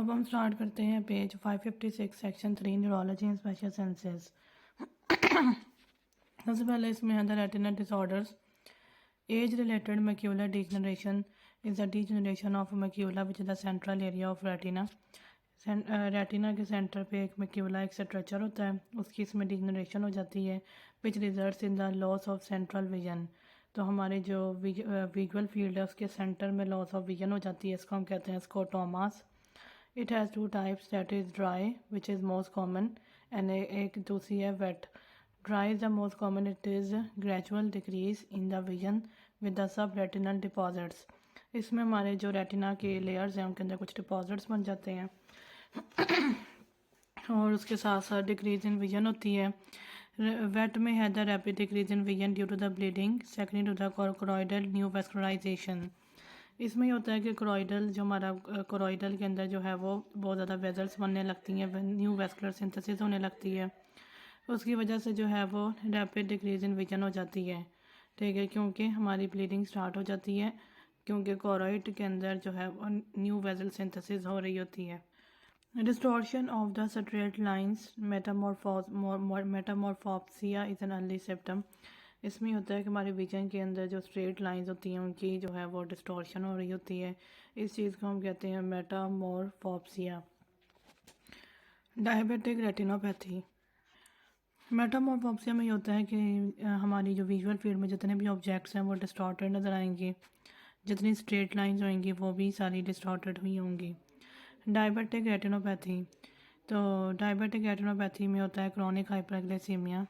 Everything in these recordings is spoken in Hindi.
अब हम स्टार्ट करते हैं page 556 section 3 neurology and special senses. सबसे पहले इसमें है the retinal disorders. Age related macular degeneration is the degeneration of macula which is the central area of retina. Retina के सेंटर पे एक मैक्यूला एक स्ट्रक्चर होता है, उसकी इसमें डिजनरेशन हो जाती है which results in the loss of central vision. तो हमारे जो विजुअल फील्ड है उसके सेंटर में लॉस ऑफ विजन हो जाती है, इसको हम कहते हैं स्कोटोमास। It has two types, that is dry, which is most common, and एक दूसरी है wet. Dry is the most common. It is gradual decrease in the vision with the subretinal deposits. इसमें हमारे जो रेटिना के लेयर्स हैं उनके अंदर कुछ डिपॉजिट्स बन जाते हैं और उसके साथ साथ डिक्रीज इन विजन होती है। वेट में है the rapid decrease in vision due to the bleeding, second to the choroidal neovascularisation. इसमें ये होता है कि कोरोइडल जो हमारा कोरोइडल के अंदर जो है वो बहुत ज़्यादा वेजल्स बनने लगती हैं, न्यू वेस्कुलर सिंथेसिस होने लगती है, उसकी वजह से जो है वो रैपिड डिक्रीज इन विजन हो जाती है। ठीक है, क्योंकि हमारी ब्लीडिंग स्टार्ट हो जाती है, क्योंकि कोरोइड के अंदर जो है वो न्यू वेजल सिंथेसिस हो रही होती है। Distortion of the straight lines metamorphopsia is an early symptom. इसमें होता है कि हमारे विजन के अंदर जो स्ट्रेट लाइंस होती हैं उनकी जो है वो डिस्टॉर्शन हो रही होती है, इस चीज़ को हम कहते हैं मेटामॉर्फोप्सिया। Diabetic retinopathy. मेटामॉर्फोप्सिया में ये होता है कि हमारी जो विजुअल फील्ड में जितने भी ऑब्जेक्ट्स हैं वो डिस्टॉर्टेड नज़र आएंगे, जितनी स्ट्रेट लाइंस होंगी वो भी सारी डिस्टॉर्टेड हुई होंगी। Diabetic retinopathy. तो डायबिटिक रेटिनोपैथी में होता है क्रॉनिक हाइपरग्लाइसीमिया,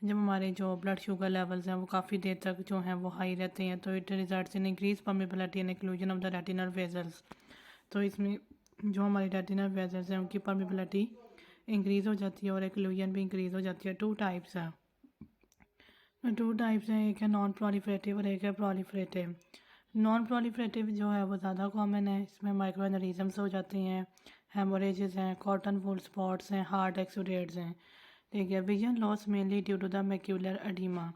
जब हमारे जो ब्लड शुगर लेवल्स हैं वो काफ़ी देर तक जो हैं वो हाई रहते हैं, तो it results in increase permeability and occlusion of the retinal vessels. तो इसमें जो हमारी रेटिनल वेजल्स हैं उनकी परमेबिलिटी इंक्रीज़ हो जाती है और एक्लूजन भी इंक्रीज़ हो जाती है। टू टाइप्स हैं, एक है नॉन प्रोलिफरेटिव और एक है प्रोलिफरेटिव। नॉन प्रोलिफरेटिव जो है वो ज़्यादा कॉमन है, इसमें माइक्रो एनेरिज्म्स हो जाती हैं, हेमोरेजेस हैं, कॉटन वूल स्पॉट्स हैं, हार्ट एक्सीडेंट्स हैं। ठीक है, vision loss mainly due to the macular oedema,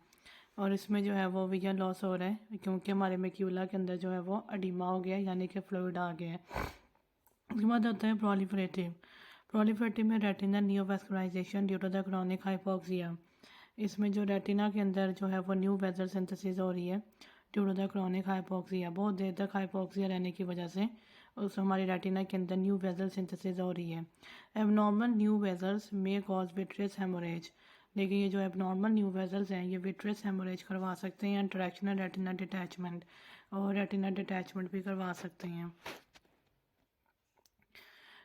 और इसमें जो है वो विजन लॉस हो रहा है क्योंकि हमारे मैक्यूला के अंदर जो है वो एडिमा हो गया, यानी कि फ्लूइड आ गया है। उसके बाद आता है प्रोलिफरेटिव में retina neovascularisation due to the chronic hypoxia. इसमें जो रेटिना के अंदर जो है वो न्यू वेजल सिंथेसिस हो रही है due to the chronic hypoxia, बहुत देर तक हाइपोक्सिया रहने की वजह से उस हमारी रेटिना के अंदर न्यू वेजल सिंथेसिस हो रही है। Abnormal new vessels may cause vitreous haemorrhage, लेकिन ये जो एबनॉर्मल न्यू वेजल्स हैं ये विट्रियस हेमोरेज करवा सकते हैं, इंटरेक्शनल रेटिना डिटैचमेंट और रेटिना डिटैचमेंट भी करवा सकते हैं।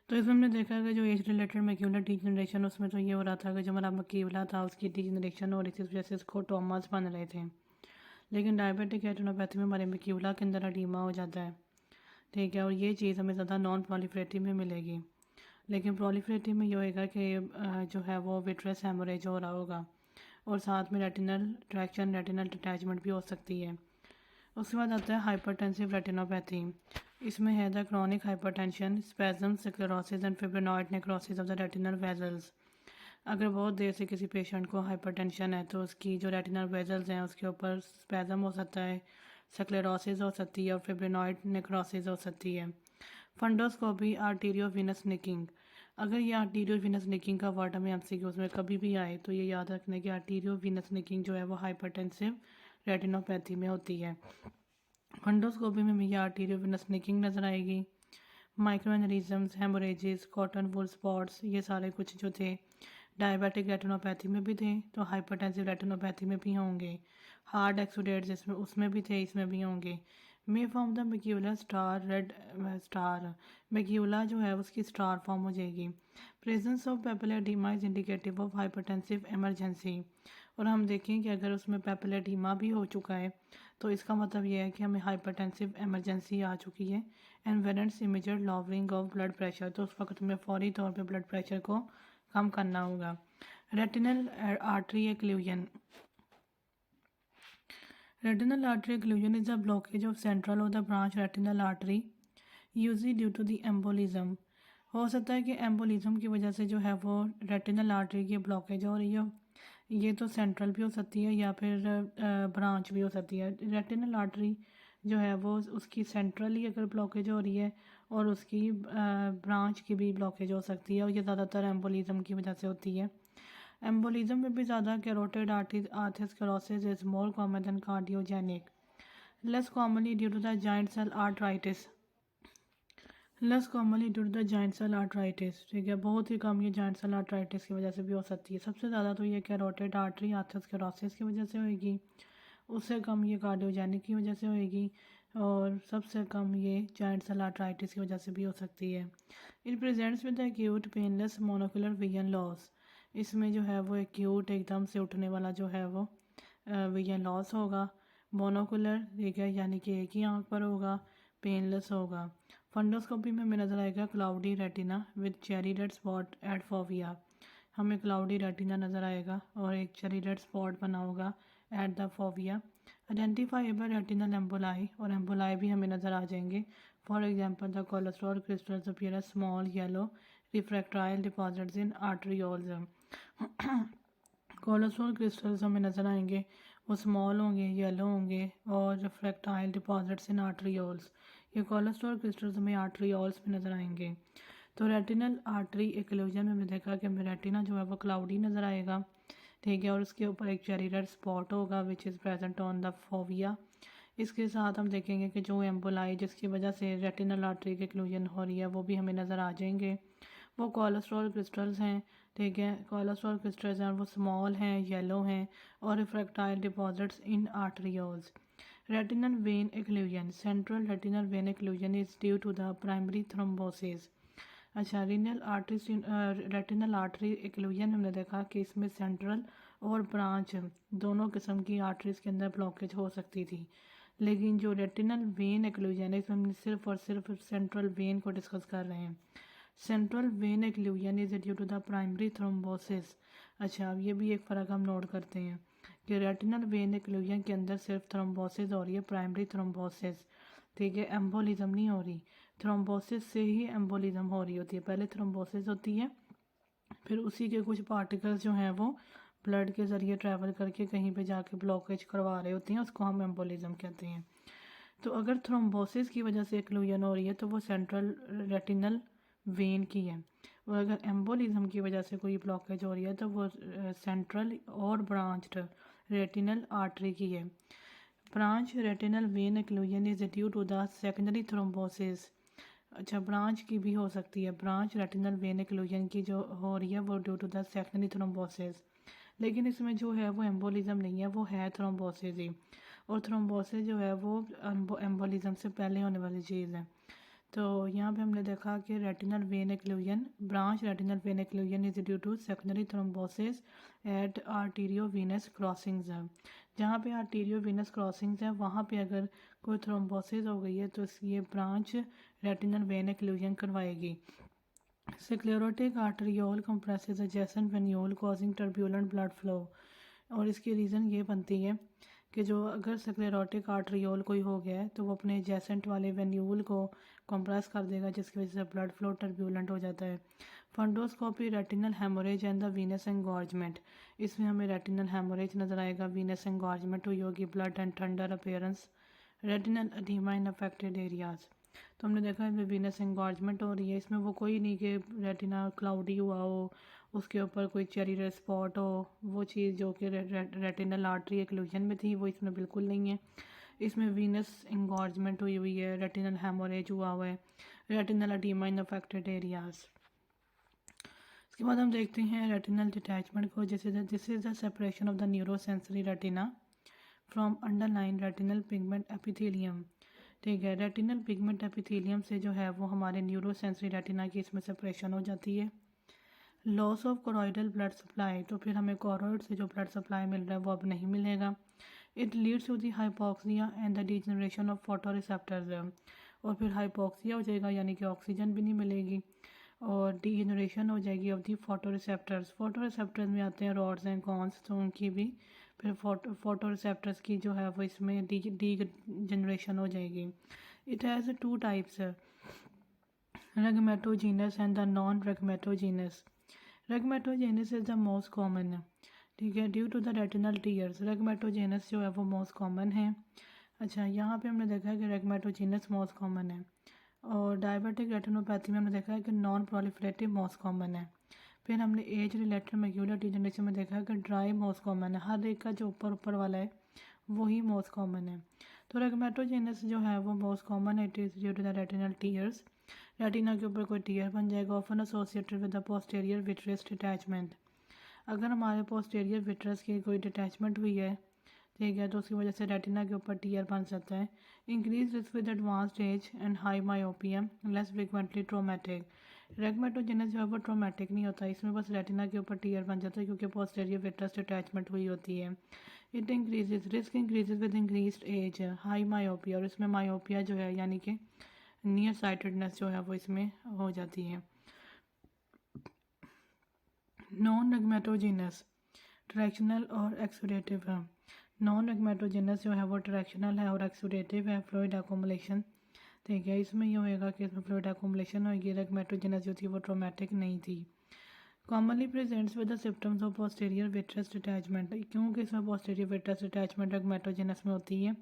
तो इसमें हमने देखा कि जो एज रिलेटेड मैक्यूलर डिजनरेशन, उसमें तो ये हो रहा था कि जो हमारा मैक्यूला था उसकी डिजनरेशन हो रही थी, इस वजह से इसको टॉमस बन रहे थे। लेकिन डायबिटिक रेटिनोपैथी में हमारे मैक्यूला के अंदर एडिमा हो जाता है। ठीक है, और ये चीज़ हमें ज़्यादा नॉन प्रोलिफरेटिव में मिलेगी, लेकिन प्रोलिफरेटिव में ये होएगा कि जो है वो विट्रियस हेमोरेज हो रहा होगा और साथ में रेटिनल ट्रैक्शन रेटिनल डिटैचमेंट भी हो सकती है। उसके बाद आता है हाइपरटेंसिव रेटिनोपैथी। इसमें है the chronic hypertension, spasm, sclerosis and fibrinoid necrosis of the retinal vessels. अगर बहुत देर से किसी पेशेंट को हाइपरटेंशन है तो उसकी जो रेटिनल वेजल्स हैं उसके ऊपर स्पैज्म हो सकता है, स्क्लेरोसिस हो सकती है और फिब्रिनॉइड नेक्रोसिस हो सकती है। Fundoscopy arteriovenous nicking. अगर ये आर्टीरियोविनस निकिंग का वर्ड हमें एमसीक्यूज़ में कभी भी आए तो ये याद रखना कि आर्टीरियोविनस निकिंग जो है वो हाइपरटेंसिव रेटिनोपैथी में होती है। फंडोस्कोपी में ये आर्टीरियोविनस निकिंग नज़र आएगी। माइक्रो एनेरिज्म्स, हेमोरेजेस, कॉटन वूल स्पॉट्स, ये सारे कुछ जो थे डायबिटिक रेटिनोपैथी में भी थे तो हाइपरटेंसिव रेटिनोपैथी में भी होंगे। हार्ट एक्सीडेंट्स इसमें उसमें भी थे, इसमें भी होंगे। May form the macular star red star, macula जो है उसकी स्टार फॉर्म हो जाएगी। Presence of papillary oedema is indicative of hypertensive emergency, और हम देखें कि अगर उसमें पेपिलर एडीमा भी हो चुका है तो इसका मतलब यह है कि हमें हाइपरटेंसिव इमरजेंसी आ चुकी है and warrants immediate lowering of blood pressure, तो उस वक्त हमें फौरी तौर पे ब्लड प्रेशर को कम करना होगा। Retinal artery occlusion. Retinal artery occlusion is a blockage of central और the branch retinal artery usually due to the embolism. हो सकता है कि एम्बोलिज्म की वजह से जो है वो रेटिनल आर्टरी की ब्लॉकेज हो रही हो, ये तो सेंट्रल भी हो सकती है या फिर ब्रांच भी हो सकती है। रेटिनल आर्टरी जो है वो उसकी सेंट्रली अगर ब्लॉकेज हो रही है और उसकी ब्रांच की भी ब्लॉकेज हो सकती है, और ये ज़्यादातर एम्बोलिज्म की वजह से होती है। एम्बोलिज्म में भी ज़्यादा carotid atherosclerosis is more common than cardiogenic, less commonly due to the giant cell arteritis, less commonly due to the giant cell arteritis. ठीक है, बहुत ही कम ये जॉइंट सेल आर्थराइटिस की वजह से भी हो सकती है। सबसे ज़्यादा तो ये कैरोटिड आर्टरी आर्थरोस्क्लेरोसिस की वजह से होगी, उससे कम ये कार्डियोजेनिक की वजह से होगी, और सबसे कम ये जॉइंट सेल आर्थराइटिस की वजह से भी हो सकती है। It presents with acute painless monocular vision loss, इसमें जो है वो एक्यूट एकदम से उठने वाला जो है वो विजन लॉस होगा। मोनोकुलर, ठीक है, यानी कि एक ही आँख पर होगा, पेनलेस होगा। फंडोस्कोपी में हमें नज़र आएगा cloudy retina with cherry red spot at fovea, हमें क्लाउडी रेटिना नज़र आएगा और एक चेरी रेड स्पॉट बना होगा at the fovea. Identifiable retinal emboli, और एम्बोलाई भी हमें नज़र आ जाएंगे। For example the cholesterol crystals appear as small yellow refractile deposits in arterioles. Cholesterol crystals हमें नज़र आएंगे, वो स्मॉल होंगे, येलो होंगे, और रिफ्रैक्टाइल डिपॉजिट्स इन आर्टरियोल्स। ये कोलेस्ट्रॉल क्रिस्टल्स हमें आर्टरियोल्स में नज़र आएंगे। तो रेटिनल आर्टरी एक्लूजन में हमने देखा कि हमें रेटिना जो है वो क्लाउडी नज़र आएगा, ठीक है, और उसके ऊपर एक चेरी रेड स्पॉट होगा which is present on the fovea. इसके साथ हम देखेंगे कि जो एम्बोलाई जिसकी वजह से रेटिनल आर्टरी की एक्लूजन हो रही है वो भी हमें नज़र आ जाएंगे। वो कोलेस्ट्रॉल क्रिस्टल्स हैं, ठीक है, कोलेस्ट्रॉल क्रिस्टल्स हैं और वो स्मॉल हैं, येलो हैं, और refractile deposits in arterioles. Retinal vein occlusion, central retinal vein occlusion is due to the primary thrombosis. अच्छा, रेटिनल आर्टरी एक्लूजन हमने देखा कि इसमें सेंट्रल और ब्रांच दोनों किस्म की आर्टरीज के अंदर ब्लॉकेज हो सकती थी, लेकिन जो रेटिनल वेन एक्लूजन है इसमें हम सिर्फ और सिर्फ सेंट्रल वेन को डिस्कस कर रहे हैं। Central vein occlusion is due to the primary thrombosis. अच्छा, अब ये भी एक फ़र्क हम नोट करते हैं कि रेटिनल वेन एक्लूजन के अंदर सिर्फ थ्रोम्बोसिस हो रही है, प्राइमरी थ्रोम्बोसिस, ठीक है, एम्बोलिज्म नहीं हो रही। थ्रोम्बोसिस से ही एम्बोलिज्म हो रही होती है, पहले थ्रोम्बोसिस होती है, फिर उसी के कुछ पार्टिकल्स जो हैं वो ब्लड के ज़रिए ट्रैवल करके कहीं पे जाके ब्लॉकेज करवा रहे होते हैं, उसको हम एम्बोलिज्म कहते हैं। तो अगर थ्रोम्बोसिस की वजह से एक्लूजन हो रही है तो वो सेंट्रल रेटिनल वेन की है, और अगर एम्बोलिज्म की वजह से कोई ब्लॉकेज हो रही है तो वो सेंट्रल और ब्रांच्ड रेटिनल आर्टरी की है। Branch retinal vein occlusion is due to the secondary thrombosis. अच्छा, ब्रांच की भी हो सकती है, ब्रांच रेटिनल वेन एक्लूजन की जो हो रही है वो due to the secondary thrombosis, लेकिन इसमें जो है वो एम्बोलिज्म नहीं है, वो है थ्रोम्बोसिस ही, और थ्रोम्बोसिस जो है वो एम्बोलिज्म से पहले होने वाली चीज़ है। तो यहाँ पे हमने देखा कि retinal vein occlusion, branch retinal vein occlusion is due to secondary thrombosis at arteriovenous crossings है। जहाँ पे आर्टीरियो वीनस क्रॉसिंग्स है वहाँ पे अगर कोई थ्रोम्बोसिस हो गई है तो ये ब्रांच रेटिनल वेन एक्लूजन करवाएगी। Sclerotic आर्टरियोल compresses adjacent venule causing turbulent blood flow, और इसकी रीज़न ये बनती है कि जो अगर स्क्लेरोटिक आर्टरियोल कोई हो गया है तो वो अपने एडजेसेंट वाले वेन्यूल को कंप्रेस कर देगा, जिसकी वजह से ब्लड फ्लो टर्बुलेंट हो जाता है। Fundoscopy retinal haemorrhage and the venous engorgement, इसमें हमें रेटिनल हेमोरेज नज़र आएगा, वीनस एंगॉर्जमेंट हुई होगी, blood and thunder appearance, retinal oedema in affected areas. तो हमने देखा है वीनस एंगॉर्जमेंट हो रही है, इसमें वो कोई नहीं कि रेटिना क्लाउडी हुआ हो, उसके ऊपर कोई चेरी रेड स्पॉट हो, वो चीज़ जो कि रेटिनल आर्टरी एक्लूजन में थी वो इसमें बिल्कुल नहीं है। इसमें वीनस एंगॉर्जमेंट हुई हुई है, रेटिनल हेमोरेज हुआ हुआ है, retinal oedema in affected areas. इसके बाद हम देखते हैं रेटिनल डिटैचमेंट को, जैसे this is the separation of the neurosensory retina from underline retinal pigment epithelium, ठीक है, रेटिनल पिगमेंट एपिथेलियम से जो है वो हमारे न्यूरोसेंसरी रेटिना की इसमें सेपरेशन हो जाती है। Loss of choroidal blood supply, तो फिर हमें कोरोइड से जो ब्लड सप्लाई मिल रहा है वो अब नहीं मिलेगा। It leads to the hypoxia and the degeneration of photoreceptors, और फिर हाइपोक्सिया हो जाएगा यानी कि ऑक्सीजन भी नहीं मिलेगी, और डीजनरेशन हो जाएगी of the photo receptors. Photo receptors में आते हैं रॉड्स एंड कॉन्स, तो उनकी भी फिर फोटो रिसेप्टर्स की जो है वो इसमें डी जनरेशन हो जाएगी। It has two types, rhegmatogenous and the non rhegmatogenous. Rhegmatogenous is the most common, ठीक है, due to the retinal tears. Rhegmatogenous जो है वो मोस्ट कॉमन है, अच्छा, यहाँ पे हमने देखा है कि रेगमेटोजेनस मोस्ट कॉमन है, और डायबिटिक रेटिनोपैथी में हमने देखा है कि नॉन प्रोलिफरेटिव मोस्ट कॉमन है। फिर हमने एज रिलेटेड मैक्यूलर डिजनरेशन में देखा है कि ड्राई मोस्ट कॉमन है, हर एक का जो ऊपर ऊपर वाला है वही मोस्ट कॉमन है। तो रेगमेटोजेनस जो है वो मोस्ट कॉमन है, it is due to the retinal tears. Retina के ऊपर कोई टीयर बन जाएगा, often associated with the posterior vitreous detachment. अगर हमारे पोस्टीरियर विट्रस की कोई डिटैचमेंट हुई है, ठीक है, तो उसकी वजह से रेटिना के ऊपर टीयर बन सकता है। Increase risk with advanced age and high myopia, less frequently traumatic. Rhegmatogenous जो है वो ट्रोमेटिक नहीं होता, इसमें बस रेटिना के ऊपर टीयर बन जाता है क्योंकि पोस्टीरियर विट्रस अटैचमेंट हुई होती है। It increases risk increases with increase age, high myopia, और इसमें मायोपिया जो है यानी कि नियर साइटेडनेस जो है वो इसमें हो जाती है। नॉन रेगमेटोजेनस ट्रैक्शनल और एक्सुडेटिव है। नॉन रेगमेटोजेनस जो है वो ट्रैक्शनल है और एक्सुडेटिव है, फ्लूइड अकोमोलेशन, ठीक है। इसमें ये होएगा कि इसमें फ्लूइड अकोमोलेशन होगी। रेगमेटोजेनस जो थी वो ट्रोमेटिक नहीं थी। Commonly presents with the symptoms of posterior vitreous attachment, क्योंकि इसमें पोस्टीरियर विट्रस अटैचमेंट रेगमेटोजेनस में होती है,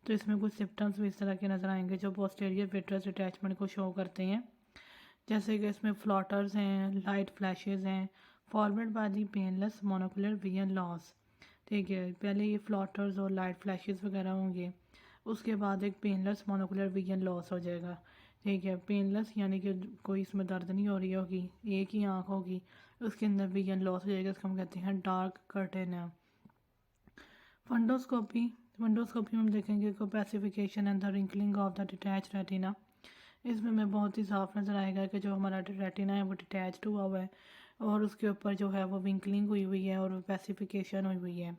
तो इसमें कुछ सिम्टम्स भी इस तरह के नजर आएंगे जो पोस्टीरियर विट्रस अटैचमेंट को शो करते हैं। जैसे कि इसमें फ्लॉटर्स हैं, लाइट फ्लैशेज हैं, forward by the painless monocular vision loss, ठीक है। पहले ये फ्लॉटर्स और लाइट फ्लैशेज वगैरह होंगे, उसके बाद एक पेनलेस मोनोकुलर विजन लॉस हो जाएगा, ठीक है। पेनलेस यानी कि कोई इसमें दर्द नहीं हो रही होगी, एक ही आँख होगी, उसके अंदर विजन लॉस हो जाएगा, उसको हम कहते हैं डार्क कर्टेन है। फंडोस्कोपी, फंडोस्कोपी में हम देखेंगे opacification and the wrinkling of the detach retina. इसमें हमें बहुत ही साफ नज़र आएगा कि जो हमारा रेटिना है वो डिटैच्ड हुआ हुआ है और उसके ऊपर जो है वो विंकलिंग हुई हुई है और पैसिफिकेशन हुई हुई है।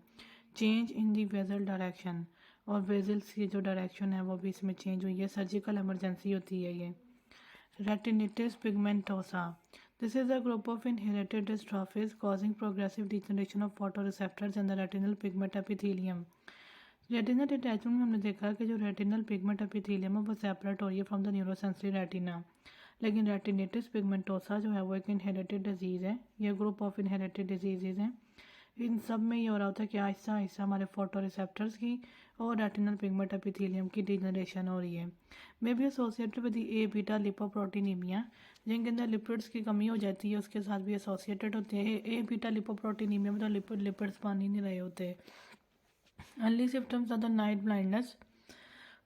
Change in the vessel direction, और वेजल्स की जो डायरेक्शन है वो भी इसमें चेंज हुई है, सर्जिकल इमरजेंसी होती है ये। Retinitis pigmentosa, this is a group of inherited dystrophies causing progressive degeneration of photoreceptors in the retinal pigment epithelium. Retinal detachment में हमने देखा कि जो रेटिनल पिगमेंट एपिथेलियम है वो सेपरेट हो रही है फ्रॉम द न्यूरोसेंसरी रेटिना, लेकिन रेटिनिटिस पिगमेंटोसा जो है वो एक इनहेरिटेड डिजीज़ है। ये ग्रुप ऑफ इनहेरिटेड डिजीज़ हैं। इन सब में ये हो रहा होता है कि आहिस्ता आहिस्ता हमारे फोटो रिसेप्टर्स की और रेटिनल पिगमेंट एपिथेलियम की डिजनरेशन हो रही है। May be associated with abetalipoproteinaemia, जिनके अंदर लिपिड्स की कमी हो जाती है उसके साथ भी एसोसिएटेड होते हैं। ए बीटा लिपोप्रोटीनीमिया में तो लिपिड्स बन ही नहीं रहे होते। Early symptoms are the night blindness,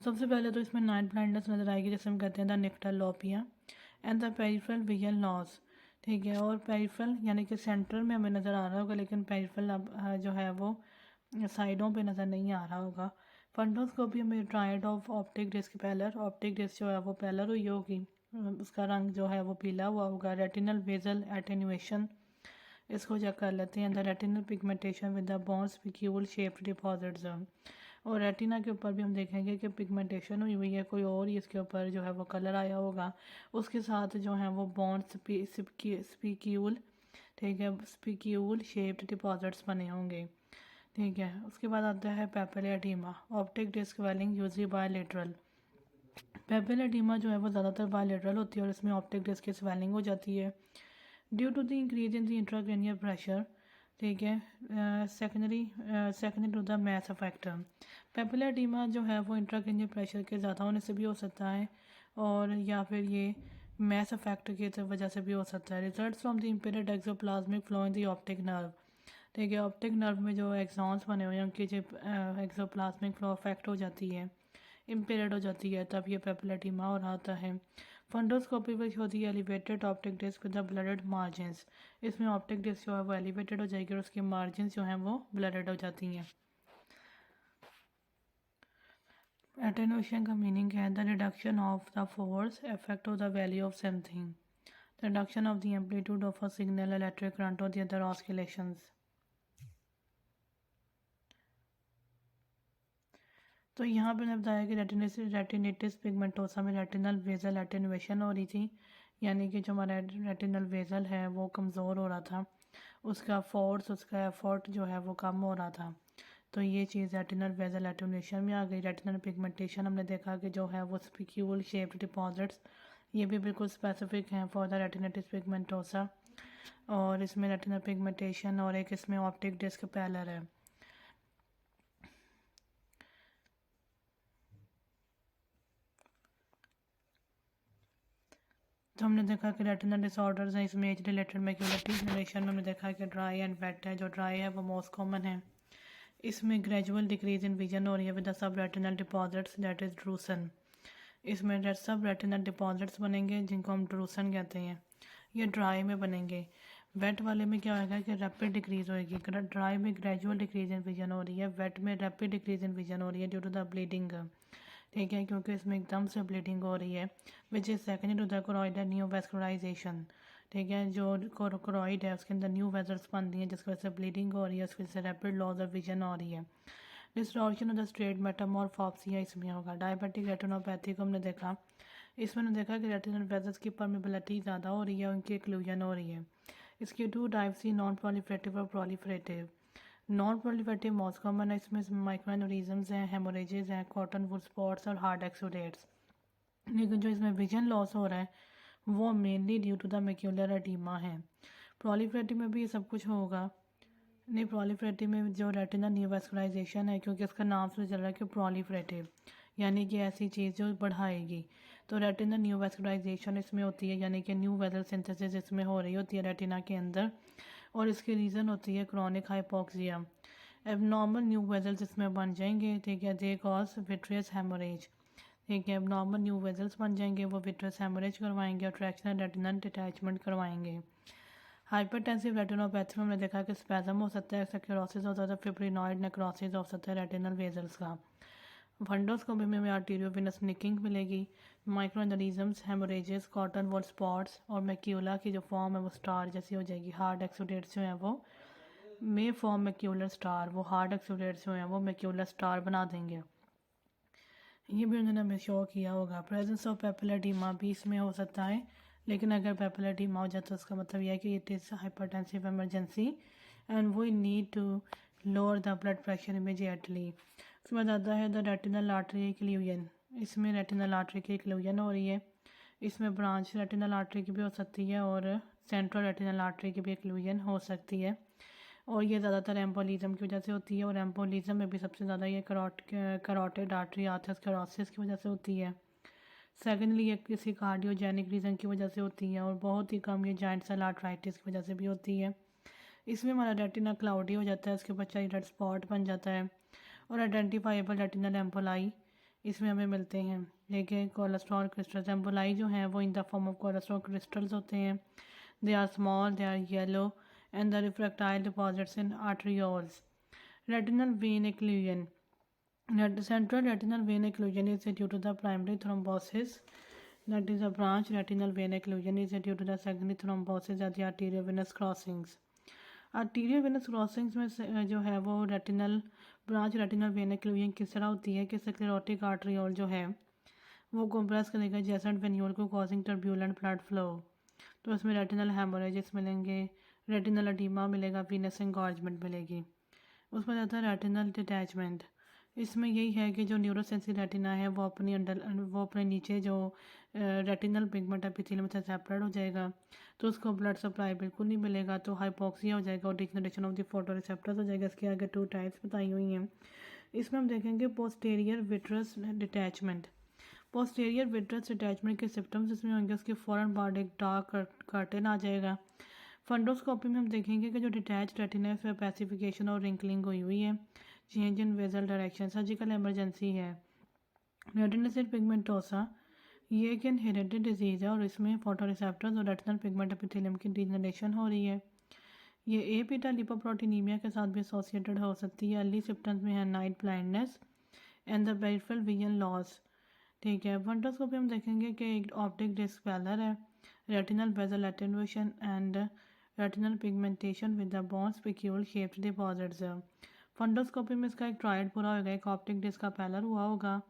सबसे पहले तो इसमें नाइट ब्लाइंडनेस नजर आएगी, जैसे हम कहते हैं the nyctalopia and the peripheral vision loss, ठीक है। और पेरिफेरल यानी कि सेंट्रल में हमें नज़र आ रहा होगा, लेकिन पेरिफेरल अब जो है वो साइडों पे नज़र नहीं आ रहा होगा। फंडोस्कोपी में triad of optic disc pallor, optic disc जो है वो पैलर हुई होगी, उसका रंग जो है वो पीला हुआ होगा। रेटिनल वेजल एटेन्यूएशन, इसको चेक कर लेते हैं। The retinal pigmentation with the bone spicule shaped deposits, और रेटिना के ऊपर भी हम देखेंगे कि पिगमेंटेशन हुई हुई है, कोई और ही इसके ऊपर जो है वो कलर आया होगा, उसके साथ जो है वो बोन स्पिक्यूल, ठीक है, स्पिक्यूल शेप्ड डिपॉजिट्स बने होंगे, ठीक है। उसके बाद आता है papilloedema, optic disc swelling usually bilateral. Papilloedema जो है वो ज़्यादातर बायलेटरल होती है और इसमें ऑप्टिक डिस्क की स्वेलिंग हो जाती है due to the increase in the intracranial pressure, ठीक है, secondary to the mass factor. Papilloedema जो है वो इंट्राक्रेनियल प्रेशर के ज़्यादा होने से भी हो सकता है, और या फिर ये मैस फैक्टर की वजह से भी हो सकता है। Result from the impaired axoplasmic flow in the optic nerve, ठीक है। ऑप्टिक नर्व में जो एक्सॉन्स बने हुए हैं उनकी जो एक्सोप्लाज्मिक फ्लो अफेक्ट हो जाती है, इम्पेयर्ड हो जाती है, तब ये पेपिला एडीमा हो रहा होता है। फंडोस्कोपी विच होती है elevated optic disc with the blurred margins, इसमें ऑप्टिक डिस्क जो है वो एलिवेटेड हो जाएगी और उसकी मार्जिन्स जो हैं वो ब्लडेड हो जाती हैं। एटेन्यूएशन का मीनिंग है the reduction of the force effect of the value of something, the reduction of the amplitude of a signal, electric current और द अदर ऑस्किलेशंस। तो यहाँ पे मैंने बताया कि रेटिनिटिस पिगमेंटोसा में रेटिनल वेजल एटेन्यूएशन हो रही थी, यानी कि जो हमारा रेटिनल वेजल है वो कमज़ोर हो रहा था, उसका फोर्स, उसका एफर्ट जो है वो कम हो रहा था। तो ये चीज़ रेटिनल वेजल एटेन्यूएशन में आ गई। रेटिनल पिगमेंटेशन हमने देखा कि जो है वो स्पिक्यूल शेप्ड डिपॉजिट्स, ये भी बिल्कुल स्पेसिफिक हैं फॉर द रेटिनिटिस पिगमेंटोसा, और इसमें रेटिनल पिगमेंटेशन और एक इसमें ऑप्टिक डिस्क पैलर है। तो हमने देखा कि रेटिनल डिसऑर्डर्स हैं, इसमें एज रिलेटेड मैक्यूलर डिजनरेशन में हमने देखा कि ड्राई एंड वेट है। जो ड्राई है वो मोस्ट कॉमन है। इसमें ग्रेजुअल डिक्रीज इन विजन हो रही है with the sub retinal deposits that is drusen. इसमें सब रेटिनल डिपॉजिट्स बनेंगे जिनको हम ड्रूसन कहते हैं। ये ड्राई में बनेंगे। वेट वाले में क्या होगा कि रैपिड डिक्रीज होगी। ड्राई में ग्रेजुअल डिक्रीज इन विजन हो रही है, वेट में रैपिड डिक्रीज इन विजन हो रही है ड्यू टू द ब्लीडिंग। ठीक है, क्योंकि इसमें एकदम से ब्लीडिंग हो रही है which is second to the choroid neovascularisation. ठीक है, जो कोरॉइड है उसके अंदर न्यू वेजल्स बन रही है जिसकी वजह से ब्लीडिंग हो रही है, उसकी वजह से रैपिड लॉस ऑफ विजन हो रही है। डिस्टॉर्शन ऑफ द स्ट्रेट मेटामॉर्फोप्सिया इसमें होगा। डायबिटिक रेटिनोपैथी को हमने देखा, इसमें हमने देखा कि रेटिनल वेजल्स की परमेबिलिटी ज़्यादा हो रही है, उनकी एक्लूजन हो रही है। इसके टू टाइप्स ही नॉन प्रोलिफरेटिव और proliferative. Non proliferative most common है, इसमें माइक्रोएन्यूरिज्म्स हैं, हेमोरेजेस हैं, कॉटन वुड स्पॉट्स और हार्ड एक्सुडेट्स। लेकिन जो इसमें विजन लॉस हो रहा है वो mainly due to the macular oedema है। प्रोलिफरेटिव में भी ये सब कुछ होगा। नहीं, प्रोलिफरेटिव में जो रेटिनल न्यूवेस्कुलाइजेशन है, क्योंकि इसका नाम से चल रहा है कि प्रोलिफरेटिव यानी कि ऐसी चीज़ जो बढ़ाएगी। तो रेटिनल न्यूवेस्कुलाइजेशन इसमें होती है, यानी कि न्यू वेजल सिंथेसिस इसमें हो रही होती है रेटिना के अंदर, और इसकी रीज़न होती है chronic hypoxia. Abnormal new vessels इसमें बन जाएंगे। ठीक है, दे कॉज विट्रियस हेमोरेज। ठीक है, एबनॉर्मल न्यू वेजल्स बन जाएंगे, वो विट्रियस हेमोरेज करवाएंगे और ट्रैक्शनल रेटिनल डिटैचमेंट करवाएंगे। हाइपरटेंसिव रेटिनोपैथी में हमने देखा कि स्पैज़म हो सकता है, स्क्लेरोसिस हो सकता है, फिब्रिनॉइड नेक्रोसिस हो सकता है रेटिनल वेजल्स का। फंडोस्कोपी में आर्टीरियोवेनस निकिंग मिलेगी। माइक्रोएन्यूरिज्म्स, हेमोरेजेस, कॉटन वॉल स्पॉट्स और मैक्यूला की जो फॉर्म है वो स्टार जैसी हो जाएगी। हार्ड एक्सुडेट्स जो हैं वो मे फॉर्म मैक्यूलर स्टार, वो हार्ड एक्सुडेट्स जो हैं वो मैक्यूलर स्टार बना देंगे। ये भी उन्होंने हमें शो किया होगा। प्रेजेंस ऑफ पेपिलर एडीमा भी इसमें हो सकता है, लेकिन अगर पेपिलर एडीमा हो जाता है तो उसका मतलब यह है कि it is hypertensive emergency and we need to lower the blood pressure immediately. उसके बाद आता है द रेटिनल आर्टरी एक्लूजन। इसमें रेटिनल आर्टरी की एक्लूजन हो रही है। इसमें ब्रांच रेटिनल आर्टरी की भी हो सकती है और सेंट्रल रेटिनल आर्टरी की भी एक्लूजन हो सकती है, और ये ज़्यादातर एम्पोलिज्म की वजह से होती है। और एम्पोलिज्म में भी सबसे ज़्यादा ये करोटिड आर्टरी आर्थरोस्क्लेरोसिस की वजह से होती है। सेकेंडली ये किसी कार्डियोजेनिक रीज़न की वजह से होती है, और बहुत ही कम ये जॉइंट सेल आर्थराइटिस की वजह से भी होती है। इसमें हमारा रेटिना क्लाउडी हो जाता है, उसके ऊपर रेड स्पॉट बन जाता है, और आइडेंटिफाइबल रेटिनल एम्पोलाई इसमें हमें मिलते हैं। लेकिन कोलेस्ट्रॉल क्रिस्टल्स एम्पोलाई जो हैं वो in the form of cholesterol crystals होते हैं। They are small, they are yellow and the refractile deposits in arterioles. Retinal vein occlusion. Central retinal vein occlusion is due to the primary thrombosis. That is a branch retinal vein occlusion is due to the secondary thrombosis at the arteriovenous crossings. Arteriovenous crossings में जो है वो retinal branch retinal vein occlusion किस तरह होती है कि स्क्लेरोटिक आर्टरियोल जो है वो कंप्रेस करेगा जेसेंट वेन्यूल को, कॉजिंग टर्ब्यूलेंट ब्लड फ्लो। तो इसमें रेटिनल हेमोरेजेस मिलेंगे, रेटिनल एडीमा मिलेगा, वीनस एंगॉर्जमेंट मिलेगी। उसमें आता है रेटिनल डिटैचमेंट। इसमें यही है कि जो न्यूरोसेंसिटिव रेटिना है वो अपने नीचे जो रेटिनल पिगमेंट एपिथेलियम से सेपरेट हो जाएगा, तो उसको ब्लड सप्लाई बिल्कुल नहीं मिलेगा, तो हाइपोक्सिया हो जाएगा और degeneration of the photo receptors हो जाएगा। इसके आगे टू टाइप्स बताई हुई हैं। इसमें हम देखेंगे posterior vitreous detachment. Posterior vitreous detachment के सिम्टम्स इसमें होंगे, उसके फ़ौरन बाद एक डार्क कर्टेन आ जाएगा। फंडोस्कोपी में हम देखेंगे कि जो डिटैच रेटिना है उसमें पैसिफिकेशन और रिंकलिंग हुई है, change in vessel direction, surgical emergency है। रेटिनोसाइट पिगमेंटोसा ये एक इनहेरिटेड डिजीज़ है और इसमें फोटोरिसेप्टर्स और रेटिनल पिगमेंट एपिथेलियम की डिजनरेशन हो रही है। ये ए बीटा लिपोप्रोटीनीमिया के साथ भी एसोसिएटेड हो सकती है। अर्ली सिम्टम्स में है night blindness and the peripheral vision loss. ठीक है, फंडोस्कोपी हम देखेंगे कि एक ऑप्टिक डिस्क पैलर है, retinal vessel attenuation and retinal pigmentation with the bone spicule shaped deposits. Fundoscopy में इसका एक ट्रायड पूरा होगा, एक ऑप्टिक डिस्क का पैलर हुआ होगा,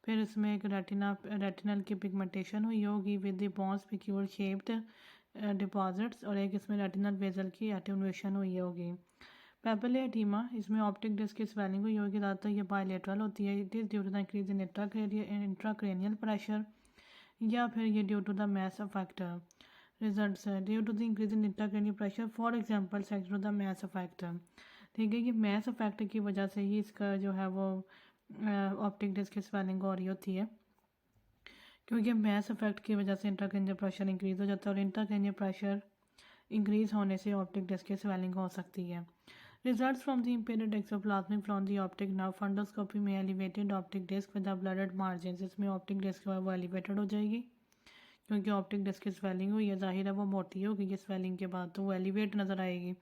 फिर इसमें एक रेटिनल की पिगमेंटेशन हुई होगी with the bone spicule shaped deposits, और एक इसमें रेटिनल वेजल की एटेन्यूएशन हुई होगी। पेपिला एडीमा, इसमें ऑप्टिक डिस्क की स्वेलिंग हुई होगी, ज़्यादातर ये बायलेटरल होती है। It is due to the increase in intracranial pressure, या फिर ये due to the mass effect. Results है due to the increase in intracranial pressure, for example sector of the mass effect. ठीक है, ये मैस अफेक्ट की वजह से ही इसका जो है वो ऑप्टिक डिस्क की स्वेलिंग हो रही होती है। क्योंकि मैस इफेक्ट की वजह से इंट्राक्रैनियल प्रेशर इंक्रीज़ हो जाता है और इंट्राक्रैनियल प्रेशर इंक्रीज़ होने से ऑप्टिक डिस्क की स्वेलिंग हो सकती है। Results from the impaired exoplasmic from the optic nerve fundoscopy में elevated optic disc with the blurred margins, इसमें ऑप्टिक डिस्क वो एलिवेटेड हो जाएगी क्योंकि ऑप्टिक डिस्क की स्वेलिंग हुई है, जाहिर है वो मोटी होगी ये स्वेलिंग के बाद, तो वो एलिवेट नज़र आएगी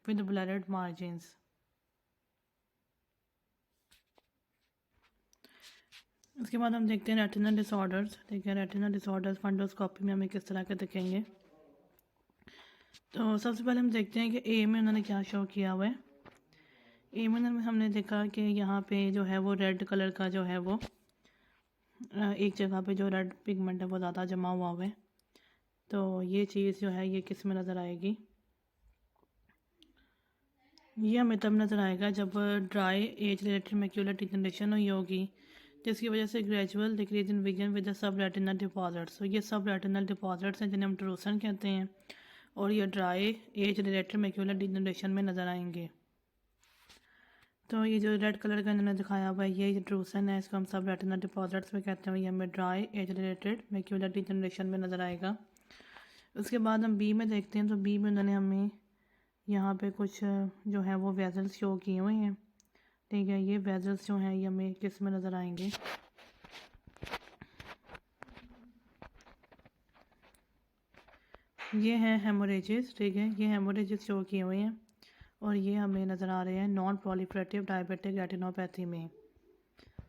विद ब्लर्ड मार्जिन्स। उसके बाद हम देखते हैं रेटिनल डिसऑर्डर्स। ठीक है, रेटिनल डिसऑर्डर्स फंडोस्कोपी में हमें किस तरह के दिखेंगे। तो सबसे पहले हम देखते हैं कि ए में उन्होंने क्या शो किया हुआ है। ए में हमने देखा कि यहाँ पे जो है वो रेड कलर का जो है वो एक जगह पे जो रेड पिगमेंट है वो ज़्यादा जमा हुआ है। तो ये चीज़ जो है ये किस में नज़र आएगी, ये हमें तब नज़र आएगा जब dry age related macular degeneration हुई होगी, जिसकी वजह से gradual decrease in vision with the sub retinal deposits. तो ये सब रेटिनल डिपॉजिट्स हैं जिन्हें हम ट्रूसन कहते हैं और ये dry age related macular degeneration में नज़र आएंगे। तो ये जो रेड कलर का इन्होंने दिखाया हुआ है ये ट्रूसन है, इसको हम सब रेटिनल डिपॉजिट्स में कहते हैं। ये हमें dry age related macular degeneration में नज़र आएगा। उसके बाद हम बी में देखते हैं, तो बी में उन्होंने हमें यहाँ पे कुछ जो है वो वेजल्स शो किए हुए हैं। ठीक है, ये वेजल्स जो हैं ये हमें किस में नज़र आएंगे, ये हैं हेमोरेजेस। ठीक है, ये हेमोरेजेस शो किए हुए हैं और ये हमें नज़र आ रहे हैं नॉन प्रोलिफरेटिव डायबिटिक रेटिनोपैथी में।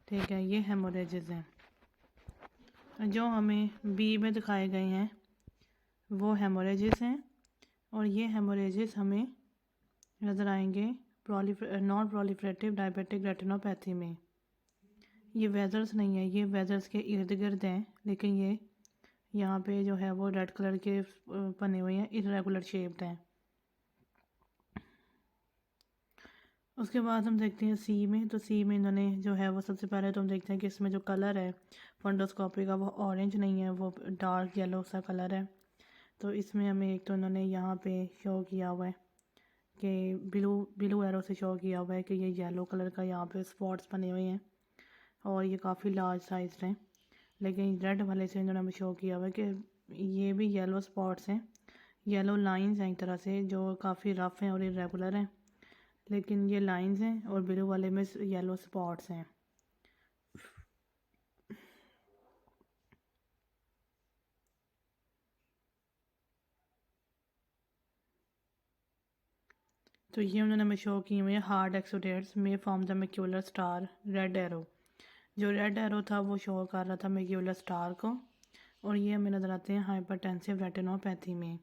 ठीक है, ये हेमोरेजेस हैं जो हमें बी में दिखाए गए हैं, वो हेमोरेजेस हैं और ये हेमोरेजेस हमें नज़र आएंगे नॉन प्रोलिफरेटिव डायबिटिक रेटिनोपैथी में। ये वेजल्स नहीं है, ये वेजल्स के इर्द गिर्द हैं, लेकिन ये यहाँ पे जो है वो रेड कलर के बने हुए हैं, इरेगुलर शेप्ड हैं। उसके बाद हम देखते हैं सी में, तो सी में इन्होंने जो है वो सबसे पहले तो हम देखते हैं कि इसमें जो कलर है फंडोस्कोपी का वो ऑरेंज नहीं है, वो डार्क येलो सा कलर है। तो इसमें हमें एक तो इन्होंने यहाँ पे शो किया हुआ है कि ब्लू एरो से शो किया हुआ है कि ये येलो कलर का यहाँ पे स्पॉट्स बने हुए हैं और ये काफ़ी लार्ज साइज हैं। लेकिन रेड वाले से इन्होंने हमें शो किया हुआ है कि ये भी येलो स्पॉट्स हैं, येलो लाइंस हैं एक तरह से, जो काफ़ी रफ़ हैं और इरेगुलर हैं, लेकिन ये लाइंस हैं और ब्लू वाले में येलो स्पॉट्स हैं। तो ये उन्होंने हमें शो किए हुए हैं हार्ड एक्सोडेट्स में form the macular star red arrow. जो रेड एरो था वो शो कर रहा था मैक्यूलर स्टार को और ये हमें नज़र आते हैं हाइपरटेंसिव रेटिनोपैथी में।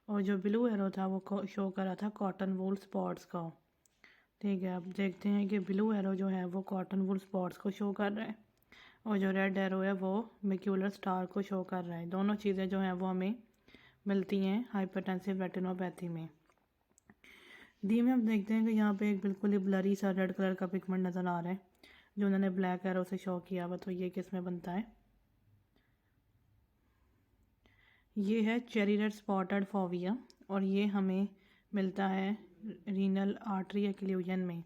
और जो ब्लू एरो था वो शो कर रहा था कॉटन वूल स्पॉट्स को। ठीक है, अब देखते हैं कि ब्लू एरो जो है वो कॉटन वूल स्पॉट्स को शो कर रहा है और जो रेड एरो है वो मैक्यूलर स्टार को शो कर रहा है। दोनों चीज़ें जो हैं वो हमें मिलती हैं हाइपरटेंसिव रेटिनोपैथी में। डी में हम देखते हैं कि यहाँ पे एक बिल्कुल ही ब्लरी सा रेड कलर का पिगमेंट नज़र आ रहा है जो उन्होंने ब्लैक एरो से शो किया हुआ। तो ये किस में बनता है, ये है चेरी रेड स्पॉटेड फोविया और ये हमें मिलता है रीनल आर्टरी एक्लूजन में।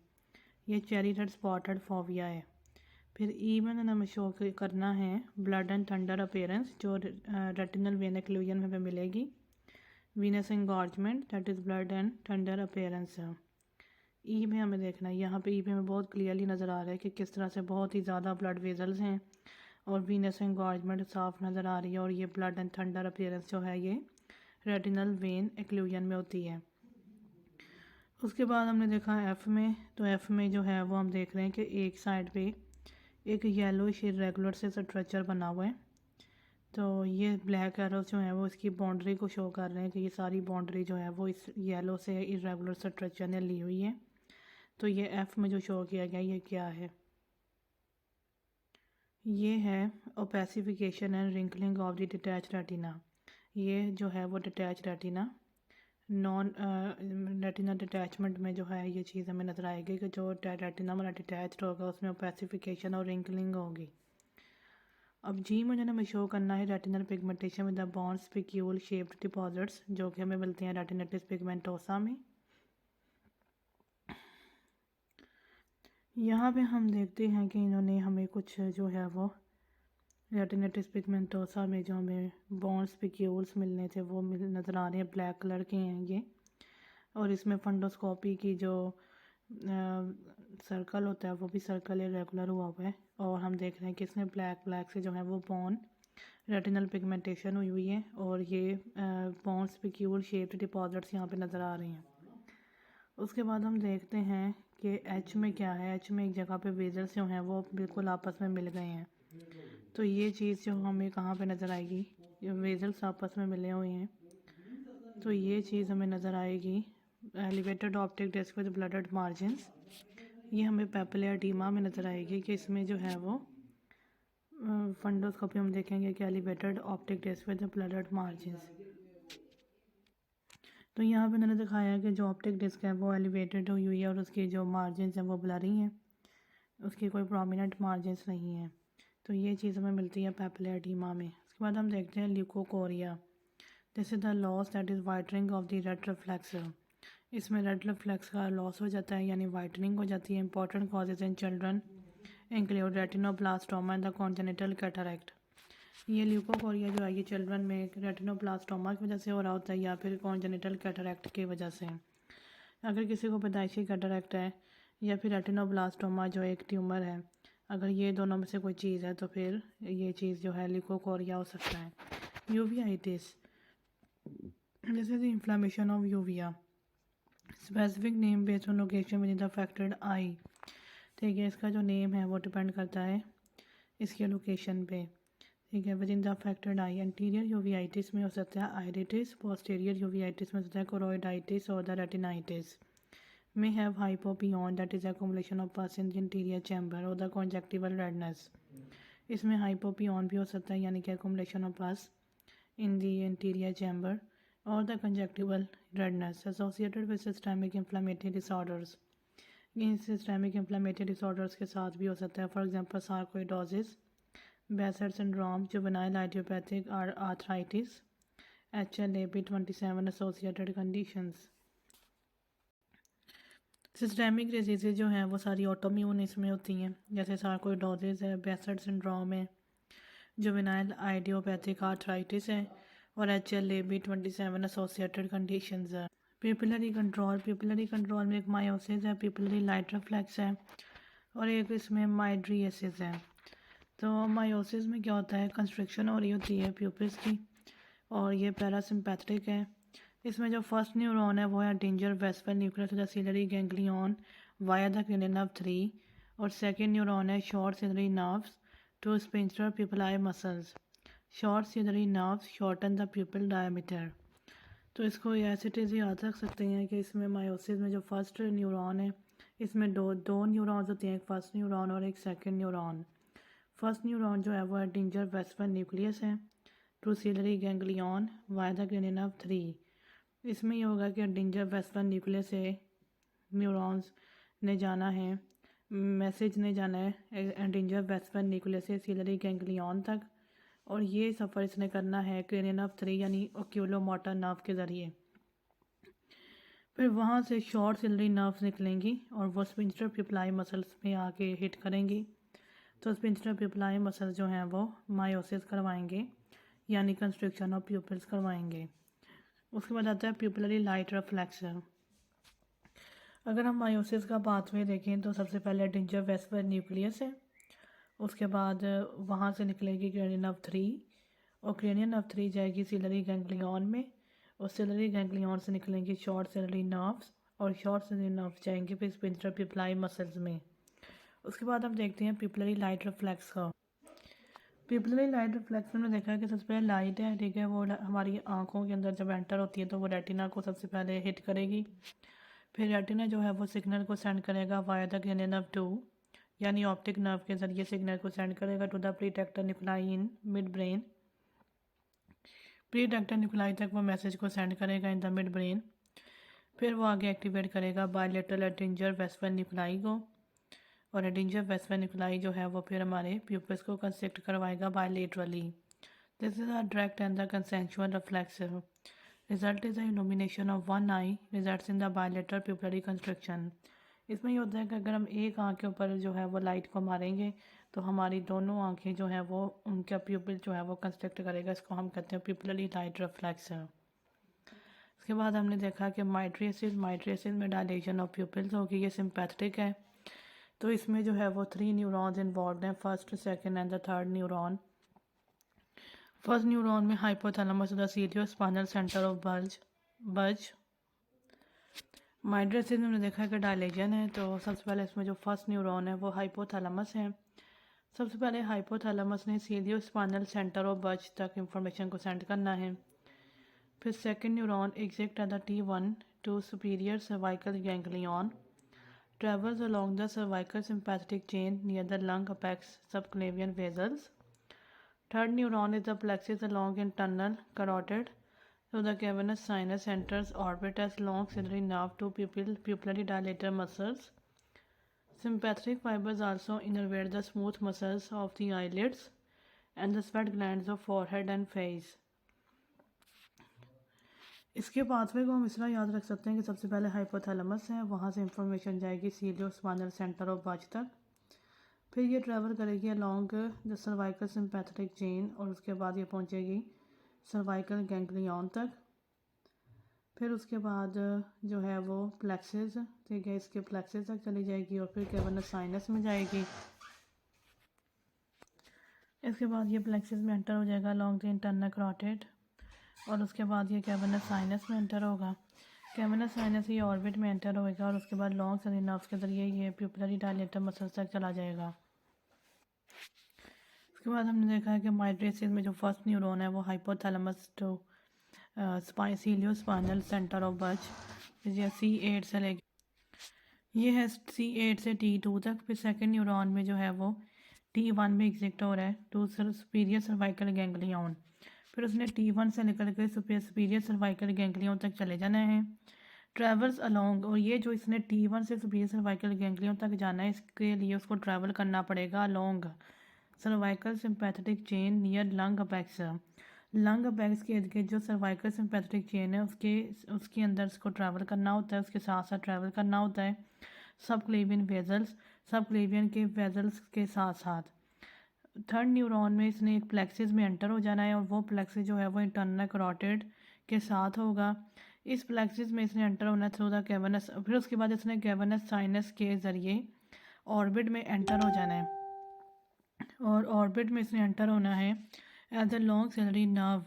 ये चेरी रेड स्पॉटेड फोविया है। फिर ई में हमें शो करना है ब्लड एंड थंडर अपीयरेंस जो रेटिनल वेन एक्लूजन में हमें मिलेगी। Venous engorgement that is blood and thunder appearance. ई में हमें देखना है, यहाँ पे ई में हमें बहुत क्लियरली नज़र आ रहा है कि किस तरह से बहुत ही ज़्यादा ब्लड वेजल्स हैं और वीनस एंगॉर्जमेंट साफ नज़र आ रही है और ये ब्लड एंड थंडर अपीयरेंस जो है ये रेटिनल वेन एक्लूजन में होती है। उसके बाद हमने देखा एफ़ में, तो एफ़ में जो है वो हम देख रहे हैं कि एक साइड पे एक येलोइश इरेगुलर से स्ट्रक्चर बना हुआ है। तो ये ब्लैक एरोस जो है वो इसकी बाउंड्री को शो कर रहे हैं कि ये सारी बाउंड्री जो है वो इस येलो से इरेगुलर स्ट्रक्चर ने ली हुई है। तो ये एफ़ में जो शो किया गया ये क्या है, ये है opacification and wrinkling of the detach retina. ये जो है वो detach retina non retina detachment में जो है ये चीज़ हमें नज़र आएगी कि जो रेटिना हमारा डिटैच्ड होगा उसमें ओपेसिफिकेशन और रिंकलिंग होगी। अब जी मुझे हमें शो करना है retinal pigmentation with the bond spicule shaped deposits जो कि हमें मिलते हैं रेटिनेटिस पिगमेंटोसा में। यहाँ पे हम देखते हैं कि इन्होंने हमें कुछ जो है वो रेटिनेटिस पिगमेंटोसा में जो हमें बॉन्ड स्पिक्यूल्स मिलने थे वो नज़र आ रहे हैं, ब्लैक कलर के हैं ये। और इसमें फंडोस्कोपी की जो सर्कल होता है वो भी सर्कल इरेगुलर हुआ हुआ है। और हम देख रहे हैं कि इसमें ब्लैक से जो है वो बॉन्ड रेटिनल पिगमेंटेशन हुई हुई है और ये बॉन्ड स्पिक्यूल शेप्ड डिपॉजिट्स यहाँ पे नज़र आ रही हैं। उसके बाद हम देखते हैं कि एच में क्या है। एच में एक जगह पे वेजल्स जो हैं वो बिल्कुल आपस में मिल गए हैं। तो ये चीज़ जो हमें कहाँ पे नज़र आएगी, ये वेजल्स आपस में मिले हुए हैं, तो ये चीज़ हमें नज़र आएगी elevated optic disc with blurred margins. ये हमें पेपिला एडीमा में नज़र आएगी कि इसमें जो है वो फंडोस्कोपी हम देखेंगे कि elevated optic disc with blurred margins. तो यहाँ पे मैंने दिखाया कि जो ऑप्टिक डिस्क है वो एलिवेटेड हुई हुई है और उसकी जो मार्जिन्स हैं वो ब्लरी हैं, उसकी कोई प्रोमिनेंट मार्जिन्स नहीं है। तो ये चीज़ हमें मिलती है पेपिला एडीमा में। उसके बाद हम देखते हैं leukocoria. This is the loss that is whitening of the red reflex. इसमें रेड रिफ्लेक्स का लॉस हो जाता है यानी वाइटनिंग हो जाती है। Important causes in children include retinoblastoma and the congenital cataract. ये ल्यूकोकोरिया जो है ये चिल्ड्रन में रेटिनोब्लास्टोमा की वजह से हो रहा होता है या फिर कॉन्जेनिटल कैटरैक्ट की वजह से। अगर किसी को पैदाइशी कैटरैक्ट है या फिर रेटिनोब्लास्टोमा जो एक ट्यूमर है, अगर ये दोनों में से कोई चीज़ है तो फिर ये चीज़ जो है ल्यूकोकोरिया हो सकता है। Uveitis, this is the inflammation of uvea, specific name based on location within the affected eye. ठीक है, इसका जो नेम है वो डिपेंड करता है इसके लोकेशन पे। ठीक है, with in the affected I. Anterior uveitis में हो सकता है आइरिटिस, पोस्टीरियर यूवियाइटिस में हो सकता है कोरोइडाइटिस और the retinitis. may have hypopyon that is accumulation of pus in the interior chamber or the conjunctival redness। इसमें hypopyon भी हो सकता है यानी कि accumulation of pus in the interior chamber or the conjunctival redness associated with systemic inflammatory disorders। In systemic inflammatory disorders के साथ भी हो सकता है, for example sarcoidosis, Behcet syndrome, juvenile idiopathic arthritis, HLA-B27 associated conditions। Systemic disease जो हैं वो सारी ऑटोम्यून इसमें होती हैं, जैसे सार्कोइडोसिस है, बेसेट सिंड्रोम है, जुवेनाइल आइडियोपैथिक आर्थराइटिस है और HLA-B27 एसोसिएटेड कंडीशंस है। पिपुलरी कंट्रोल में एक मायोसिस है, पिपुलरी लाइट रिफ्लेक्स है और एक इसमें माइड्रिएसिस है। तो मायोसिस में क्या होता है, कंस्ट्रिक्शन हो रही होती है प्यूपिस की और ये पैरासिम्पैथेटिक है। इसमें जो फर्स्ट न्यूरॉन है वो है Edinger Westphal nucleus of the ciliary ganglion via the cranial nerve 3 और सेकेंड न्यूरॉन है short ciliary nerves to sphincter pupillae muscles. Short ciliary nerves shorten the pupil diameter. तो इसको ऐसे ही याद रख सकते हैं कि इसमें मायोसिस में जो फर्स्ट न्यूरॉन है इसमें दो न्यूरॉन्स होते हैं, एक फर्स्ट न्यूरॉन और एक सेकेंड न्यूरॉन। फर्स्ट न्यूरॉन जो है वो है डेंजर वेस्पर न्यूक्लियस है to ciliary ganglion via the cranial nerve 3। इसमें ये होगा कि डेंजर वेस्पर न्यूक्लियस से न्यूरॉन्स ने जाना है, मैसेज ने जाना है डेंजर वेस्पर न्यूक्लियस से सिलरी गैंग्लियन तक और ये सफ़र इसने करना है क्रेनियल नर्व 3 यानी ओक्यूलोमोटर नर्व के ज़रिए। फिर वहाँ से शॉर्ट सिलरी नर्व्स निकलेंगी और वो स्पिंस्टर पिपलाई मसल्स में आके हिट करेंगी। तो स्पिंस्टर पिपलाई मसल्स जो हैं वो मायोसिस करवाएंगे यानी कंस्ट्रिक्शन ऑफ प्यूपिल्स करवाएंगे। उसके बाद आता है प्यूपिलरी लाइट रिफ्लेक्स। अगर हम मायोसिस का पाथवे देखें तो सबसे पहले डेंजर वेस्पर न्यूक्लियस है, उसके बाद वहाँ से निकलेगी क्रेनियल नर्व 3 और क्रेनियल नर्व 3 जाएगी सिलरी गैंग्लियन में और सिलरी गैंग्लियन से निकलेंगी शॉर्ट सिलरी नर्व्स और शॉर्ट सिलरी नर्व्स जाएंगे फिर स्पिंस्टर पिपलाई मसल्स में। उसके बाद हम देखते हैं पिपलरी लाइट रिफ्लेक्स का। पिपलरी लाइट रिफ्लेक्स में देखा है कि सबसे पहले लाइट है, ठीक है, वो हमारी आंखों के अंदर जब एंटर होती है तो वो रेटिना को सबसे पहले हिट करेगी। फिर रेटिना जो है वो सिग्नल को सेंड करेगा वाया द क्रेनियल नर्व 2 यानी ऑप्टिक नर्व के ज़रिए सिग्नल को सेंड करेगा to the pretectal nuclei in midbrain. Pretectal nuclei तक वो मैसेज को सेंड करेगा इन द मिड ब्रेन। फिर वो आगे एक्टिवेट करेगा बायलेटरल एडेंजर वेस्पर न्यूक्लाई को और एडेंजर वेस्पर न्यूक्लाई जो है वो फिर हमारे प्यूपस को कंस्ट्रिक्ट करवाएगा bilaterally. This is a direct and the consensual reflex. Result is the illumination of one I results in the bilateral pupillary construction. इसमें ये होता है कि अगर हम एक आँख के ऊपर जो है वो लाइट को मारेंगे तो हमारी दोनों आंखें जो है वो उनका प्यूपिल जो है वो कंस्ट्रक्ट करेगा। इसको हम कहते हैं प्यूपिलरी लाइट रिफ्लेक्स। उसके बाद हमने देखा कि माइट्रियसिस में डायलेशन ऑफ प्यूपिल्स होगी, ये सिंपैथेटिक है। तो इसमें जो है वो 3 न्यूरॉन्स इन्वॉल्व हैं, first, second and the third neuron. First neuron में hypothalamus the ciliospinal centre of Budge. Mydriasis में हमने देखा कि डायलेशन है। तो सबसे पहले इसमें जो फर्स्ट न्यूरॉन है वो हाइपोथैलेमस है। सबसे पहले हाइपोथैलेमस ने सीरियोस्पाइनल सेंटर ऑफ बज तक इंफॉर्मेशन को सेंड करना है। फिर second neuron exit at the T1 to superior cervical ganglion, travels along the cervical sympathetic chain near the lung apex subclavian vessels. Third neuron is the plexus along internal carotid so the cavernous sinus enters orbit as long ciliary nerve to pupillary dilator muscles. Sympathetic fibers also innervate the smooth muscles of the eyelids and the sweat glands of forehead and face. इसके पाथवे को हम इस तरह याद रख सकते हैं कि सबसे पहले हाइपोथैलेमस है, वहाँ से इंफॉर्मेशन जाएगी सीरियोस्पाइनल सेंटर ऑफ बज तक। फिर ये ट्रैवल करेगी along the cervical sympathetic chain और उसके बाद ये पहुँचेगी सर्वाइकल गैंग्लियन तक। फिर उसके बाद जो है वो प्लेक्सिस, ठीक है, इसके प्लेक्सिस तक चली जाएगी और फिर कैवर्नस साइनस में जाएगी। इसके बाद ये प्लेक्सिस में एंटर हो जाएगा अलोंग द इंटरनल कैरोटिड और उसके बाद ये कैवर्नस साइनस में एंटर होगा। कैवर्नस साइनस ये ऑर्बिट में एंटर होएगा और उसके बाद लॉन्ग सिलियरी नर्व्स के जरिए ये प्यूपिलरी डायलेटर मसल्स तक चला जाएगा। उसके बाद हमने देखा है कि माइट्रियसिस में जो फर्स्ट न्यूरॉन है वो hypothalamus to ciliospinal centre of Budge C8 से लेके ये है C8 से T2 तक। फिर सेकेंड न्यूरॉन में जो है वो T1 में एग्जिट हो रहा है टू सुपीरियर सर्वाइकल गैंग्लियन। फिर उसने T1 से निकल कर सुपीरियर सर्वाइकल गैंग्लियन तक चले जाना है। ट्रैवल्स अलोंग, और ये जो इसने T1 से सुपीरियर सर्वाइकल गैंग्लियन तक जाना है, इसके लिए उसको ट्रैवल करना पड़ेगा along cervical sympathetic chain near lung apex. Lung apex के इर्द गिर्द जो सर्वाइकल सिंपैथेटिक चेन है उसके अंदर इसको ट्रैवल करना होता है, उसके साथ साथ ट्रैवल करना होता है सब क्लेवियन के वेजल्स के साथ साथ। थर्ड न्यूरॉन में इसने एक प्लेक्सिस में एंटर हो जाना है और वो प्लेक्सिस जो है वो इंटरनल कैरोटिड के साथ होगा। इस प्लेक्सिस में इसने एंटर होना है थ्रू द कैवर्नस। फिर उसके बाद इसने कैवर्नस साइनस के ज़रिए ऑर्बिट में एंटर हो जाना है और ऑर्बिट में इसने एंटर होना है as a long ciliary nerve,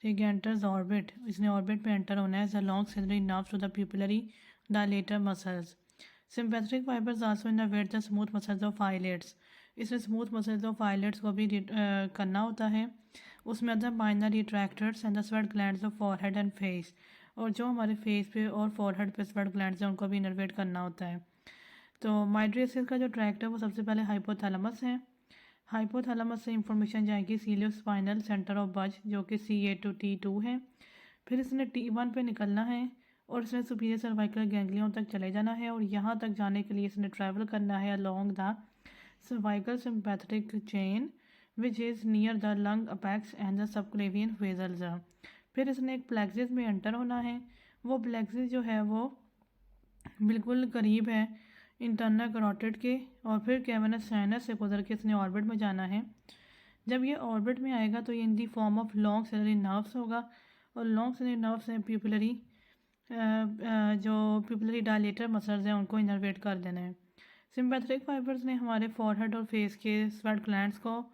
ठीक है, एंटर्स ऑर्बिट। इसने ऑर्बिट में एंटर होना है as a long ciliary nerve to the pupillary dilator muscles. Sympathetic fibres also innervate the smooth muscles of eyelids. इसमें स्मूथ मसल्स ऑफ आईलिड्स को भी करना होता है। उसमें other minor retractors and the sweat glands of forehead and face, और जो हमारे फेस पे और फॉरहेड पे स्वेट ग्लैंड्स हैं उनको भी इनर्वेट करना होता है। तो माइट्रियसिस का जो ट्रैक्ट है वो सबसे पहले हाइपोथैलेमस है। हाइपोथैलेमस से इंफॉर्मेशन जाएगी सीरियोस्पाइनल सेंटर ऑफ बज जो कि C8 to T2 है। फिर इसने T1 पे निकलना है और इसने सुपीरियर सर्वाइकल गैंग्लियन तक चले जाना है और यहाँ तक जाने के लिए इसने ट्रैवल करना है along the cervical sympathetic chain which is near the lung apex and the subclavian vessels. फिर इसने एक प्लेक्सिस में एंटर होना है। वो प्लेक्सिस जो है वो बिल्कुल करीब है इंटरनल कैरोटिड के और फिर कैवर्नस साइनस से गुजर के इसने ऑर्बिट में जाना है। जब ये ऑर्बिट में आएगा तो ये in the form of long ciliary nerves होगा और लॉन्ग सिलियरी नर्व्स हैं प्यूपिलरी जो प्यूपिलरी डायलेटर मसल्स हैं उनको इनर्वेट कर देना है। सिंपैथेटिक फाइबर्स ने हमारे फॉरहेड और फेस के स्वेट ग्लैंड्स को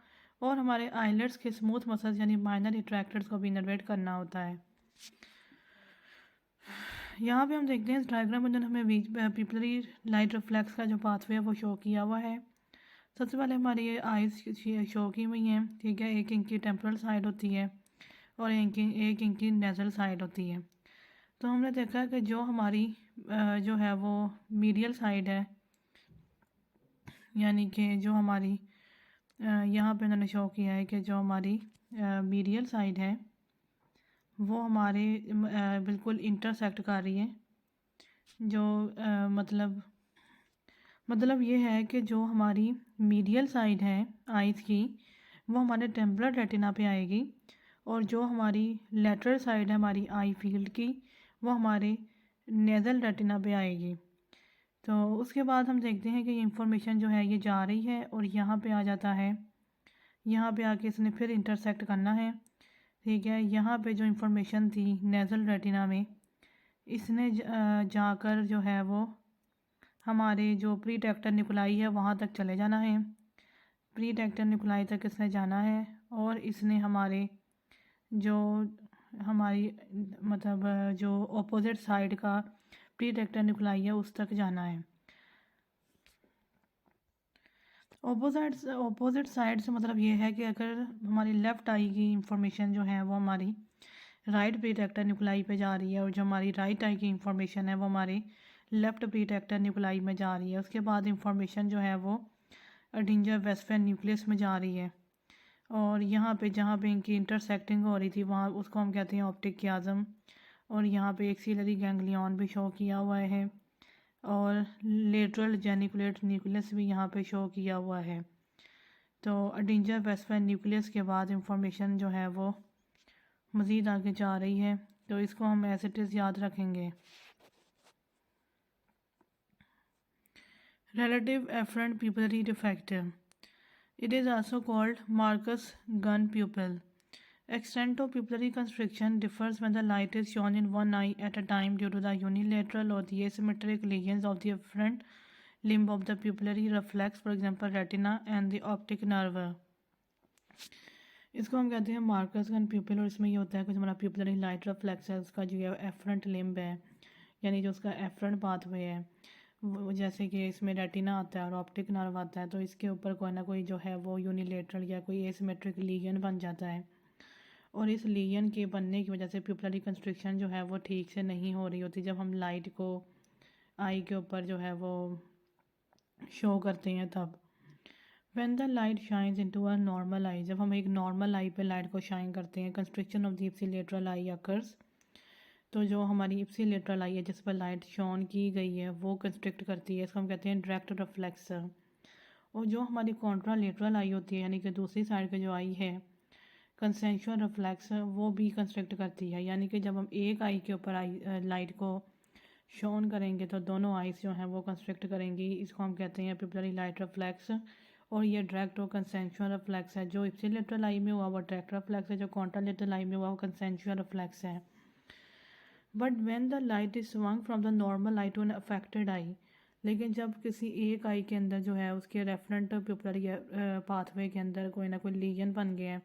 और हमारे आईलिड्स के स्मूथ मसल्स यानी माइनर रिट्रैक्टर्स को भी इनर्वेट करना होता है। यहाँ पे हम देखते हैं इस डायग्राम में हमें प्यूपिलरी लाइट रिफ्लेक्स का जो पाथवे है वो शो किया हुआ है। सबसे पहले हमारी ये आइज़ शो की हुई हैं, ठीक है, एक इनकी टेम्पोरल साइड होती है और एक इनकी नेज़ल साइड होती है। तो हमने देखा कि जो हमारी जो है वो मीडियल साइड है, यानी कि जो हमारी यहाँ पे उन्होंने शो किया है कि जो हमारी मीडियल साइड है वो हमारे बिल्कुल इंटरसेक्ट कर रही है। जो मतलब ये है कि जो हमारी मीडियल साइड है आइज़ की वो हमारे टेम्पोरल रेटिना पे आएगी और जो हमारी लेटरल साइड है हमारी आई फील्ड की वो हमारे नेज़ल रेटिना पे आएगी। तो उसके बाद हम देखते हैं कि ये इंफॉर्मेशन जो है ये जा रही है और यहाँ पे आ जाता है, यहाँ पे आके इसने फिर इंटरसेक्ट करना है। ठीक है, यहाँ पे जो इंफॉर्मेशन थी नेज़ल रेटिना में, इसने जाकर जो है वो हमारे जो प्री टेक्टर न्यूक्लाई है वहाँ तक चले जाना है। प्री टेक्टर न्यूक्लाई तक इसने जाना है और इसने हमारे जो हमारी मतलब जो ऑपोजिट साइड का प्री टेक्टर न्यूक्लाई है उस तक जाना है। ऑपोजिट साइड से मतलब ये है कि अगर हमारी लेफ़्ट आई की इंफॉर्मेशन जो है वो हमारी राइट प्री टेक्टर न्यूक्लाई पे जा रही है और जो हमारी राइट आई की इंफॉर्मेशन है वो हमारे लेफ़्ट प्री टेक्टर न्यूक्लाई में जा रही है। उसके बाद इंफॉर्मेशन जो है वो अडिंजर वेस्फेन न्यूक्लियस में जा रही है और यहाँ पे जहाँ पे इनकी इंटरसेक्टिंग हो रही थी वहाँ उसको हम कहते हैं ऑप्टिक कियाज़म। और यहाँ पे एक्सिलरी गैंग्लियन भी शो किया हुआ है और लेटरल जेनिकुलेट न्यूक्लियस भी यहाँ पे शो किया हुआ है। तो अडिंजर वेस्फेन न्यूक्लियस के बाद इंफॉर्मेशन जो है वो मज़ीद आगे जा रही है, तो इसको हम एज इट इज़ याद रखेंगे। Relative afferent pupillary defect. It is also called Marcus gun pupil. Extent of pupillary constriction differs when the light is shown in one eye at a time due to the unilateral or the asymmetric lesions of the afferent limb of the pupillary reflex, for example retina and the optic nerve. इसको हम कहते हैं मार्कस गन प्यूपिल और इसमें ये होता है कुछ हमारा प्यूपिलरी लाइट रिफ्लेक्स है, उसका जो है एफरेंट लिम्ब है यानी जो उसका एफरेंट पाथवे है वो जैसे कि इसमें रेटिना आता है और ऑप्टिक नर्व आता है, तो इसके ऊपर कोई ना कोई जो है वो यूनिलेटरल या कोई एसिमेट्रिक लीजन बन जाता है और इस लीजन के बनने की वजह से प्यूपिलरी कंस्ट्रिक्शन जो है वो ठीक से नहीं हो रही होती जब हम लाइट को आई के ऊपर जो है वो शो करते हैं तब। When the light shines into a normal eye, जब हम एक नॉर्मल आई पे लाइट को शाइन करते हैं, constriction of the ipsilateral I occurs, तो जो हमारी इप्सिलेटरल आई है जिस पर लाइट शॉन की गई है वो कंस्ट्रिक्ट करती है, इसको हम कहते हैं डायरेक्ट रिफ्लेक्सर। और जो हमारी कॉन्ट्रालेटरल आई होती है यानी कि दूसरी साइड की जो आई है कंसेंशुअल रिफ्लेक्स, वो भी कंस्ट्रिक्ट करती है, यानी कि जब हम एक आई के ऊपर आई लाइट को शॉन करेंगे तो दोनों आईज जो हैं वो कंस्ट्रिक्ट करेंगी, इसको हम कहते हैं पिपलरी लाइट रिफ्लेक्स। और ये डायरेक्ट और कंसेंशुअल रिफ्लेक्स है, जो इप्सिलेटरल आई में हुआ वो डायरेक्ट रिफ्लेक्स है, जो कॉन्ट्रालेटरल आई में हुआ वो कंसेंशुअल रिफ्लेक्स है। But when the light is swung from the normal eye to an affected eye, लेकिन जब किसी एक आई के अंदर जो है उसके रेफरेंट पिपलरी पाथवे के अंदर कोई ना कोई लीजन बन गया है,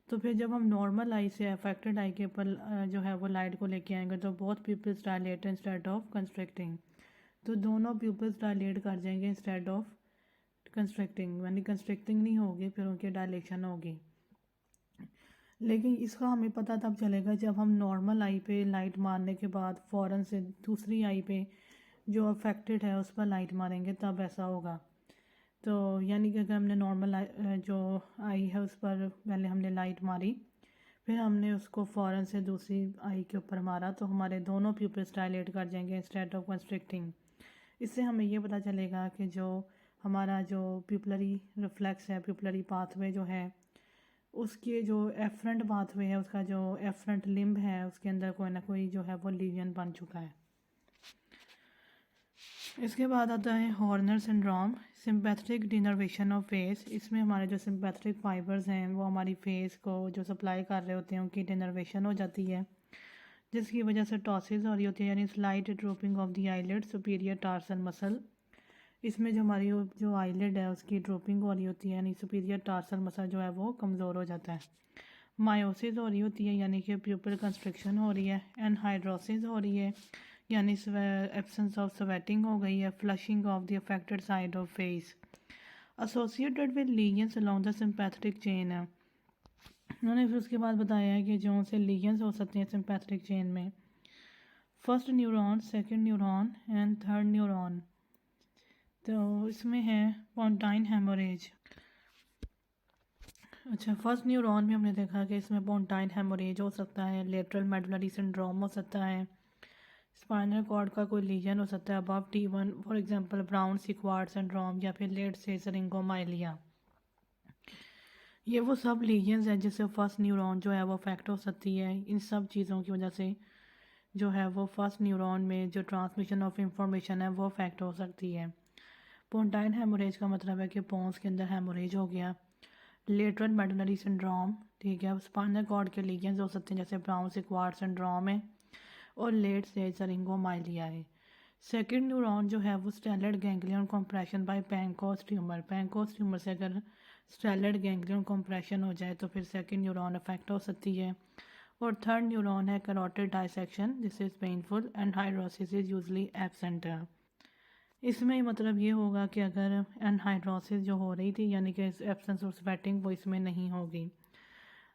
तो फिर जब हम नॉर्मल आई से अफेक्टेड आई के ऊपर जो है वो लाइट को लेके आएंगे तो both pupils dilate instead of constricting, तो दोनों प्यूपिल्स डायलेट कर जाएंगे इंस्टेड ऑफ कंस्ट्रिक्टिंग, यानी कंस्ट्रिक्टिंग नहीं होगी फिर उनकी डायलेशन होगी। लेकिन इसका हमें पता तब चलेगा जब हम नॉर्मल आई पे लाइट मारने के बाद फ़ौरन से दूसरी आई पे जो अफेक्टेड है उस पर लाइट मारेंगे तब ऐसा होगा। तो यानी कि अगर हमने नॉर्मल जो आई है उस पर पहले हमने लाइट मारी फिर हमने उसको फ़ौरन से दूसरी आई के ऊपर मारा तो हमारे दोनों प्यूपिल्स डायलेट कर जाएंगे इंस्टेड ऑफ कंस्ट्रिक्टिंग। इससे हमें ये पता चलेगा कि जो हमारा जो प्यूपिलरी रिफ्लेक्स है, प्यूपिलरी पाथवे जो है उसके जो एफरेंट पाथवे है, उसका जो एफरेंट लिम्ब है उसके अंदर कोई ना कोई जो है वो लीजन बन चुका है। इसके बाद आता है Horner syndrome, sympathetic denervation of face. इसमें हमारे जो सिंपैथेटिक फाइबर्स हैं वो हमारी फेस को जो सप्लाई कर रहे होते हैं उनकी डिनर्वेशन हो जाती है जिसकी वजह से टॉसिस हो रही होती है यानी slight drooping of the eyelid superior tarsal muscle. इसमें जो हमारी जो आईलिड है उसकी ड्रोपिंग हो रही होती है यानी सुपीरियर टार्सल मसल जो है वो कमज़ोर हो जाता है। मायोसिस हो रही होती है यानी कि प्यूपिल कंस्ट्रिक्शन हो रही है। एनहाइड्रोसिस हो रही है यानी एब्सेंस ऑफ स्वेटिंग हो गई है। Flushing of the affected side of face associated with lesions along the sympathetic chain है। उन्होंने फिर उसके बाद बताया है कि जो से लीजन्स हो सकते हैं सिंपैथेटिक चेन में, first neuron, second neuron and third neuron. तो इसमें है पोंटाइन हेमोरेज। अच्छा, फर्स्ट न्यूरॉन में हमने देखा कि इसमें पोंटाइन हेमोरेज हो सकता है, लेटरल मेडुलरी सिंड्रोम हो सकता है, स्पाइनल कॉर्ड का कोई लीजन हो सकता है above T1 for example Brown Sequard syndrome या फिर लेट से रिंगोमाइलिया। ये वो सब लीजन्स हैं जिससे फर्स्ट न्यूरॉन जो है वो अफेक्ट हो सकती है। इन सब चीज़ों की वजह से जो है वो फर्स्ट न्यूरॉन में जो ट्रांसमिशन ऑफ इंफॉर्मेशन है वो अफेक्ट हो सकती है। पोन्टाइन हेमोरेज का मतलब है कि पोन्स के अंदर हेमोरेज हो गया। लेटरल मेडुलरी सिंड्रोम, ठीक है, स्पाइनल कॉर्ड के लीजन्स हो सकते हैं जैसे ब्राउन सिक्वार्ड सिंड्रोम है और लेट स्टेज सरिंगोमाइलिया है। सेकंड न्यूरॉन जो है वो stellate ganglion compression by Pancoast tumour, Pancoast tumour से अगर स्टेलर गैंग्लियन कॉम्प्रेशन हो जाए तो फिर सेकंड न्यूरॉन अफेक्ट हो सकती है। और थर्ड न्यूरॉन है carotid dissection, this is painful and hidrosis is usually absent. इसमें मतलब ये होगा कि अगर एनहाइड्रोसिस जो हो रही थी यानी कि एब्सेंस ऑफ स्वेटिंग वो इसमें नहीं होगी।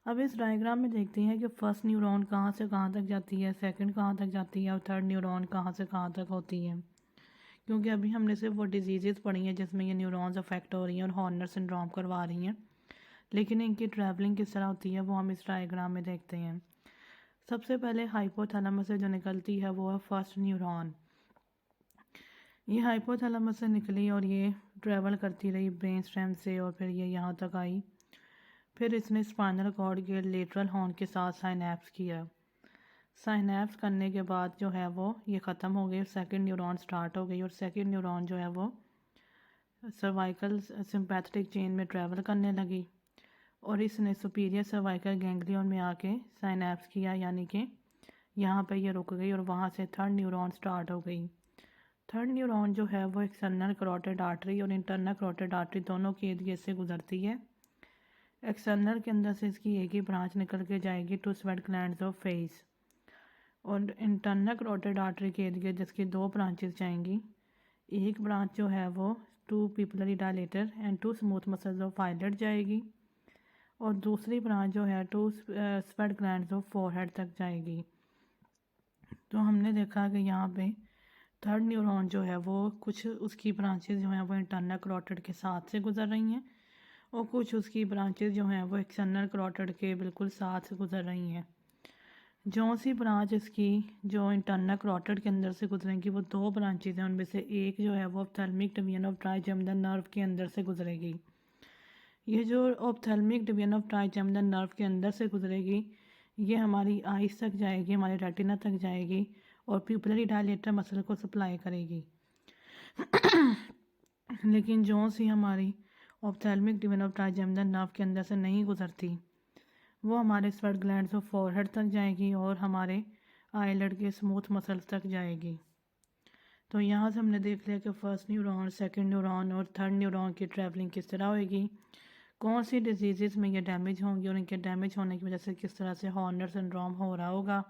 अब इस डायग्राम में देखते हैं कि फर्स्ट न्यूरॉन कहाँ से कहाँ तक जाती है, सेकंड कहाँ तक जाती है और थर्ड न्यूरॉन कहाँ से कहाँ तक होती है। क्योंकि अभी हमने सिर्फ वो डिजीज़ पढ़ी हैं जिसमें ये न्यूरॉन्स अफेक्ट हो रही हैं और हॉर्नर सिंड्रोम करवा रही हैं, लेकिन इनकी ट्रैवलिंग किस तरह होती है वो हम इस डायग्राम में देखते हैं। सबसे पहले हाइपोथैलेमस से जो निकलती है वो है फर्स्ट न्यूरॉन। ये हाइपोथैलेमस से निकली और ये ट्रैवल करती रही ब्रेन स्टेम से और फिर ये यहाँ तक आई। फिर इसने स्पाइनल कॉर्ड के लेटरल हॉर्न के साथ साइनैप्स किया। साइनैप्स करने के बाद जो है वो ये ख़त्म हो गई, सेकंड न्यूरॉन स्टार्ट हो गई और सेकंड न्यूरॉन जो है वो सर्वाइकल सिंपैथेटिक चेन में ट्रैवल करने लगी और इसने सुपीरियर सर्वाइकल गैंग्लियन में आके साइनैप्स किया, यानी कि यहाँ पे ये रुक गई और वहाँ से थर्ड न्यूरॉन स्टार्ट हो गई। थर्ड न्यूरॉन जो है वो एक्सटर्नल कैरोटिड आर्टरी और इंटरनल कैरोटिड आर्टरी दोनों के एरिया से गुजरती है। एक्सटर्नल के अंदर से इसकी एक ही ब्रांच निकल के जाएगी to sweat glands of face और इंटरनल कैरोटिड आर्टरी के एरिया जिसकी दो ब्रांचेस जाएंगी। एक ब्रांच जो है वो to pupillary dilator and to smooth muscles of eyelid जाएगी और दूसरी ब्रांच जो है to sweat glands of forehead तक जाएगी। तो हमने देखा कि यहाँ पे थर्ड न्यूरॉन जो है वो कुछ उसकी ब्रांचेस जो हैं वो इंटरनल कैरोटिड के साथ से गुजर रही हैं और कुछ उसकी ब्रांचेस जो हैं वो एक्सटर्नल कैरोटिड के बिल्कुल साथ से गुजर रही हैं। जो सी ब्रांच इसकी जो इंटरनल कैरोटिड के अंदर से गुजरेंगी वो दो ब्रांचेस हैं, उनमें से एक जो है वो ophthalmic division of trigeminal nerve के अंदर से गुजरेगी। ये जो ophthalmic division of trigeminal nerve के अंदर से गुजरेगी ये हमारी आइस तक जाएगी, हमारे रेटिना तक जाएगी और प्यूपिलरी डायलेटर मसल को सप्लाई करेगी। लेकिन जो सी हमारी ophthalmic division of trigeminal nerve के अंदर से नहीं गुजरती वो हमारे स्वेट ग्लैंड्स ऑफ फोरहेड तक जाएगी और हमारे आईलिड के स्मूथ मसल्स तक जाएगी। तो यहाँ से हमने देख लिया कि फर्स्ट न्यूरॉन, सेकंड न्यूरॉन और थर्ड न्यूरॉन की ट्रैवलिंग किस तरह होगी, कौन सी डिजीज़ में ये डैमेज होंगी और इनके डैमेज होने की वजह से किस तरह से हॉर्नर सिंड्रोम हो रहा होगा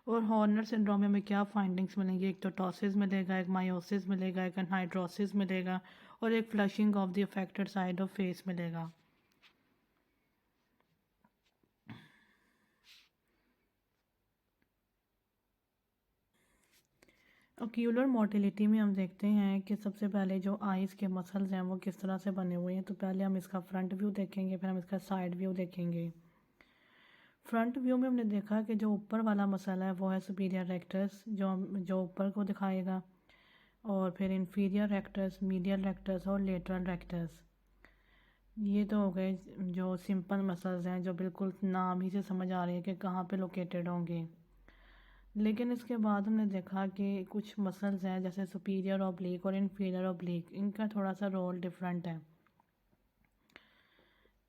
और हॉर्नर सिंड्रोम में हमें क्या फाइंडिंग्स मिलेंगी। एक तो टॉसिस मिलेगा, एक मायोसिस मिलेगा, एक एनहाइड्रोसिस मिलेगा और एक flushing of the affected side of face मिलेगा। ओक्यूलर मोटिलिटी में हम देखते हैं कि सबसे पहले जो आइज़ के मसल्स हैं वो किस तरह से बने हुए हैं। तो पहले हम इसका फ्रंट व्यू देखेंगे, फिर हम इसका साइड व्यू देखेंगे। फ्रंट व्यू में हमने देखा कि जो ऊपर वाला मसल है वो है सुपीरियर रेक्टस जो ऊपर को दिखाएगा और फिर इन्फीरियर रेक्टस, मीडियल रेक्टस और लेटरल रेक्टस। ये तो हो गए जो सिंपल मसल्स हैं जो बिल्कुल नाम ही से समझ आ रही है कि कहाँ पे लोकेटेड होंगे। लेकिन इसके बाद हमने देखा कि कुछ मसल्स हैं जैसे सुपीरियर ऑब्लिक और इन्फीरियर ऑब्लिक, इनका थोड़ा सा रोल डिफरेंट है।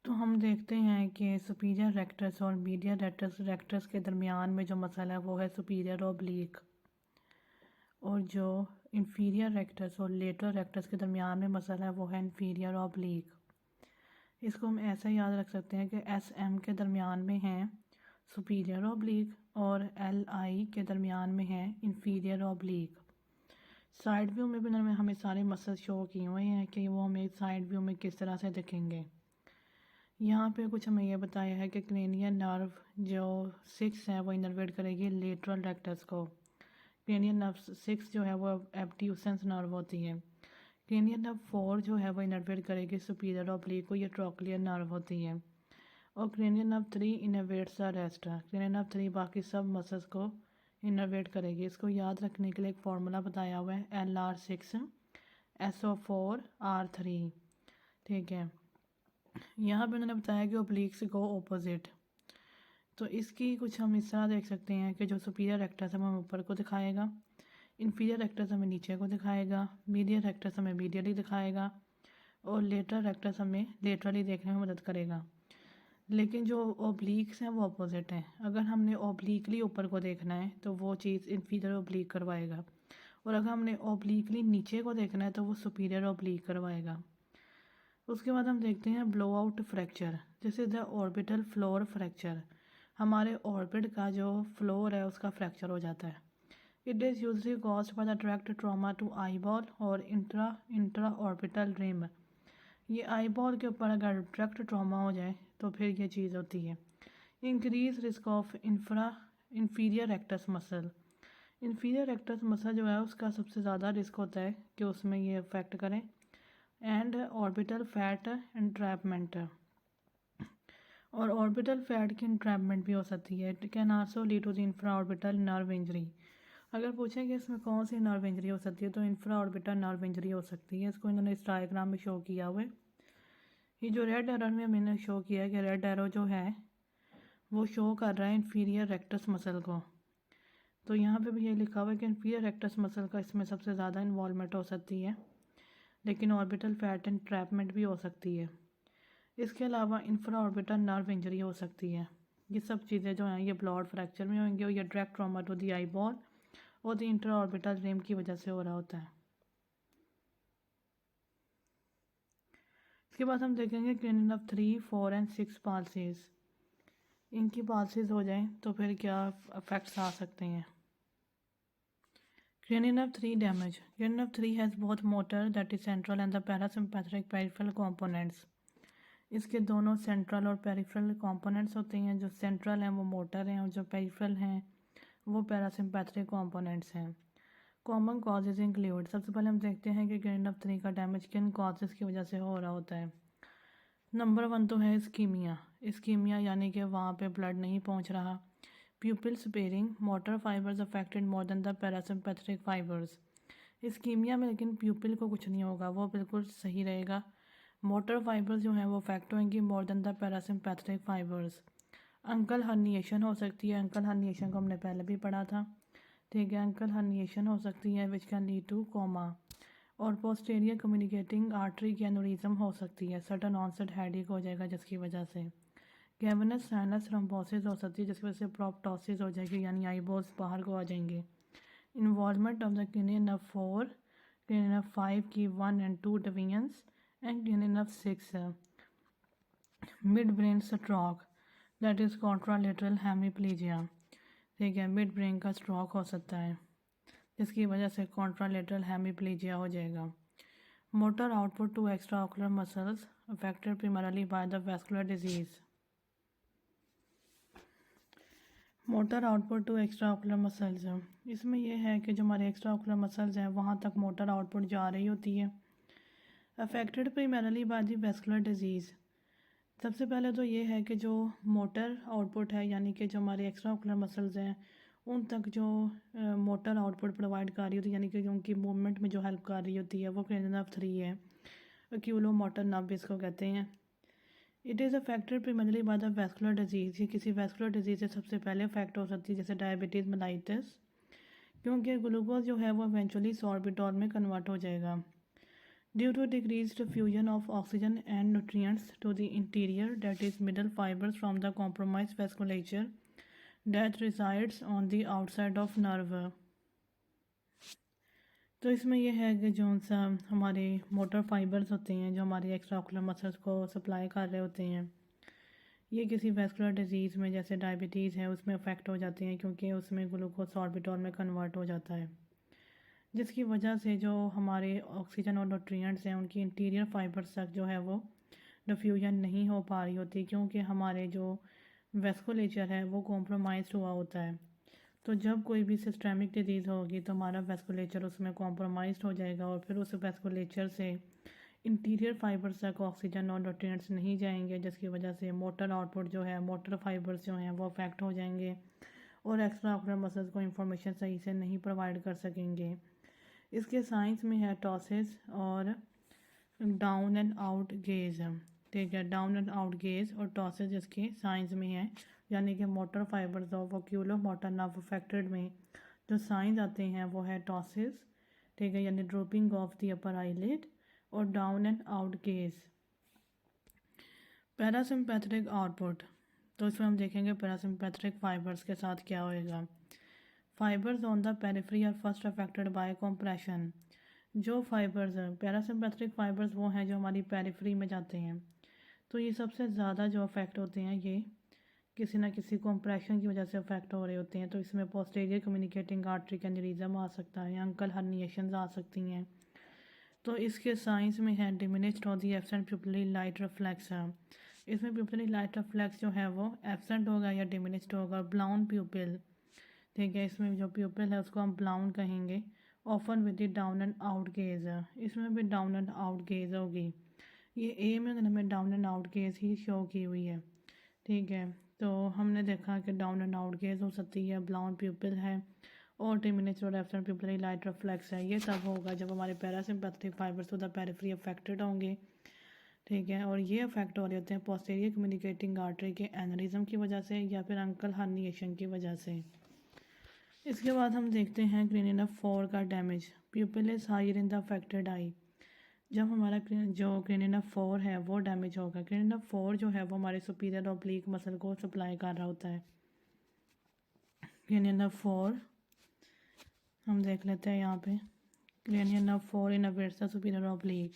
तो हम देखते हैं कि सुपीरियर रेक्टस और मीडियल रेक्टस के दरमियान में जो मसल है वो है सुपीरियर ऑब्लिक और जो इन्फीरियर रेक्टस और लेटरल रेक्टस के दरमियान में मसल है वो है इन्फीरियर ऑब्लिक। इसको हम ऐसा याद रख सकते हैं कि SM के दरमियान में है सुपीरियर ऑब्लिक और LI के दरमियान में है इन्फीरियर ऑब्लिक। साइड व्यू में भी हमें सारे मसल शो किए हुए हैं कि वो हमें साइड व्यू में किस तरह से दिखेंगे। यहाँ पे कुछ हमें यह बताया है कि क्रेनियल नर्व जो 6 है वो इनर्वेट करेगी लेटरल रेक्टस को। क्रेनियल नर्व 6 जो है वो एब्ड्यूसेंस नर्व होती है। क्रेनियल नर्व 4 जो है वो इनर्वेट करेगी सुपीरियर ऑब्लिक को, ये ट्रोक्लियर नर्व होती है। और cranial nerve 3 innervates the rest. Cranial nerve 3 बाकी सब मसल्स को इनर्वेट करेगी। इसको याद रखने के लिए एक फार्मूला बताया हुआ है LR6 SO4 R3, ठीक है। यहाँ पे उन्होंने बताया कि ओब्लिक्स गो ऑपोजिट, तो इसकी कुछ हम इस तरह देख सकते हैं कि जो सुपीरियर रेक्टस है वो हमें ऊपर को दिखाएगा, इन्फीरियर रेक्टस हमें नीचे को दिखाएगा, मीडियल रेक्टस हमें मीडियली दिखाएगा और लेटरल रेक्टस हमें लेटरली देखने में मदद करेगा। लेकिन जो ओब्लिक्स हैं वो अपोजिट हैं। अगर हमने ओब्लिकली ऊपर को देखना है तो वो चीज़ इन्फीरियर ओब्लिक करवाएगा, और अगर हमने ओब्लिकली नीचे को देखना है तो वो सुपीरियर ओब्लिक करवाएगा। उसके बाद हम देखते हैं blow out fracture. This is the orbital floor fracture. हमारे ऑर्बिट का जो फ्लोर है उसका फ्रैक्चर हो जाता है। It is usually caused by the direct trauma to eyeball और इंट्रा ऑर्बिटल रिम। ये आईबॉल के ऊपर अगर डायरेक्ट ट्रॉमा हो जाए तो फिर ये चीज़ होती है। Increase risk of inferior rectus muscle. Inferior rectus muscle जो है उसका सबसे ज़्यादा रिस्क होता है कि उसमें ये अफेक्ट करें। एंड ऑर्बिटल फैट एंट्रैपमेंट, और ऑर्बिटल फैट की एंट्रैपमेंट भी हो सकती है। It can also lead to the infra orbital nerve injury. अगर पूछें कि इसमें कौन सी नर्व इंजरी हो सकती है तो इंफ्रा ऑर्बिटल नर्व इंजरी हो सकती है। इसको इन्होंने इस डायग्राम में शो किया हुआ है। ये जो रेड एरो में मैंने शो किया है कि रेड एरो जो है वो शो कर रहा है इन्फीरियर रेक्टस मसल को। तो यहाँ पे भी ये लिखा हुआ है कि इन्फीरियर रेक्टस मसल का इसमें सबसे ज़्यादा इन्वॉल्वमेंट हो सकती है, लेकिन ऑर्बिटल फैट एंट्रैपमेंट भी हो सकती है। इसके अलावा इंफ्रा ऑर्बिटल नर्व इंजरी हो सकती है। ये सब चीज़ें जो हैं ये ब्लॉड फ्रैक्चर में होंगी और ये direct trauma to the eyeball और द इंट्रा ऑर्बिटल रिम की वजह से हो रहा होता है। इसके बाद हम देखेंगे क्रेनियल नर्व 3, 4 एंड 6 पाल्सीज। इनकी पाल्सीज हो जाएं तो फिर क्या इफेक्ट्स आ सकते हैं। Cranial nerve 3 damage. Cranial nerve 3 has both motor, that is central, and the parasympathetic peripheral components. इसके दोनों सेंट्रल और पेरिफेरल कंपोनेंट्स होते हैं। जो सेंट्रल हैं वो मोटर हैं और जो पेरिफेरल हैं वो पैरासिम्पैथेटिक कंपोनेंट्स हैं। कॉमन कॉजेज इंक्लूड, सबसे पहले हम देखते हैं कि क्रेनियल नर्व 3 का डैमेज किन कॉजेज़ की वजह से हो रहा होता है। नंबर 1 तो है इस्कीमिया यानी कि वहाँ पे ब्लड नहीं पहुँच रहा। Pupil sparing, motor fibres affected more than the parasympathetic fibres. Ischaemia में लेकिन प्यूपिल को कुछ नहीं होगा, वो बिल्कुल सही रहेगा। मोटर फाइबर्स जो हैं वो अफेक्ट होंगी मोर than the parasympathetic fibres. Uncle herniation हो सकती है। अंकल हर्निएशन को हमने पहले भी पढ़ा था, ठीक है। अंकल हर्निएशन हो सकती है which can lead two comma. और पोस्टीरियर कम्युनिकेटिंग आर्टरी की एनोरिज्म हो सकती है। सडन ऑनसेट हेडेक हो जाएगा जिसकी वजह से। कैवर्नस साइनस थ्रोम्बोसिस हो सकती है जिसकी वजह से प्रोप्टोसिस हो जाएगी यानी आईबॉल्स बाहर को आ जाएंगे। Involvement of the cranial nerve 4, cranial nerve 5 की 1 and 2 divisions and cranial nerve 6 midbrain stroke, that is contralateral hemiplegia, ठीक है। मिड ब्रेन का स्ट्रोक हो सकता है जिसकी वजह से कॉन्ट्रालेटरल हेमीप्लीजिया हो जाएगा। Motor output to extra ocular muscles affected primarily by the vascular disease. Motor output to extra ocular muscles, इसमें यह है कि जो हमारे एक्स्ट्रा ऑकुलर मसल्स हैं वहाँ तक मोटर आउटपुट जा रही होती है। Affected primarily by the vascular disease, सबसे पहले तो ये है कि जो मोटर आउटपुट है यानी कि जो हमारे एक्स्ट्रा ऑकुलर मसल्स हैं उन तक जो मोटर आउटपुट प्रोवाइड कर रही होती है यानी कि उनकी मूवमेंट में जो हेल्प कर रही होती है वो क्रेनियल नर्व 3 है। एक्यूलो मोटर नर्व इसको कहते हैं। It is affected primarily by the vascular disease, ये किसी वैस्कुलर डिजीज़ से सबसे पहले अफेक्ट हो सकती है जैसे डायबिटीज़ मेलाइटिस, क्योंकि ग्लूकोज जो है वो इवेंचुअली सॉर्बिटॉल में कन्वर्ट हो जाएगा। Due to decreased fusion of oxygen and nutrients to the interior that is middle fibres from the compromise vasculature that resides on the outside of nerve. तो इसमें यह है कि जो सा हमारे मोटर फाइबर्स होते हैं जो हमारे एक्स्ट्रा ऑकुलर मसल्स को सप्लाई कर रहे होते हैं ये किसी वैस्कुलर डिजीज़ में जैसे डायबिटीज़ है उसमें अफेक्ट हो जाते हैं क्योंकि उसमें ग्लूकोज सॉर्बिटॉल में कन्वर्ट हो जाता है, जिसकी वजह से जो हमारे ऑक्सीजन और न्यूट्रिएंट्स हैं उनकी इंटीरियर फाइबर्स तक जो है वो डिफ्यूजन नहीं हो पा रही होती क्योंकि हमारे जो वैस्कुलेचर है वो कॉम्प्रोमाइज़ हुआ होता है। तो जब कोई भी सिस्टेमिक डिजीज़ होगी तो हमारा वैस्कुलेचर उसमें कॉम्प्रोमाइज़ हो जाएगा और फिर उस वैस्कुलेचर से इंटीरियर फाइबर्स तक ऑक्सीजन और न्यूट्रिएंट्स नहीं जाएंगे, जिसकी वजह से मोटर आउटपुट जो है मोटर फाइबर्स जो हैं वो अफेक्ट हो जाएंगे और एक्स्ट्रा ऑकुलर मसल्स को इंफॉर्मेशन सही से नहीं प्रोवाइड कर सकेंगे। इसके साइंस में है टॉसिस और डाउन एंड आउट गेज। ठीक है, डाउन एंड आउट गेज और टॉसिस इसके साइंस में है, यानी कि motor fibres of oculomotor nerve affected में जो साइंस आते हैं वो है टॉसिस, ठीक है, यानी dropping of the upper eyelid और down and out gaze. Parasympathetic output, तो इसमें हम देखेंगे पैरासिम्पैथेटिक फाइबर्स के साथ क्या होएगा। Fibres on the periphery are first affected by compression. जो फाइबर्स पैरासिम्पैथेटिक फाइबर्स वो हैं जो हमारी पेरिफेरी में जाते हैं, तो ये सबसे ज़्यादा जो अफेक्ट होते हैं ये किसी ना किसी कंप्रेशन की वजह से अफेक्ट हो रहे होते हैं। तो इसमें पोस्टीरियर कम्युनिकेटिंग आर्टरी का एनेरिज्म आ सकता है, अंकल हर्निएशंस आ सकती हैं। तो इसके साइंस में है डिमिनिश्ड और दी एब्सेंट प्यूपिलरी लाइट रिफ्लेक्स। इसमें प्यूपिलरी लाइट रिफ्लेक्स जो है वो एब्सेंट होगा या डिमिनिश्ड होगा। ब्लाउन प्यूपिल, ठीक है, इसमें जो प्यूपिल है उसको हम ब्लाउन कहेंगे। Often with the down and out gauge, इसमें भी डाउन एंड आउट गेज होगी। ये ए में हमें down and out gauge he show की हुई है, ठीक है। तो हमने देखा कि डाउन एंड आउट गेज हो सकती है, ब्लाउन प्यूपिल है और डिमिनिश्ड और एब्सेंट प्यूपिलरी लाइट रिफ्लेक्स है। ये तब होगा जब हमारे parasympathetic fibres to the periphery affected होंगे, ठीक है, और ये अफेक्ट हो रहे होते हैं पोस्टीरियर कम्युनिकेटिंग आर्टरी के एनेरिज्म की वजह से या फिर अंकल हर्निएशन की वजह से। इसके बाद हम देखते हैं क्रेनियम 4 का डैमेज। Pupil is higher in the affected eye. जब हमारा जो क्रेनियम 4 है वो डैमेज होगा, क्रेनियम 4 जो है वो हमारे सुपीरियर ऑब्लिक मसल को सप्लाई कर रहा होता है। क्रेनियम 4 हम देख लेते हैं यहाँ पे, cranium 4 inverts the superior oblique.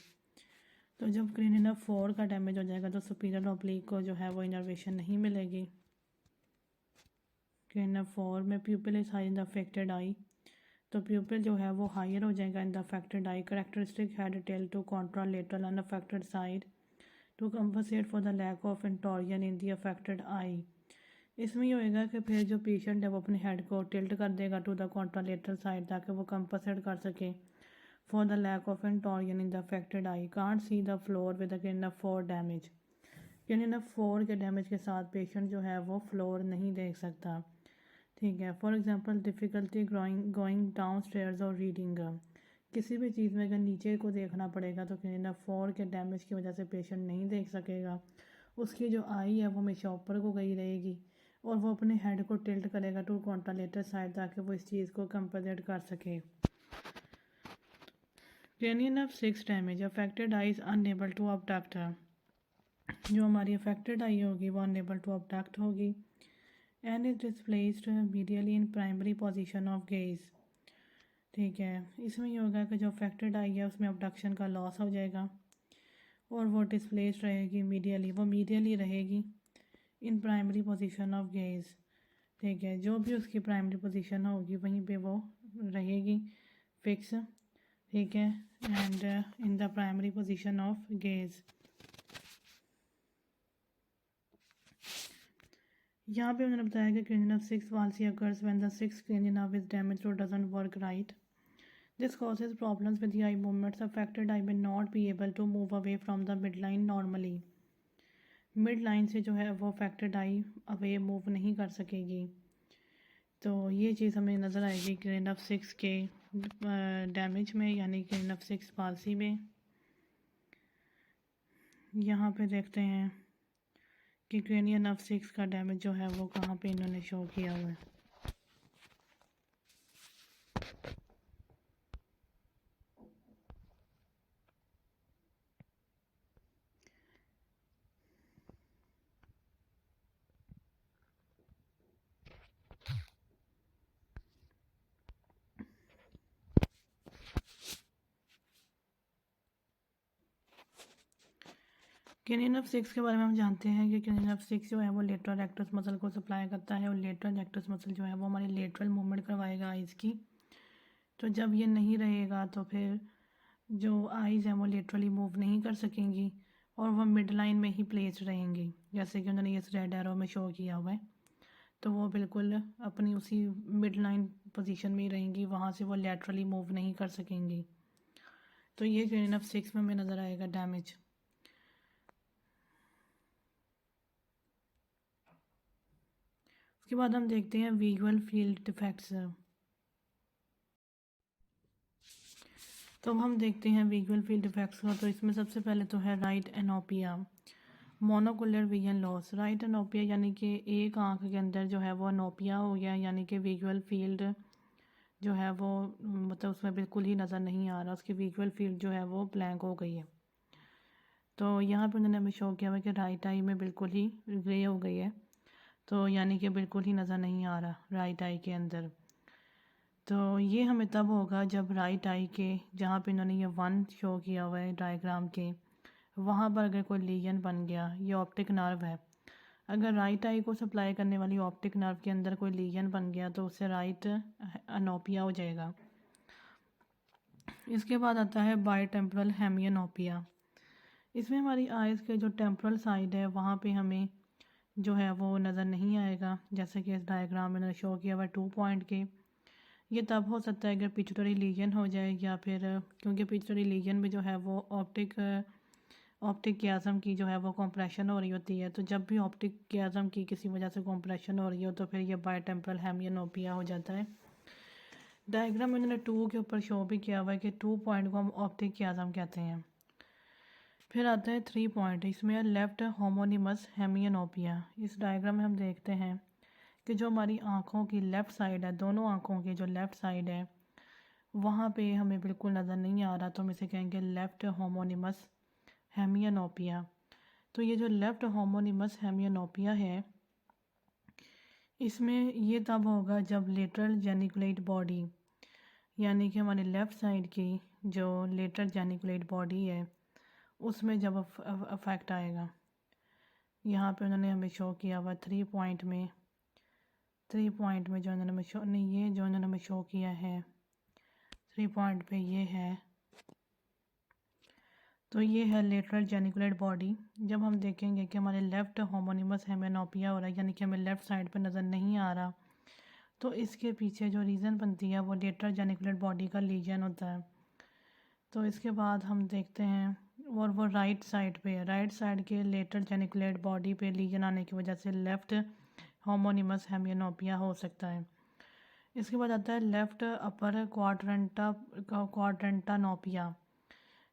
तो जब क्रेनियम 4 का डैमेज हो जाएगा तो सुपीरियर ऑब्लिक को जो है वो इनर्वेशन नहीं मिलेगी। क्रेनियम 4 में pupil is high in the affected eye, तो प्यूपिल जो है वो हायर हो जाएगा in the affected eye. Characteristic head tilt to contralateral unaffected side to compensate for the lack of intorsion in the affected eye. इसमें ये होएगा कि फिर जो पेशेंट है वो अपने हेड को टिल्ट कर देगा टू द कॉन्ट्रालेटरल साइड ताकि वो कंपनसेट कर सके for the lack of intorsion in the affected eye. Can't see the floor with the cranium 4 damage. Cranium 4 के डैमेज के साथ पेशेंट जो है वो फ्लोर नहीं देख सकता, ठीक है। For example difficulty going down stairs और रीडिंग। किसी भी चीज़ में अगर नीचे को देखना पड़ेगा तो क्रेनियम 4 के डैमेज की वजह से पेशेंट नहीं देख सकेगा। उसकी जो आई है वो हमेशा ऊपर को गई रहेगी और वो अपने हेड को टिल्ट करेगा टू कॉन्ट्रालेटर साइड ताकि वो इस चीज़ को कंपनसेट कर सके। Cranium 6 damage, affected eye is unable to abduct. जो हमारी अफेक्टेड आई होगी वो अनएबल टू अबडक्ट होगी and is displaced medially in primary position of gaze, ठीक है। इसमें ये होगा कि जो अफेक्टेड आई है उसमें अबडक्शन का लॉस हो जाएगा और वो डिस्प्लेस्ड रहेगी मीडियली, वो मीडियली रहेगी इन प्राइमरी पोजीशन ऑफ गेज, ठीक है। जो भी उसकी प्राइमरी पोजीशन होगी वहीं पे वो रहेगी फिक्स, ठीक है, and in the primary position of gauge. यहाँ पे उन्होंने बताया कि cranium 6 palsy occurs when the 6th cranium is damaged or doesn't work right. This causes problems with the eye movements. Affected eye may not be able to move away from the midline normally. Midline से जो है वो अफेक्टेड आई अवे मूव नहीं कर सकेगी। तो ये चीज़ हमें नज़र आएगी क्रेनियम 6 के डैमेज में, यानी क्रेनियम 6 पालसी में। यहाँ पे देखते हैं कि क्रेनियम 6 का डैमेज जो है वो कहाँ पे इन्होंने शो किया हुआ है। क्रेनियम 6 के बारे में हम जानते हैं कि क्रेनियम 6 जो है वो लेटरल रेक्टस मसल को सप्लाई करता है और लेटरल रेक्टस मसल जो है वो हमारी लेटरल मूवमेंट करवाएगा आइज़ की। तो जब ये नहीं रहेगा तो फिर जो आइज़ हैं वो लेटरली मूव नहीं कर सकेंगी और वह मिड लाइन में ही प्लेस्ड रहेंगी, जैसे कि उन्होंने इस रेड एरो में शो किया हुआ है। तो वो बिल्कुल अपनी उसी मिड लाइन पोजीशन में ही रहेंगी, वहाँ से वो लेटरली मूव नहीं कर सकेंगी। तो ये क्रेनियम 6 में हमें नज़र आएगा डैमेज। उसके बाद हम देखते हैं विजुअल फील्ड डिफेक्ट्स। तो अब हम देखते हैं विजुअल फील्ड डिफेक्ट्स का। तो इसमें सबसे पहले तो है right anopia. Monocular vision loss, right anopia यानी कि एक आंख के अंदर जो है वो एनोपिया हो गया, यानी कि विजुअल फील्ड जो है वो मतलब उसमें बिल्कुल ही नज़र नहीं आ रहा, उसकी विजुअल फील्ड जो है वो ब्लैंक हो गई है। तो यहाँ पे उन्होंने हमें शो किया हुआ कि राइट आई में बिल्कुल ही ग्रे हो गई है, तो यानी कि बिल्कुल ही नज़र नहीं आ रहा राइट आई के अंदर। तो ये हमें तब होगा जब राइट आई के जहाँ पे इन्होंने ये 1 शो किया हुआ है डायग्राम के, वहाँ पर अगर कोई लीजन बन गया, ये ऑप्टिक नर्व है, अगर राइट आई को सप्लाई करने वाली ऑप्टिक नर्व के अंदर कोई लीजन बन गया तो उससे राइट एनोपिया हो जाएगा। इसके बाद आता है बायोटेम्पोरल हेमियोनोपिया। इसमें हमारी आइज़ के जो टेम्पोरल साइड है वहाँ पे हमें जो है वो नज़र नहीं आएगा, जैसे कि इस डायग्राम में शो किया हुआ 2 पॉइंट के। ये तब हो सकता है अगर पिट्यूटरी लीजन हो जाए, या फिर क्योंकि पिट्यूटरी लीजन में जो है वो ऑप्टिक कियाज़म की जो है वो कंप्रेशन हो रही होती है, तो जब भी ऑप्टिक कियाज़म की किसी वजह से कंप्रेशन हो रही हो तो फिर ये बायोटेम्पोरल हेमियोनोपिया हो जाता है। डायग्राम में उन्होंने 2 के ऊपर शो भी किया हुआ है कि 2 पॉइंट को हम ऑप्टिक कियाज़म कहते हैं। फिर आता है 3 पॉइंट, इसमें है लेफ्ट होमोनिमस हेमियोनोपिया। इस डायग्राम में हम देखते हैं कि जो हमारी आँखों की लेफ़्ट साइड है, दोनों आँखों की जो लेफ़्ट साइड है वहाँ पे हमें बिल्कुल नज़र नहीं आ रहा, तो हम इसे कहेंगे लेफ़्ट होमोनिमस हेमियोनोपिया। तो ये जो लेफ़्ट होमोनिमस हेमियोनोपिया है, इसमें ये तब होगा जब लेटरल जेनिकुलेट बॉडी, यानी कि हमारी लेफ़्ट साइड की जो लेटरल जेनिकुलेट बॉडी है उसमें जब अफेक्ट आएगा। यहाँ पे उन्होंने हमें शो किया हुआ 3 पॉइंट में जो उन्होंने हमें शो नहीं, ये जो उन्होंने हमें शो किया है 3 पॉइंट पे ये है, तो ये है लेटरल जेनिकुलेट बॉडी। जब हम देखेंगे कि हमारे लेफ़्ट होमोनिमस हेमियोनोपिया हो रहा है, यानी कि हमें लेफ़्ट साइड पे नज़र नहीं आ रहा, तो इसके पीछे जो रीज़न बनती है वो लेटरल जेनिकुलेट बॉडी का लीजन होता है। तो इसके बाद हम देखते हैं, और वो राइट साइड पे है, राइट साइड के लेटरल जेनिकुलेट बॉडी पे लीजन आने की वजह से लेफ़्ट होमोनिमस हेमियोनोपिया हो सकता है। इसके बाद आता है लेफ़्ट अपर क्वाड्रेंटानोपिया।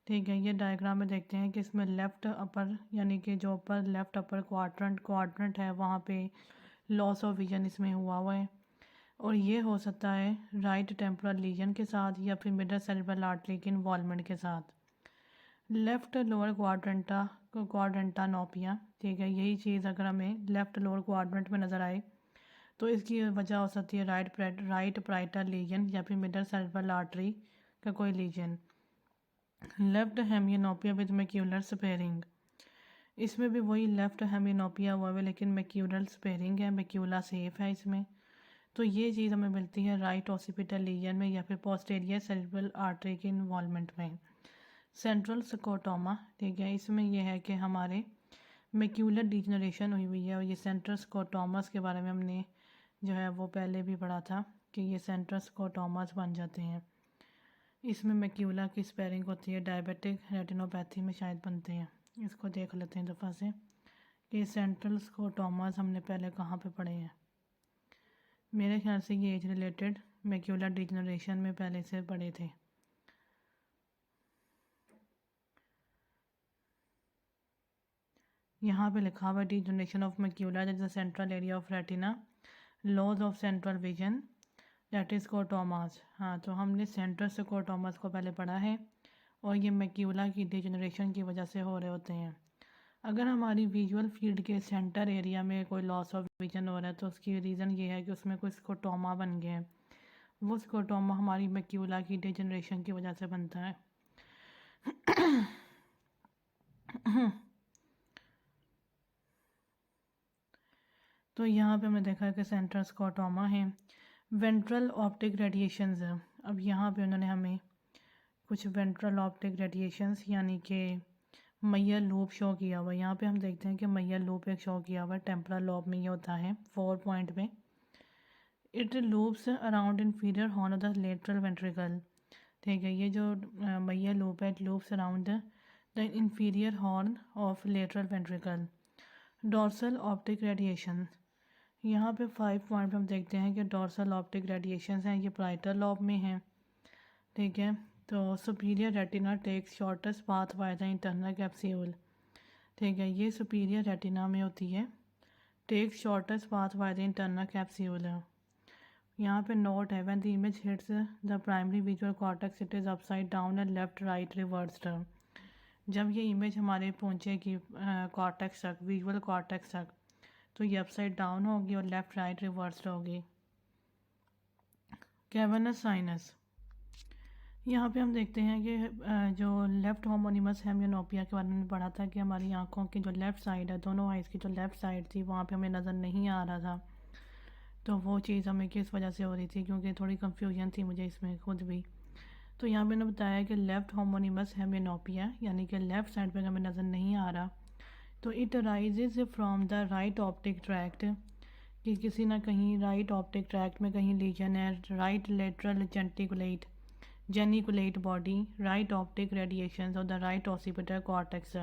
ठीक है, ये डायग्राम में देखते हैं कि इसमें लेफ़्ट अपर यानी कि जो ऊपर लेफ़्ट अपर क्वाड्रेंट है वहाँ पे लॉस ऑफ विजन इसमें हुआ है, और ये हो सकता है राइट टेम्पोरल लीजन के साथ या फिर मिडल सेरेब्रल आर्टरी के इन्वॉल्वमेंट के साथ। लेफ़्ट लोअर क्वाड्रेंटानोपिया, ठीक है, यही चीज़ अगर हमें लेफ़्ट लोअर क्वाड्रेंट में नज़र आए तो इसकी वजह हो सकती है राइट पाराइटल लीजन या फिर मिडल सेरेब्रल आर्टरी का कोई lesion. Left hemianopia with macular sparing, इसमें भी वही लेफ़्ट हेमियोनोपिया हुआ है लेकिन मैक्यूलर स्पेयरिंग है, मैक्यूला सेफ है इसमें। तो ये चीज़ हमें मिलती है राइट ऑसिपिटल लीजन में या फिर पोस्टीरियर सेरेब्रल आर्टरी के इन्वॉल्वमेंट में। सेंट्रल स्कोटोमा, ठीक है, इसमें यह है कि हमारे मैक्यूलर डिजनरेशन हुई है, और ये सेंट्रल स्कोटोमस के बारे में हमने जो है वो पहले भी पढ़ा था कि ये सेंट्रल स्कोटोमस बन जाते हैं। इसमें मैक्यूला की स्पेयरिंग होती है, डायबिटिक रेटिनोपैथी में शायद बनते हैं। इसको देख लेते हैं दफ़ा से कि सेंट्रल स्कोटोमास हमने पहले कहाँ पे पढ़े हैं। मेरे ख्याल से ये एज रिलेटेड मैक्यूलर डिजनरेशन में पहले से पढ़े थे। यहाँ पे लिखा हुआ degeneration of macula that is the central area of retina, loss of central vision that is scotomas. हाँ, तो हमने सेंट्रल स्कोटोमास को पहले पढ़ा है, और ये मैक्यूला की डिजनरेशन की वजह से हो रहे होते हैं। अगर हमारी विजुअल फील्ड के सेंटर एरिया में कोई लॉस ऑफ विजन हो रहा है तो उसकी रीज़न ये है कि उसमें कोई स्कोटोमा बन गया है, वो स्कोटोमा हमारी मैक्यूला की डिजनरेशन की वजह से बनता है। तो यहाँ पे हमने देखा है कि सेंट्रल स्कोटोमा है। वेंट्रल ऑप्टिक रेडिएशंस है, अब यहाँ पे उन्होंने हमें कुछ वेंट्रल ऑप्टिक रेडिएशंस यानी कि मैयर लूप शो किया हुआ है। यहाँ पे हम देखते हैं कि मैयर लूप एक शो किया हुआ है, टेम्पोरल लॉब में ये होता है 4 पॉइंट पे। It loops around inferior horn of the lateral ventricle, ठीक है, ये जो मैयर लूप है it loops around the inferior horn of lateral ventricle. Dorsal optic radiation, यहाँ पे 5 पॉइंट पे हम देखते हैं कि डॉर्सल ऑप्टिक रेडिएशंस हैं, ये पाराइटल लॉब में हैं, ठीक है। तो superior retina takes shortest path by the internal capsule, ठीक है, ये सुपीरियर रेटिना में होती है। Take shortest path by the internal capsule. यहाँ पे नोट है, when the image hits the primary visual cortex it is upside down and left right reversed. जब ये इमेज हमारे पहुँचेगी कॉर्टेक्स तक, विजुअल कॉर्टेक्स तक, तो ये अपसाइड डाउन होगी और लेफ़्ट राइट रिवर्स्ड होगी। कैवर्नस साइनस, यहाँ पे हम देखते हैं कि जो लेफ़्ट होमोनिमस हेमियोनोपिया के बारे में पढ़ा था कि हमारी आँखों की जो लेफ़्ट साइड है, दोनों आइज़ की जो लेफ़्ट साइड थी, वहाँ पे हमें नज़र नहीं आ रहा था। तो वो चीज़ हमें किस वजह से हो रही थी, क्योंकि थोड़ी कन्फ्यूजन थी मुझे इसमें खुद भी। तो यहाँ मैंने बताया कि लेफ़्ट होमोनिमस हेमियोनोपिया, यानी कि लेफ़्ट साइड पर हमें नज़र नहीं आ रहा, तो it arises from the right optic tract, कि किसी ना कहीं राइट ऑप्टिक ट्रैक्ट में कहीं लीजन है। Right lateral geniculate body, right optic radiations और द राइट ऑसिपिटल कॉर्टेक्स।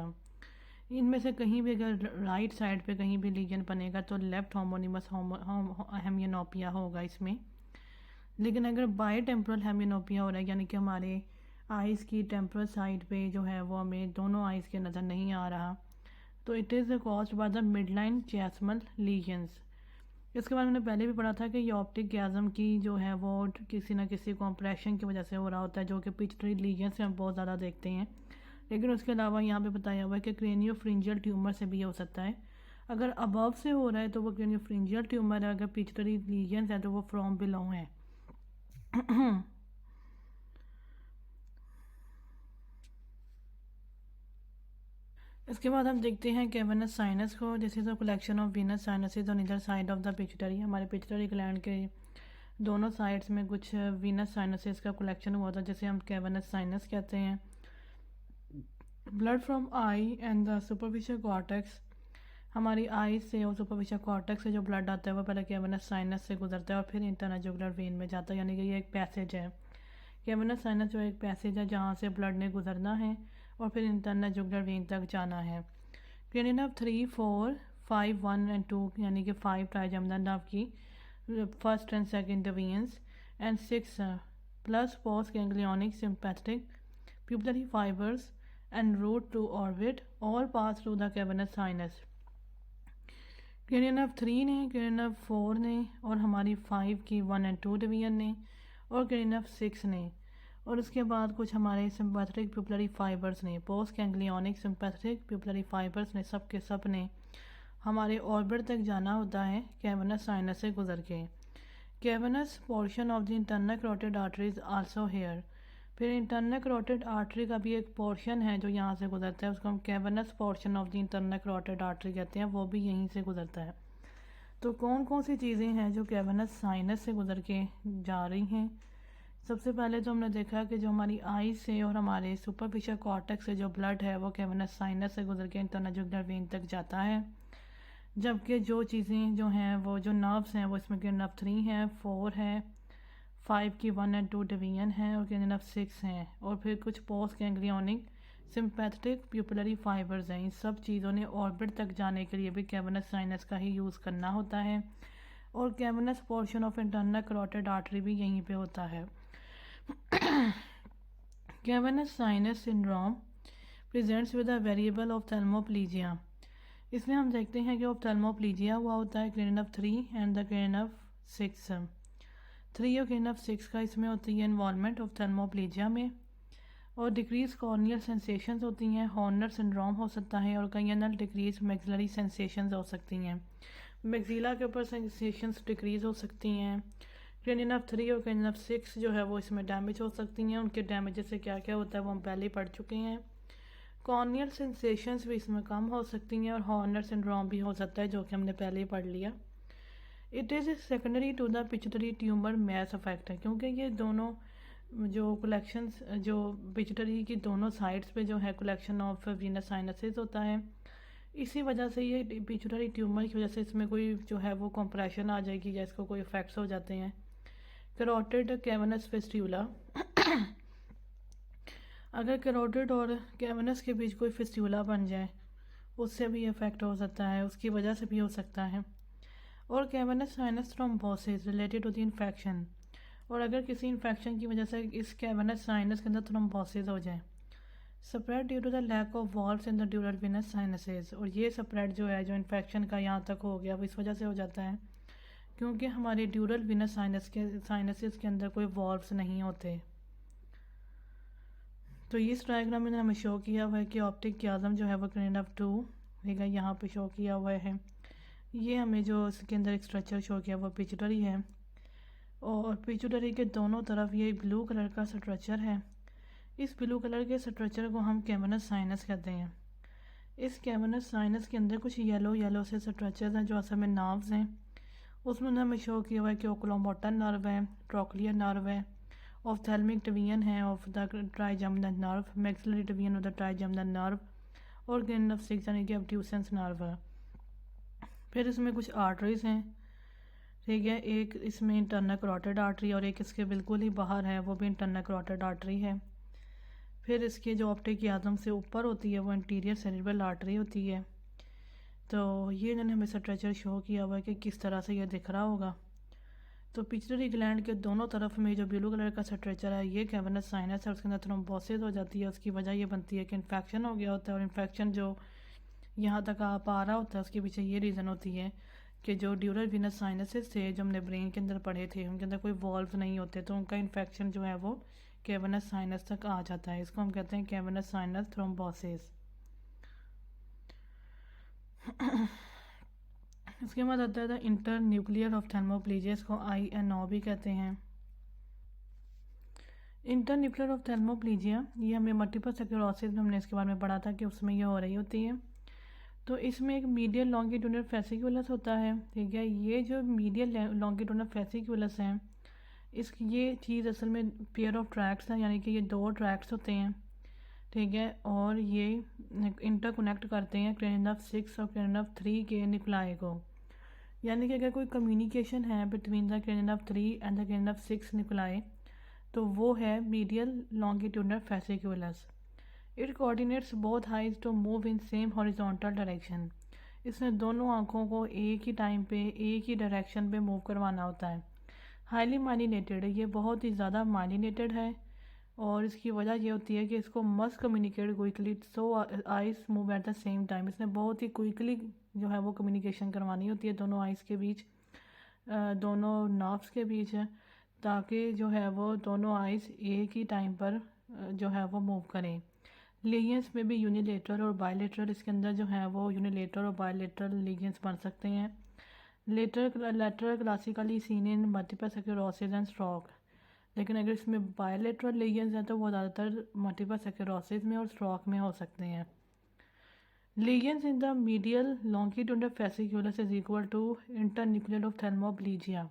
इनमें से कहीं भी अगर राइट साइड पे कहीं भी लीजन बनेगा तो लेफ़्ट होमोनिमस हेमियोनोपिया होगा इसमें। लेकिन अगर बाय टेम्पोरल हेमियोनोपिया हो रहा है, यानी कि हमारे आइज़ की टेम्पोरल साइड पे जो है वो हमें दोनों आइज़ के नज़र नहीं आ रहा, तो it is caused by the midline chiasmal lesions. इसके बाद मैंने पहले भी पढ़ा था कि ये ऑप्टिक क्याज्म की जो है वो किसी ना किसी कॉम्प्रेशन की वजह से हो रहा होता है, जो कि पिछली लीजन से हम बहुत ज़्यादा देखते हैं। लेकिन उसके अलावा यहाँ पे बताया हुआ है कि क्रेनियोफ्रिंजियल ट्यूमर से भी हो सकता है। अगर अबव से हो रहा है तो वो क्रेनियोफ्रिंजियल ट्यूमर है, अगर पिछली लीजन्स है तो वो फ्रॉम बिलो है। इसके बाद हम देखते हैं कैवर्नस साइनस को। This is a collection of Venus sinuses on either side of the pituitary. हमारे पिट्यूटरी ग्लैंड के दोनों साइड्स में कुछ वीनस साइनसेस का कलेक्शन हुआ था, जिसे हम कैवर्नस साइनस कहते हैं। Blood from I and the superficial cortex, हमारी आई से और सुपरफिशियल कॉर्टेक्स से जो ब्लड आता है वो पहले कैवर्नस साइनस से गुजरता है और फिर इंटरनल जुगुलर वेन में जाता है, यानी कि ये एक पैसेज है। कैवर्नस साइनस जो एक पैसेज है जहाँ से ब्लड ने गुजरना है और फिर इंटरनल जुगुलर वेन तक जाना है। क्रेनियन नर्व 3, 4, 5, 1 एंड 2, यानी कि 5 ट्राइजेमिनल नर्व की first and second divisions, and 6 plus post ganglionic sympathetic pupillary fibres and route to orbit all pass through the cavernous sinus. Cranial nerve 3 ने, क्रेनियन नर्व 4 ने और हमारी 5 की 1 एंड 2 डिवीजन ने और क्रेनियन नर्व 6 ने, और उसके बाद कुछ हमारे सिंपैथेटिक प्यूपिलरी फाइबर्स ने, post ganglionic sympathetic pupillary fibres ने, सब के सब ने हमारे ऑर्बिट तक जाना होता है कैवर्नस साइनस से गुजर के। Cavernous portion of the internal carotid artery is also here. फिर इंटरनल कैरोटिड आर्टरी का भी एक पोर्शन है जो यहाँ से गुजरता है, उसको हम cavernous portion of the internal carotid artery कहते हैं, वो भी यहीं से गुजरता है। तो कौन कौन सी चीज़ें हैं जो कैवर्नस साइनस से गुजर के जा रही हैं? सबसे पहले तो हमने देखा कि जो हमारी आई से और हमारे सुपरफिशियल कॉर्टेक्स से जो ब्लड है वो कैवर्नस साइनस से गुजर के इंटरनल जुगुलर वेन तक जाता है। जबकि जो चीज़ें जो हैं वो जो नर्व्स हैं वो इसमें नर्व 3 है, 4 है, 5 की 1 एंड 2 डिवीजन है और नर्व 6 हैं, और फिर कुछ post ganglionic sympathetic pupillary fibres हैं। इन सब चीज़ों ने ऑर्बिट तक जाने के लिए भी कैवर्नस साइनस का ही यूज़ करना होता है, और cavernous portion of internal carotid artery भी यहीं पे होता है। Cavernous sinus syndrome presents with a variable ophthalmoplegia. इसमें हम देखते हैं कि ऑफ्थेल्मोप्लीजिया हुआ होता है cranial nerve 3 and the cranial nerve 6। 3 और क्रेनियन नर्व 6 का इसमें होती है इन्वॉल्वमेंट ऑफ्थेल्मोप्लीजिया में, और डिक्रीज कॉर्नियल सेंसेशंस होती हैं। हॉर्नर सिंड्रोम हो सकता है और कैनियल डिक्रीज मैक्सिलरी सेंसेशंस हो सकती हैं, मैक्सिला के ऊपर सेंसेशंस डिक्रीज हो सकती हैं। क्रेनियन नर्व 3 और क्रेनियन नर्व 6 जो है वो इसमें डैमेज हो सकती हैं। उनके डैमेज से क्या क्या होता है वो हम पहले ही पढ़ चुके हैं। कॉर्नियल सेंसेशंस भी इसमें कम हो सकती हैं और हॉर्नर सिंड्रोम भी हो सकता है, जो कि हमने पहले ही पढ़ लिया। It is secondary to the pituitary tumour mass effect है, क्योंकि ये दोनों जो कलेक्शंस जो पिट्यूटरी की दोनों साइड्स पे जो है कलेक्शन ऑफ वीनस साइनसेस होता है, इसी वजह से ये पिट्यूटरी ट्यूमर की वजह से इसमें कोई जो है वो कंप्रेशन आ जाएगी या इसको कोई इफेक्ट्स हो जाते हैं। कैरोटिड कैवर्नस फिस्ट्यूला, अगर कैरोटिड और कैवर्नस के बीच कोई फिस्ट्यूला बन जाए उससे भी इफेक्ट हो सकता है, उसकी वजह से भी हो सकता है। और cavernous sinus thrombosis related to the infection, और अगर किसी इन्फेक्शन की वजह से इस कैवर्नस साइनस के अंदर थ्रोम्बोसिस हो जाए, spread due to the lack of valves in the dural venous sinuses. और ये स्प्रेड जो है, जो इन्फेक्शन का यहाँ तक हो गया, वो इस वजह से हो जाता है क्योंकि हमारे ड्यूरल वेनस साइनसेस के अंदर कोई वॉल्व्स नहीं होते। तो इस डायग्राम में हमें शो किया हुआ है कि ऑप्टिक कियाज़म जो है वो क्रेनियम 2 ठीक है, यहाँ पे शो किया हुआ है। ये हमें जो इसके अंदर एक स्ट्रक्चर शो किया वो पिट्यूटरी है, और पिट्यूटरी के दोनों तरफ ये ब्लू कलर का स्ट्रक्चर है। इस ब्लू कलर के स्ट्रक्चर को हम कैवर्नस साइनस कहते हैं। इस कैवर्नस साइनस के अंदर कुछ येलो येलो से स्ट्रक्चर्स हैं जो असल में नर्व्स हैं। उसमें हमें शो किया हुआ है कि ओकुलोमोटर नर्व है, ट्रोक्लियर नर्व है, ऑफ्थेल्मिक डिवीजन है of the trigeminal nerve, maxillary division of the trigeminal nerve, और ग्रेन ऑफ 6 यानी कि ऑब्ट्यूसेंस नर्व है। फिर इसमें कुछ आर्टरीज हैं, ठीक है। एक इसमें इंटरनल करोटिड आर्टरी और एक इसके बिल्कुल ही बाहर है, वो भी इंटरनल करोटिड आर्टरी है। फिर इसके जो ऑप्टिक कियाज़म से ऊपर होती है वो इंटीरियर सेरेब्रल आर्टरी होती है। तो ये इन्होंने हमें स्ट्रक्चर शो किया हुआ है कि किस तरह से ये दिख रहा होगा। तो पिट्यूटरी ग्लैंड के दोनों तरफ में जो ब्लू कलर का स्ट्रक्चर है ये कैवर्नस साइनस है, उसके अंदर थ्रोम्बोसिस हो जाती है। उसकी वजह ये बनती है कि इन्फेक्शन हो गया होता है, और इन्फेक्शन जो यहाँ तक आप आ रहा होता है उसके पीछे ये रीज़न होती है कि जो ड्यूरल वेनस साइनसेस थे जो हमने ब्रेन के अंदर पढ़े थे उनके अंदर कोई वॉल्व नहीं होते, तो उनका इन्फेक्शन जो है वो कैवर्नस साइनस तक आ जाता है। इसको हम कहते हैं कैवर्नस साइनस थ्रोम्बोसिस। इसके बाद आता है इंटर न्यूक्लियर ऑफ्थेल्मोप्लेजिया, इसको INO भी कहते हैं। इंटर न्यूक्लियर ऑफ्थेल्मोप्लेजिया ये हमें मल्टीपल स्क्लेरोसिस में हमने इसके बारे में पढ़ा था कि उसमें ये हो रही होती है। तो इसमें एक मीडियल लॉन्गिट्यूडनल फेसिकुलस होता है, ठीक है। ये जो मीडियल लॉन्गिट्यूडनल फेसिकुलस है, इस ये चीज़ असल में पेयर ऑफ ट्रैक्ट्स है, यानी कि ये 2 ट्रैक्ट्स होते हैं, ठीक है। और ये इंटरकनेक्ट करते हैं क्रेनियम 6 और क्रेनियम 3 के न्यूक्लाई को। यानी कि अगर कोई कम्युनिकेशन है between the cranium 3 and the cranium 6 nuclei, तो वो है medial longitudinal fasciculus. It coordinates both eyes to move in same horizontal direction. इसने दोनों आँखों को एक ही टाइम पे एक ही डायरेक्शन पे मूव करवाना होता है। हाईली माइलिनेटेड है, ये बहुत ही ज़्यादा माइलिनेटेड है, और इसकी वजह ये होती है कि इसको must communicate quickly so eyes move at the same time. इसने बहुत ही क्विकली जो है वो कम्युनिकेशन करवानी होती है दोनों आइज़ के बीच, दोनों नर्व्स के बीच, ताकि जो है वो दोनों आइज़ एक ही टाइम पर जो है वो मूव करें। लीजियंस में भी यूनिलेटरल और बायलेटरल, इसके अंदर जो है वो यूनिलेटरल और बायलेटरल लीजियंस बन सकते हैं। Lateral classically seen in multiple sclerosis and stroke, लेकिन अगर इसमें बायलेटरल लीजियंस हैं तो वो ज़्यादातर मल्टीपल स्क्लेरोसिस में और स्ट्रोक में हो सकते हैं। Lesions in the medial longitudinal fasciculus is equal to internuclear ophthalmoplegia.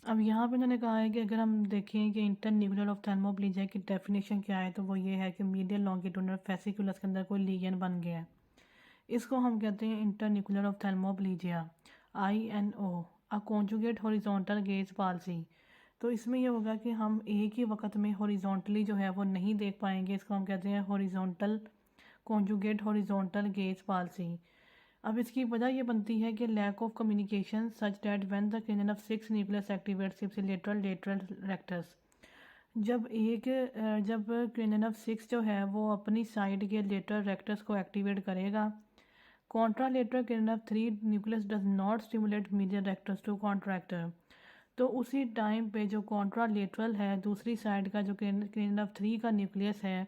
अब यहाँ पे उन्होंने कहा है कि अगर हम देखें कि इंटरन्यूक्लियर ऑफ्थेल्मोप्लेजिया की डेफिनेशन क्या है, तो वो ये है कि मीडियल लॉन्गिट्यूडनल फेसिकुलस के अंदर कोई लीजन बन गया है। इसको हम कहते हैं internuclear ऑफ्थेल्मोप्लेजिया, INO, a conjugate horizontal gaze palsy. तो इसमें यह होगा कि हम एक ही वक्त में हॉरिजॉन्टली जो है वो नहीं देख पाएंगे, इसको हम कहते हैं horizontal conjugate horizontal gaze palsy. अब इसकी वजह ये बनती है कि lack of communication such that when the cranium 6 nucleus activates ipsilateral lateral rectus. जब क्रेनियम 6 जो है वो अपनी साइड के लेटरल रेक्टस को एक्टिवेट करेगा, contralateral cranium 3 nucleus does not stimulate medial rectus to contract. तो उसी टाइम पे जो कॉन्ट्रालेटरल है, दूसरी साइड का जो क्रेनियम 3 का न्यूक्लियस है,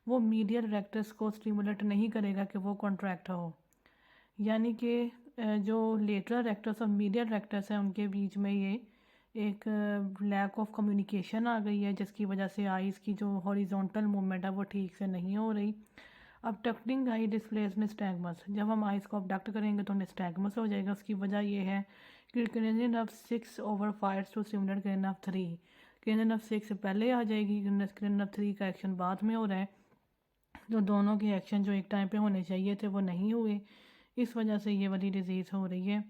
वो मीडियल रेक्टस को स्टिमुलेट नहीं करेगा कि वो कॉन्ट्रैक्ट हो। यानी कि जो लेटरल रेक्टस और मीडियल रेक्टस है उनके बीच में ये एक लैक ऑफ कम्युनिकेशन आ गई है, जिसकी वजह से आइज़ की जो हॉरिजॉन्टल मूवमेंट है वो ठीक से नहीं हो रही। अब टक्टिंग आई डिस्प्लेस निस्टैग्मस, जब हम आइज़ को अबडक्ट करेंगे तो निस्टैग्मस हो जाएगा। उसकी वजह ये है कि cranium 6 overfires to stimulate cranium 3। Cranium 6 पहले आ जाएगी, क्रेनियम 3 का एक्शन बाद में हो रहा है, तो दोनों के एक्शन जो एक टाइम पे होने चाहिए थे वो नहीं हुए, इस वजह से ये वाली डिजीज़ हो रही है।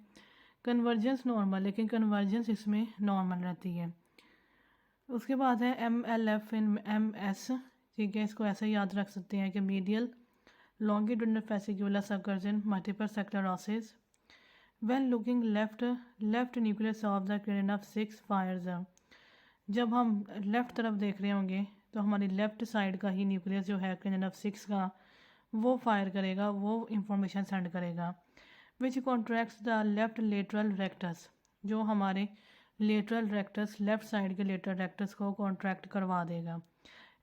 कन्वर्जेंस नॉर्मल, लेकिन कन्वर्जेंस इसमें नॉर्मल रहती है। उसके बाद है MLF इन MS, ठीक है। इसको ऐसे याद रख सकते हैं कि medial longitudinal fasciculus occurs in multiple sclerosis when looking left nucleus of the cranium 6 fires. जब हम लेफ़्ट तरफ देख रहे होंगे तो हमारी लेफ़्ट साइड का ही न्यूक्लियस जो है क्रेनियन नर्व 6 का वो फायर करेगा, वो इंफॉर्मेशन सेंड करेगा। Which contracts the left lateral rectus, जो हमारे लेटरल रेक्टस लेफ्ट साइड के लेटरल रेक्टस को कॉन्ट्रैक्ट करवा देगा।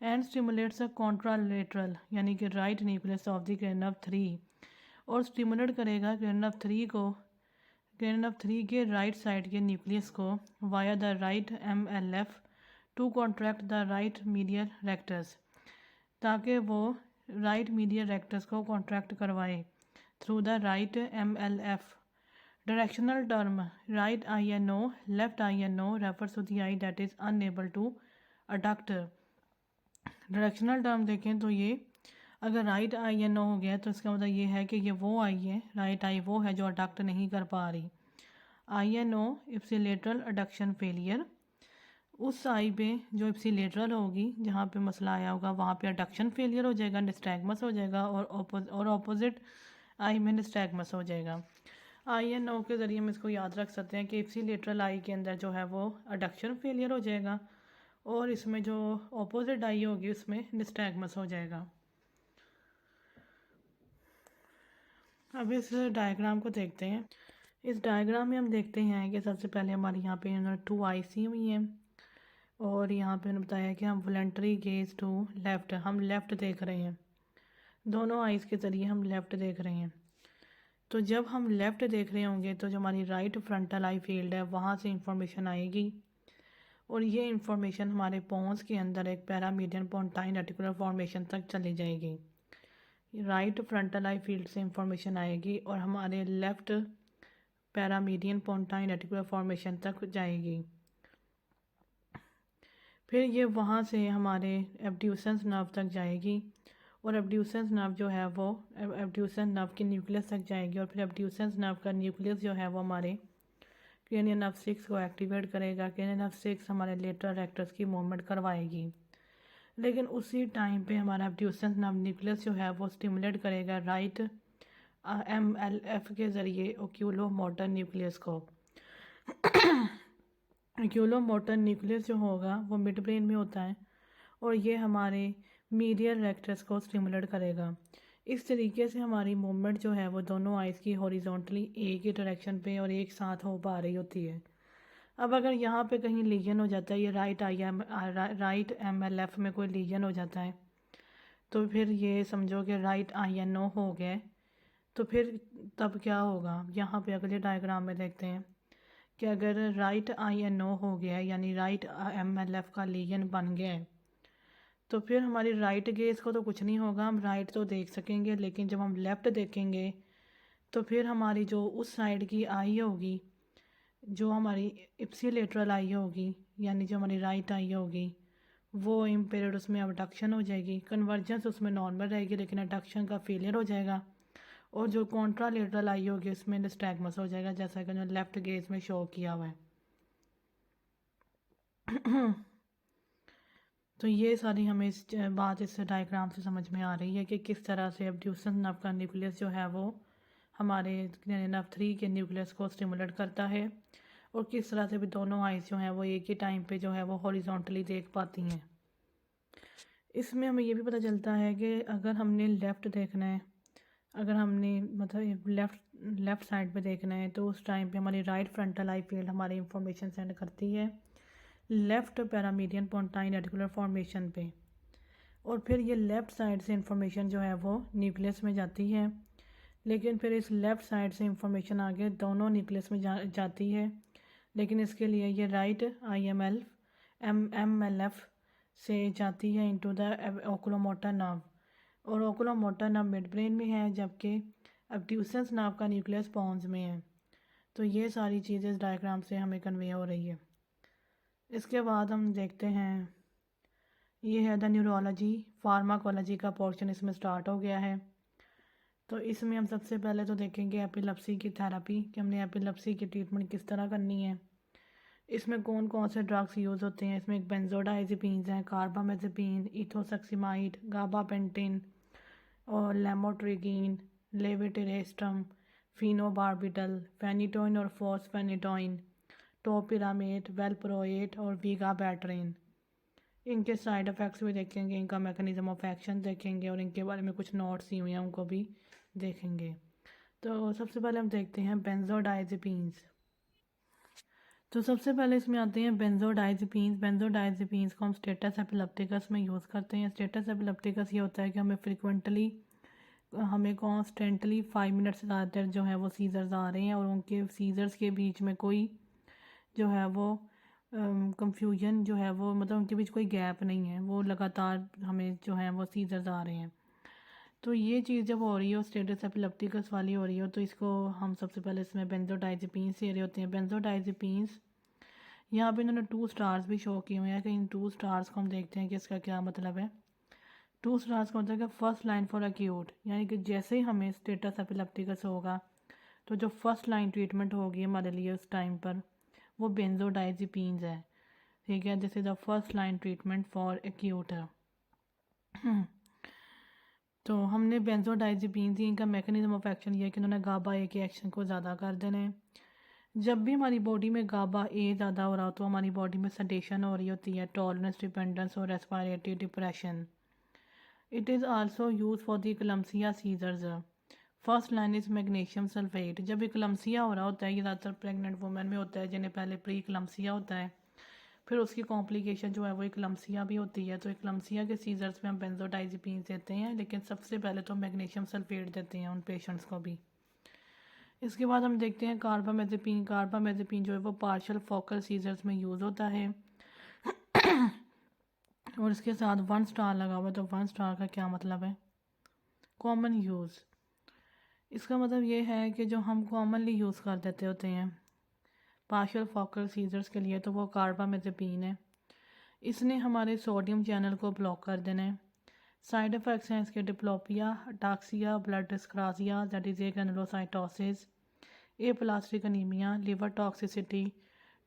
एंड स्टिमुलेट्स अ कॉन्ट्रालेटरल यानी कि right nucleus of the cranial nerve 3, और स्टिमुलेट करेगा क्रेनियन नर्व 3 को, क्रेनियन नर्व 3 के राइट साइड के न्यूक्लियस को via the right MLF to contract the right medial rectus, ताकि वो राइट मीडियल रेक्टस को कॉन्ट्रैक्ट करवाए through the right MLF। Directional term right INO left INO refers to the eye that is unable to adduct. Directional term देखें तो ये अगर राइट INO हो गया तो इसका मतलब ये है कि ये वो आई है, राइट आई वो है जो अडक्ट नहीं कर पा रही। INO इप्सिलेटरल अडक्शन फेलियर, उस आई पे जो इप्सिलेटरल होगी जहाँ पे मसला आया होगा वहाँ पे अडक्शन फेलियर हो जाएगा, निस्टैग्मस हो जाएगा, और ऑपोजिट आई में निस्टैग्मस हो जाएगा। INO के ज़रिए हम इसको याद रख सकते हैं कि इप्सिलेटरल आई के अंदर जो है वो अडक्शन फेलियर हो जाएगा, और इसमें जो ऑपोजिट आई होगी उसमें निस्टैग्मस हो जाएगा। अब इस डायग्राम को देखते हैं। इस डायग्राम में हम देखते हैं कि सबसे पहले हमारे यहाँ पे इन्होंने 2 आईज सी हुई हैं, और यहाँ पे उन्होंने बताया कि हम वॉलंटरी गेज टू लेफ़्ट, हम लेफ़्ट देख रहे हैं, दोनों आइज़ के ज़रिए हम लेफ़्ट देख रहे हैं। तो जब हम लेफ़्ट देख रहे होंगे तो जो हमारी राइट फ्रंटल आई फील्ड है वहाँ से इंफॉर्मेशन आएगी, और ये इंफॉर्मेशन हमारे पोन्स के अंदर एक पैरामीडियन पोंटाइन रेटिकुलर फॉर्मेशन तक चली जाएगी। राइट फ्रंटल आई फील्ड से इंफॉर्मेशन आएगी और हमारे लेफ़्ट पैरामीडियन पोंटाइन रेटिकुलर फॉर्मेशन तक जाएगी। फिर ये वहाँ से हमारे एब्ड्यूसेंस नर्व तक जाएगी, और एब्ड्यूसेंस नर्व जो है वो एब्ड्यूसेंस नर्व के न्यूक्लियस तक जाएगी, और फिर एब्ड्यूसेंस नर्व का न्यूक्लियस जो है वो हमारे क्रेनियन नर्व 6 को एक्टिवेट करेगा। क्रेनियन नर्व 6 हमारे लेटरल रेक्टस की मूवमेंट करवाएगी, लेकिन उसी टाइम पे हमारा एब्ड्यूसेंस नर्व न्यूक्लियस जो है वो स्टिमुलेट करेगा राइट MLF के ज़रिए ओक्यूलो मोटर न्यूक्लियस को। ओक्यूलो मोटर न्यूक्लियस जो होगा वो मिड ब्रेन में होता है, और ये हमारे मीडियल रेक्टस को स्टिमुलेट करेगा। इस तरीके से हमारी मूवमेंट जो है वो दोनों आइज़ की हॉरिजॉन्टली एक ही डायरेक्शन पे और एक साथ हो पा रही होती है। अब अगर यहाँ पे कहीं लीजन हो जाता है, ये राइट MLF में कोई लीजन हो जाता है, तो फिर ये समझो कि राइट INO हो गया, तो फिर तब क्या होगा। यहाँ पे अगले डायग्राम में देखते हैं कि अगर राइट INO हो गया यानी राइट MLF का लीजन बन गया है, तो फिर हमारी राइट गेज को तो कुछ नहीं होगा, हम राइट तो देख सकेंगे, लेकिन जब हम लेफ़्ट देखेंगे तो फिर हमारी जो उस साइड की आई होगी, जो हमारी इप्सिलेटरल आई होगी यानी जो हमारी राइट आई होगी, वो इम्पेयर्ड, उसमें अबडक्शन हो जाएगी। कन्वर्जेंस उसमें नॉर्मल रहेगी, लेकिन अडक्शन का फेलियर हो जाएगा, और जो कॉन्ट्रालेटरल आई होगी उसमें निस्टैग्मस हो जाएगा, जैसा कि जो लेफ़्ट गेज में शो किया हुआ है। तो ये सारी हमें इस बात इस डायग्राम से समझ में आ रही है कि किस तरह से एब्ड्यूसेंस नर्व का न्यूक्लियस जो है वो हमारे नर्व 3 के न्यूक्लियस को स्टिमुलेट करता है, और किस तरह से भी दोनों आइज़ जो हैं वो एक ही टाइम पे जो है वो हॉरिजॉन्टली देख पाती हैं। इसमें हमें ये भी पता चलता है कि अगर हमने लेफ़्ट देखना है, अगर हमने मतलब लेफ़्ट साइड पे देखना है, तो उस टाइम पे हमारी राइट फ्रंटल आई फील्ड हमारी इंफॉर्मेशन सेंड करती है लेफ़्ट पैरामीडियन पोंटाइन रेटिकुलर फॉर्मेशन पे, और फिर ये लेफ़्ट साइड से इंफॉर्मेशन जो है वो न्यूक्लियस में जाती है, लेकिन फिर इस लेफ़्ट साइड से इंफॉर्मेशन आगे दोनों न्यूक्लियस में जाती है, लेकिन इसके लिए ये राइट MLF से जाती है इनटू द ओकुलोमोटर नर्व, और ओकुलोमोटर नर्व मिड ब्रेन में है, जबकि एब्ड्यूसेंस नर्व का न्यूक्लियस पोन्स में है। तो ये सारी चीज़ें इस डायग्राम से हमें कन्वे हो रही है। इसके बाद हम देखते हैं, ये है द न्यूरोलॉजी फार्माकोलॉजी का पोर्शन इसमें स्टार्ट हो गया है। तो इसमें हम सबसे पहले तो देखेंगे एपिलेप्सी की थेरेपी, कि हमने एपिलेप्सी की ट्रीटमेंट किस तरह करनी है। इसमें कौन कौन से ड्रग्स यूज़ होते हैं। इसमें एक बेंजोडाइज़ेपिन्स हैं, कार्बामेज़ेपिन, इथोसक्सिमाइड, गाबापेंटिन और लेमोट्रिगीन, लेवेटिरेस्टम, फिनोबार्बिटल, फेनिटोइन और फॉस्फेनिटोइन, टोपिरामेट, वेलप्रोएट और वीगाबैट्रिन। इनके साइड इफ़ेक्ट्स भी देखेंगे, इनका मैकेनिज़्म ऑफ एक्शन देखेंगे और इनके बारे में कुछ नोट्स दी हुई हैं उनको भी देखेंगे। तो सबसे पहले हम देखते हैं बेंजोडाइज़ेपीन्स। तो सबसे पहले इसमें आते हैं बेंजोडाइज़ेपीन्स। बेंजोडाइज़ेपीन्स को हम स्टेटस एपिलेप्टिकस में यूज़ करते हैं। स्टेटस एपिलेप्टिकस ये होता है कि हमें कॉन्स्टेंटली 5 मिनट से ज़्यादातर जो है वो सीजर्स आ रहे हैं और उनके सीजर्स के बीच में कोई जो है वो कंफ्यूजन जो है वो मतलब उनके बीच कोई गैप नहीं है, वो लगातार हमें जो है वो सीजर्स आ रहे हैं। तो ये चीज़ जब हो रही हो स्टेटस एपिलेप्टिकस वाली हो रही हो तो इसको हम सबसे पहले इसमें बेंजोडाइज़ेपीन्स दे रहे होते हैं। बेंजोडाइज़ेपीन्स यहाँ पे इन्होंने 2 स्टार्स भी शो किए हुए हैं कि इन 2 स्टार्स को हम देखते हैं कि इसका क्या मतलब है। 2 स्टार्स का मतलब है फर्स्ट लाइन फॉर अक्यूट, यानी कि जैसे ही हमें स्टेटस एपिलेप्टिकस होगा तो जो फर्स्ट लाइन ट्रीटमेंट होगी हमारे लिए उस टाइम पर वो बेंजोडाइज़ेपीन्स है। ठीक है, this is the first line treatment for acute. तो हमने बेंजोडाइज़ेपीन्स, इनका मैकेनिज्म ऑफ एक्शन ये है कि उन्होंने गाबा ए के एक्शन को ज़्यादा कर देना है। जब भी हमारी बॉडी में गाबा ए ज़्यादा हो रहा हो तो हमारी बॉडी में सडेशन हो रही होती है, टॉलरेंस, डिपेंडेंस और respiratory depression. It is also use for the eclampsia seizures. First line is magnesium sulphate. जब इक्लम्सिया हो रहा होता है, ये ज़्यादातर प्रेग्नेंट वुमेन में होता है जिन्हें पहले प्री इक्लम्सिया होता है, फिर उसकी कॉम्प्लिकेशन जो है वो इक्लम्सिया भी होती है। तो इक्लम्सिया के सीजर्स में हम बेंजोडाइज़ेपीन देते हैं, लेकिन सबसे पहले तो मैग्नीशियम सल्फेट देते हैं उन पेशेंट्स को भी। इसके बाद हम देखते हैं कार्बामेज़ेपिन। कार्बामेज़ेपिन जो है वो पार्शियल फोकल सीजर्स में यूज़ होता है और इसके साथ 1 स्टार लगा हुआ है। तो 1 स्टार का क्या मतलब है? Common use. इसका मतलब ये है कि जो हम कॉमनली यूज़ कर देते होते हैं पार्शियल फोकल सीजर्स के लिए, तो वो कार्बामेज़ेपिन है। इसने हमारे सोडियम चैनल को ब्लॉक कर देना है। साइड इफ़ेक्ट्स हैं इसके diplopia, ataxia, blood dyscrasia that is agranulocytosis, aplastic anaemia, liver toxicity,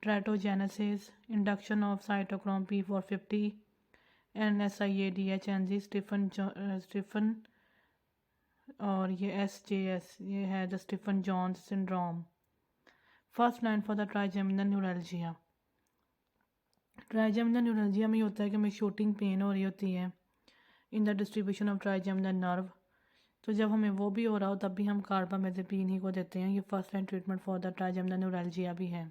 teratogenesis, induction of cytochrome P450, NSAIDH एनजी, स्टीफन और ये SJS, ये है the Stevens Johnson syndrome. First line for the trigeminal neuralgia. Trigeminal neuralgia में होता है कि हमें शूटिंग पेन हो रही होती है in the distribution of trigeminal nerve. तो जब हमें वो भी हो रहा हो तब भी हम कार्बामेज़ेपिन ही को देते हैं। ये first line treatment for the trigeminal neuralgia भी है।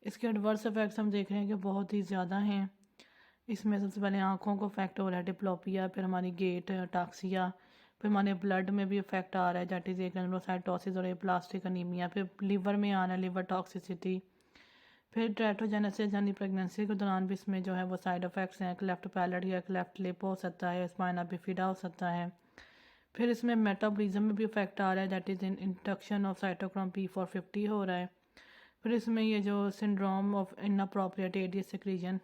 इसके एडवर्स इफेक्ट्स हम देख रहे हैं कि बहुत ही ज़्यादा हैं। इसमें सबसे पहले आँखों को इफेक्ट हो रहा है, डिप्लोपिया, फिर हमारी गेट, अटाक्सिया, फिर हमारे ब्लड में भी इफेक्ट आ रहा है दैट इज़ ग्रेनुलोसाइटोसिस और एप्लास्टिक अनीमिया, फिर लिवर में आ रहा है लिवर टॉक्सिसिटी, फिर ट्रेटोजेनेसिस यानी प्रेगनेंसी के दौरान भी इसमें जो है वो साइड इफ़ेक्ट्स हैं। क्लेफ्ट पैलेट या क्लेफ्ट लिप हो सकता है, स्पाइना बिफिडा हो सकता है। फिर इसमें मेटाबॉलिज्म में भी इफेक्ट आ रहा है that is induction of cytochrome P450 हो रहा है। फिर इसमें ये जो सिंड्रोम ऑफ इनअप्रोप्रिएट एडियस सिक्रीजन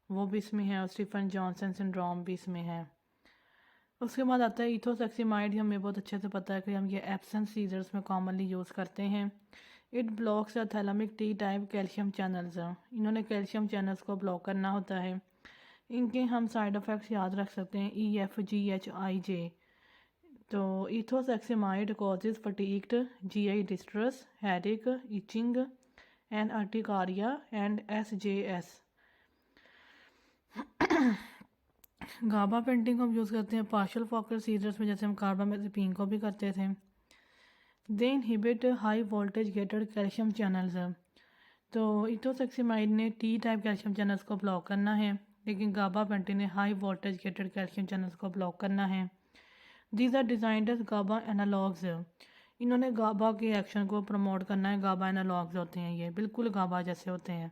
वो भी इसमें है और स्टीफन जॉनसन सिंड्रोम भी इसमें है। उसके बाद आता है इथोसेक्सिमाइड। हमें बहुत अच्छे से पता है कि हम ये एब्सेंस सीजर्स में कॉमनली यूज़ करते हैं। It blocks the thalamic T type calcium channels. इन्होंने कैल्शियम चैनल्स को ब्लॉक करना होता है। इनके हम साइड इफ़ेक्ट्स याद रख सकते हैं EFGHIJ। तो ethosuximide causes fatigued, GI distress, headache, itching and urticaria and SJS। Gabapentin को हम यूज़ करते हैं पार्शियल फोकल सीजर्स में, जैसे हम कार्बामेज़ेपिन को भी करते थे। They inhibit high voltage gated calcium channels. तो इथोसेक्सिमाइड ने T टाइप कैल्शियम चैनल्स को ब्लॉक करना है, लेकिन गाबा पेंटिन ने high voltage gated calcium channels को ब्लॉक करना है। These are designed as GABA analogues. इन्होंने गाबा के एक्शन को प्रमोट करना है। गाबा एनालॉग्स होते हैं, ये बिल्कुल गाबा जैसे होते हैं।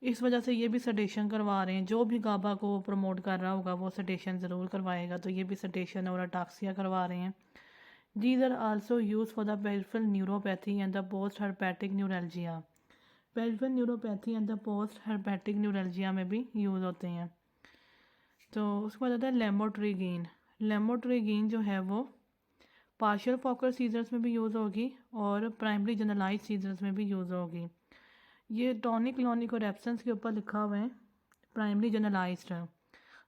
इस वजह से ये भी सडेशन करवा रहे हैं। जो भी गाबा को प्रमोट कर रहा होगा वो सडेशन ज़रूर करवाएगा, तो ये भी सडेशन और अटाक्सिया करवा रहे हैं। These are also used for the peripheral neuropathy and the post-herpetic neuralgia. Peripheral neuropathy and the post-herpetic neuralgia में भी यूज़ होते हैं। तो उसके बाद आता है लेमोट्रिगीन। लेमोट्रिगीन जो है वो पार्शियल फोकल सीजर्स में भी यूज़ होगी और प्राइमरी जनरलाइज सीजर्स में भी यूज़ होगी। ये टॉनिक, क्लोनिक और एब्सेंस के ऊपर लिखा हुआ है प्राइमरी जनरलाइज्ड है।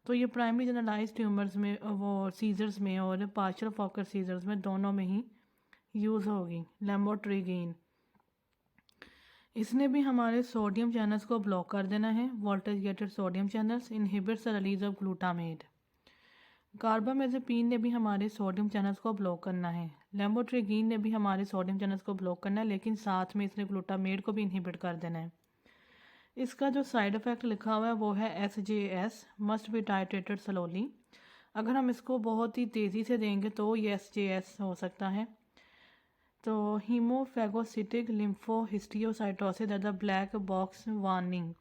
तो ये प्राइमरी जनरलाइज ट्यूमर्स में, वो सीजर्स में और पार्शियल फोकल सीजर्स में दोनों में ही यूज़ होगी लेमोट्रिगीन। इसने भी हमारे सोडियम चैनल्स को ब्लॉक कर देना है। Voltage gated sodium channels inhibits the release of glutamate. Carbamazepine ने भी हमारे सोडियम चैनल्स को ब्लॉक करना है। लेमोट्रिगीन ने भी हमारे सोडियम चैनल्स को ब्लॉक करना है, लेकिन साथ में इसने ग्लूटामेट को भी इनहिबिट कर देना है। इसका जो साइड इफ़ेक्ट लिखा हुआ है वो है SJS, must be titrated slowly. अगर हम इसको बहुत ही तेज़ी से देंगे तो ये SJS हो सकता है। तो हीमोफैगोसिटिक लिम्फोहिस्टियोसाइटोसिस द ब्लैक बॉक्स वार्निंग।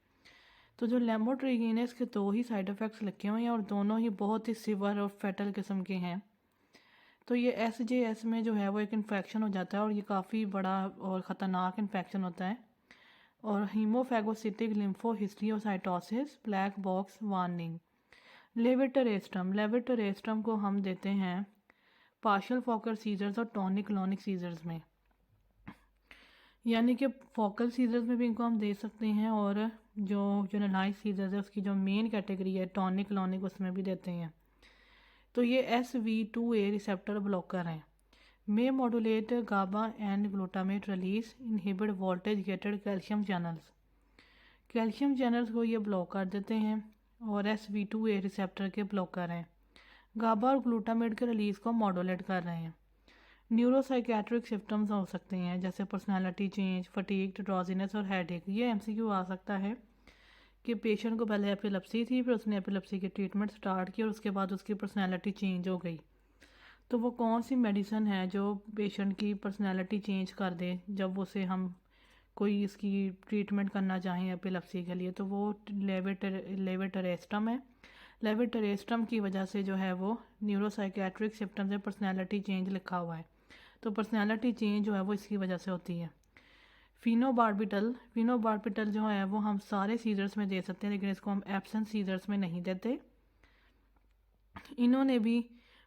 तो जो लेमोट्रिगीन है इसके दो ही साइड इफ़ेक्ट्स लिखे हुए हैं और दोनों ही बहुत ही सिवर और फैटल किस्म के हैं। तो ये SJS में जो है वो एक इन्फेक्शन हो जाता है और ये काफ़ी बड़ा और ख़तरनाक इन्फेक्शन होता है। और हीमोफैगोसिटिक लिम्फोहिस्टियोसाइटोसिस ब्लैक बॉक्स वार्निंग। लेविटरेस्टम को हम देते हैं पार्शियल फोकल सीजर्स और टॉनिक क्लॉनिक सीजर्स में, यानी कि फोकल सीजर्स में भी इनको हम दे सकते हैं और जो जनरलाइज सीजर्स है उसकी जो मेन कैटेगरी है टॉनिक क्लॉनिक उसमें भी देते हैं। तो ये SV2A रिसेप्टर ब्लॉकर हैं। May modulate GABA and glutamate release inhibit voltage gated calcium channels. Calcium channels को ये ब्लॉक कर देते हैं और SV2A रिसेप्टर के ब्लॉकर हैं। गाबा और ग्लूटामेट के रिलीज को मॉडुलेट कर रहे हैं। न्यूरोसाइकेट्रिक सिम्टम्स हो सकते हैं जैसे पर्सनालिटी चेंज, फटीग, ड्रॉजीनेस और हेडेक। ये MCQ आ सकता है कि पेशेंट को पहले एपिलेप्सी थी, फिर उसने एपिलेप्सी की ट्रीटमेंट स्टार्ट की और उसके बाद उसकी पर्सनालिटी चेंज हो गई। तो वो कौन सी मेडिसिन है जो पेशेंट की पर्सनालिटी चेंज कर दे जब उसे हम कोई इसकी ट्रीटमेंट करना चाहें एपिलेप्सी के लिए? तो वो लेवेटरेस्टम है। लेवेटरेस्टम की वजह से जो है वो न्यूरोसाइकेट्रिक सिम्टम्स है, पर्सनालिटी चेंज लिखा हुआ है। तो पर्सनालिटी चेंज जो है वो इसकी वजह से होती है। फिनोबार्बिटल जो है वो हम सारे सीजर्स में दे सकते हैं, लेकिन इसको हम एब्सेंट सीजर्स में नहीं देते। इन्होंने भी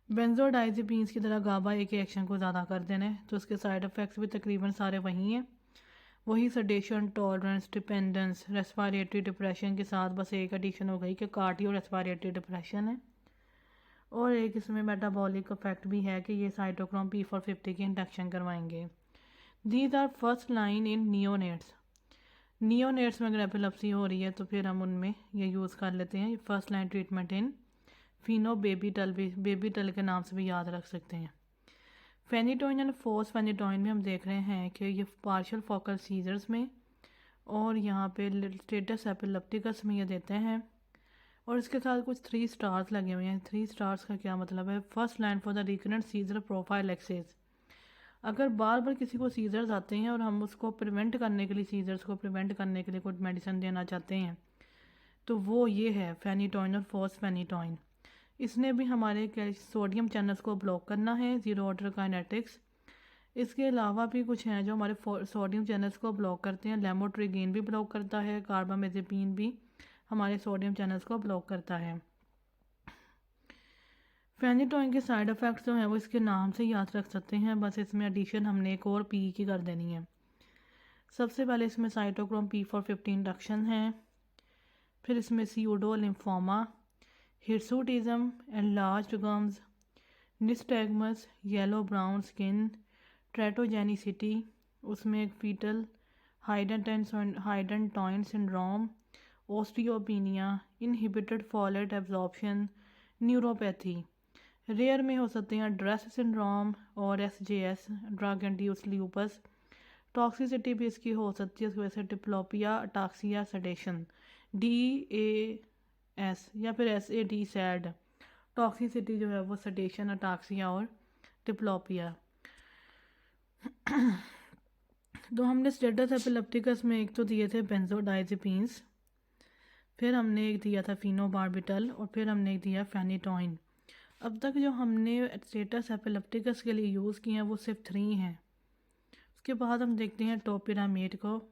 बेंजोडाइजेपीन्स की तरह गाबा ए के एक्शन को ज़्यादा कर देना है, तो उसके साइड इफ़ेक्ट्स भी तकरीबन सारे वही हैं। वही sedation, tolerance, dependence, respiratory depression के साथ बस एक एडिशन हो गई कि कार्डियो रेस्पिरेटरी डिप्रेशन है। और एक इसमें मेटाबॉलिक इफेक्ट भी है कि ये साइटोक्रोम P450 की इंडक्शन करवाएंगे। These are first line in neonates में अगर एपिलेप्सी हो रही है तो फिर हम उनमें ये यूज़ कर लेते हैं। फर्स्ट लाइन ट्रीटमेंट इन फिनोबेबिटल भी बेबीटल के नाम से भी याद रख सकते हैं। फेनिटोइन एंड फोस्फेनिटोइन में हम देख रहे हैं कि ये पार्शियल फोकल सीजर्स में और यहाँ पे स्टेटस एपिलेप्टिकस में ये देते हैं और इसके साथ कुछ 3 स्टार्स लगे हुए हैं। 3 स्टार्स का क्या मतलब है? First line for the recurrent seizure profile access. अगर बार बार किसी को सीजर्स आते हैं और हम उसको प्रिवेंट करने के लिए सीजर्स को प्रिवेंट करने के लिए कोई मेडिसिन देना चाहते हैं तो वो ये है फेनिटोइन और फोस्फेनिटोइन। इसने भी हमारे सोडियम चैनल्स को ब्लॉक करना है, जीरो ऑर्डर काइनेटिक्स। इसके अलावा भी कुछ हैं जो हमारे सोडियम चैनल्स को ब्लॉक करते हैं। लेमोट्रिगीन भी ब्लॉक करता है, कार्बामेजेपिन भी हमारे सोडियम चैनल्स को ब्लॉक करता है। फेनिटोइन के साइड इफ़ेक्ट्स जो हैं वो इसके नाम से याद रख सकते हैं, बस इसमें एडिशन हमने एक और पी की कर देनी है। सबसे पहले इसमें साइटोक्रोम P450 इंडक्शन है, फिर इसमें pseudo lymphoma, hirsutism, enlarged gums, nystagmus, yellow brown skin, teratogenicity, उसमें एक fetal hydantoin syndrome, osteopenia, inhibited folate absorption, neuropathy. Rare में हो सकते हैं ड्रेस सिंड्रोम और SJS, drug induced lupus. Toxicity भी इसकी हो सकती है, उसकी वजह से डिप्लोपिया, अटाक्सिया, सडेशन, DAS या फिर SAD सैड। टॉक्सिसिटी जो है वो सडेशन, अटाक्सिया और डिप्लोपिया। तो हमने स्टेटस एपिलेप्टिकस में एक तो दिए थे बेंजोडाइजेपिन्स, फिर हमने एक दिया था फिनोबार्बिटल और फिर हमने एक दिया फेनिटोइन। अब तक जो हमने स्टेटस एपिलेप्टिकस के लिए यूज़ किए हैं वो सिर्फ 3 हैं। उसके बाद हम देखते हैं टोपिरामेट को।